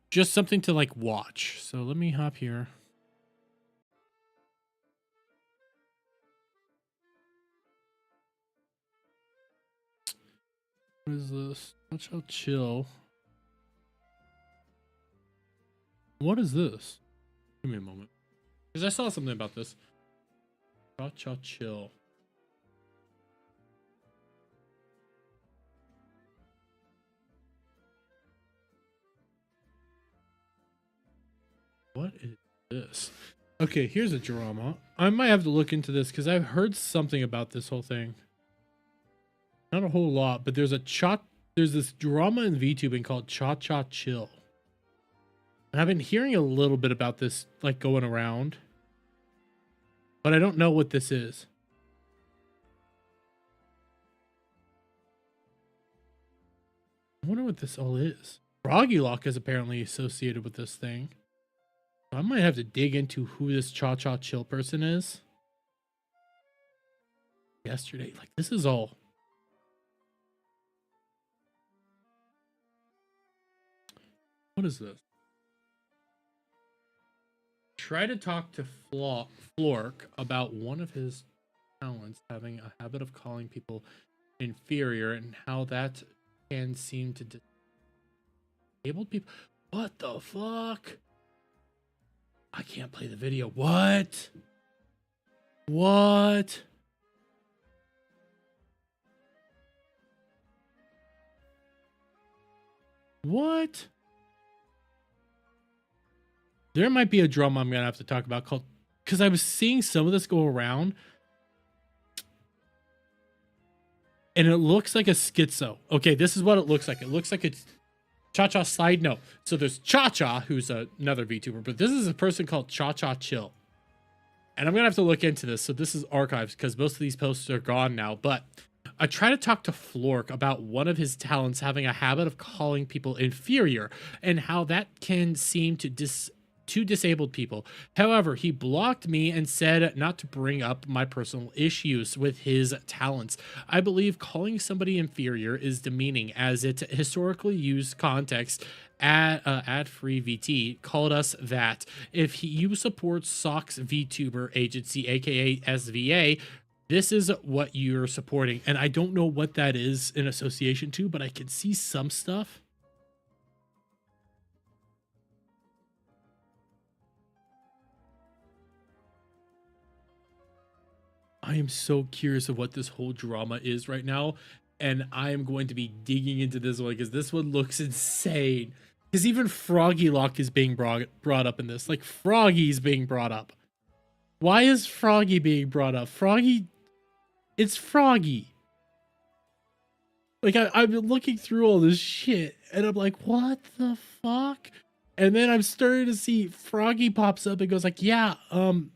Just something to like watch. So let me hop here. What is this? Watch out, chill. What is this? Give me a moment. Because I saw something about this. Cha chill. What is this? Okay, here's a drama. I might have to look into this because I've heard something about this whole thing. Not a whole lot, but there's this drama in VTubing called Cha Chill. And I've been hearing a little bit about this like going around. But I don't know what this is. I wonder what this all is. Froggy Lock is apparently associated with this thing. I might have to dig into who this Cha Chill person is. Yesterday, like this is all. What is this? Try to talk to Flork about one of his talents having a habit of calling people inferior and how that can seem to disable people. What the fuck? I can't play the video. What? What? What? There might be a drama I'm gonna have to talk about called, because I was seeing some of this go around and it looks like a schizo. Okay, this is what it looks like. It looks like it's Cha side note. So there's Cha, who's another VTuber, but this is a person called Cha Chill. And I'm gonna have to look into this. So this is archives because most of these posts are gone now. But I try to talk to Flork about one of his talents having a habit of calling people inferior and how that can seem to disabled people. However, he blocked me and said not to bring up my personal issues with his talents. I believe calling somebody inferior is demeaning, as it historically used context. Ad-free VT called us that. If you support Sox VTuber agency, aka SVA, this is what you're supporting. And I don't know what that is in association to, but I can see some stuff. I am so curious of what this whole drama is right now, and I am going to be digging into this one because this one looks insane. Because even Froggy Lock is being brought up in this. Like, Froggy's being brought up. Why is Froggy being brought up? Froggy, it's Froggy. Like, I've been looking through all this shit, and I'm like, what the fuck? And then I'm starting to see Froggy pops up and goes like, yeah,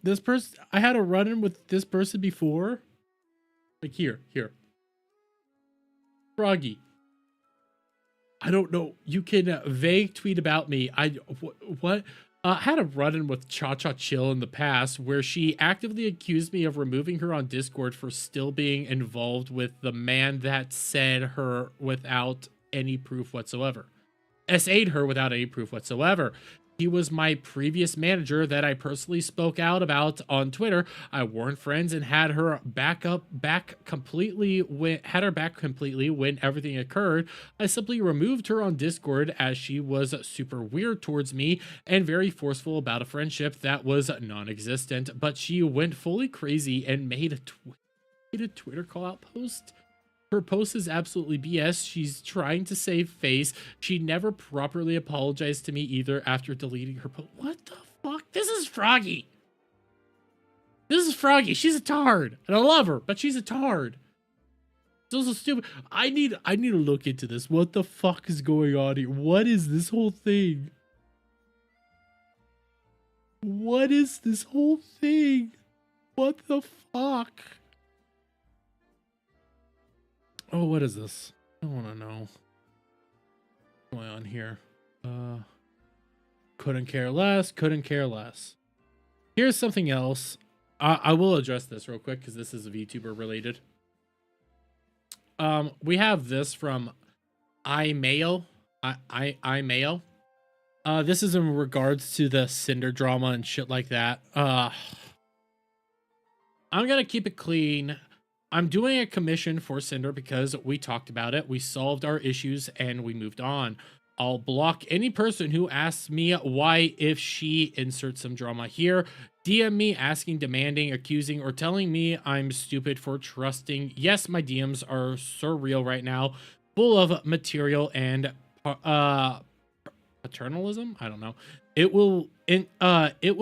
this person, I had a run-in with this person before. Like, here. Froggy. I don't know. You can vague tweet about me. What? I had a run-in with Cha-Cha Chill in the past where she actively accused me of removing her on Discord for still being involved with the man that said her without any proof whatsoever. SA'd her without any proof whatsoever. He was my previous manager that I personally spoke out about on Twitter. I warned friends and had her back completely when everything occurred. I simply removed her on Discord as she was super weird towards me and very forceful about a friendship that was non-existent. But she went fully crazy and made a Twitter call-out post. Her post is absolutely BS. She's trying to save face. She never properly apologized to me either after deleting her post. What the fuck? This is Froggy. This is Froggy. She's a tard. And I love her, but she's a tard. So stupid. I need to look into this. What the fuck is going on here? What is this whole thing? What is this whole thing? What the fuck? Oh, what is this? I want to know. What's going on here? Couldn't care less. Here's something else. I will address this real quick because this is VTuber related. We have this from iMayo. iMayo. This is in regards to the Cinder drama and shit like that. I'm gonna keep it clean. I'm doing a commission for Cinder because we talked about it, we solved our issues, and we moved on. I'll block any person who asks me why if she inserts some drama here. DM me asking, demanding, accusing, or telling me I'm stupid for trusting. Yes, my DMs are surreal right now, full of material and paternalism. I don't know. It will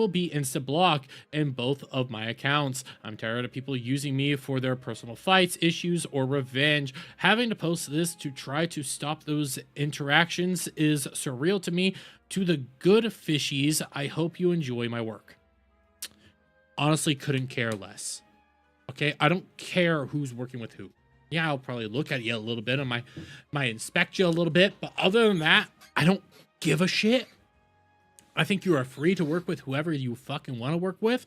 be insta block in both of my accounts. I'm tired of people using me for their personal fights, issues, or revenge. Having to post this to try to stop those interactions is surreal to me. To the good fishies, I hope you enjoy my work. Honestly, couldn't care less. Okay, I don't care who's working with who. Yeah, I'll probably look at you a little bit, and might inspect you a little bit, but other than that, I don't give a shit. I think you are free to work with whoever you fucking want to work with.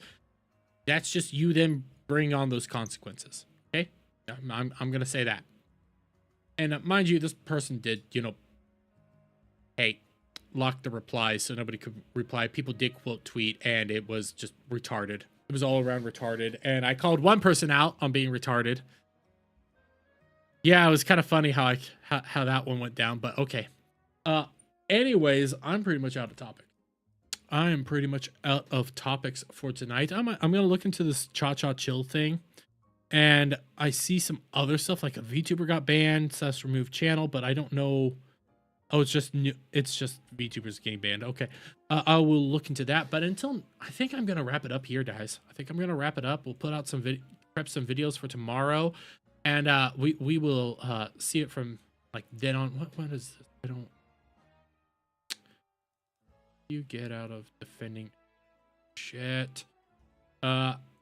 That's just you then bring on those consequences. Okay? I'm going to say that. And mind you, this person did, hey, lock the replies so nobody could reply. People did quote tweet, and it was just retarded. It was all around retarded. And I called one person out on being retarded. Yeah, it was kind of funny how that one went down, but okay. Anyways, I'm pretty much out of topic. I am pretty much out of topics for tonight. I'm gonna look into this Cha-Cha Chill thing, and I see some other stuff like a VTuber got banned, / removed channel, but I don't know. Oh, it's just VTubers getting banned. Okay, I will look into that. But until I think I'm gonna wrap it up here, guys. I think I'm gonna wrap it up. We'll put out prep some videos for tomorrow, and we will see it from like then on. What is this? I don't. You get out of defending shit.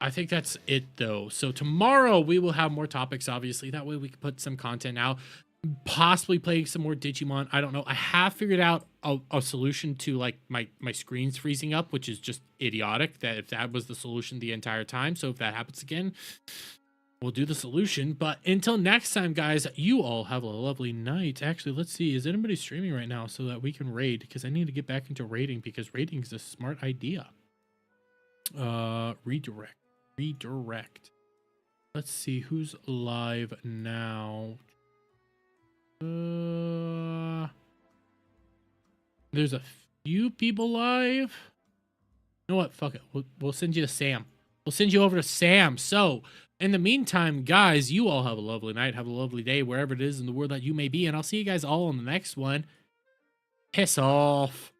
I think that's it though. So tomorrow we will have more topics, obviously. That way we can put some content out. Possibly playing some more Digimon. I don't know. I have figured out a solution to like my screens freezing up, which is just idiotic. That if that was the solution the entire time. So if that happens again, we'll do the solution. But until next time, guys, you all have a lovely night. Actually, let's see. Is anybody streaming right now so that we can raid? Because I need to get back into raiding because raiding is a smart idea. Redirect. Let's see who's live now. There's a few people live. You know what? Fuck it. We'll send you to Sam. We'll send you over to Sam. So, in the meantime, guys, you all have a lovely night. Have a lovely day wherever it is in the world that you may be. And I'll see you guys all on the next one. Piss off.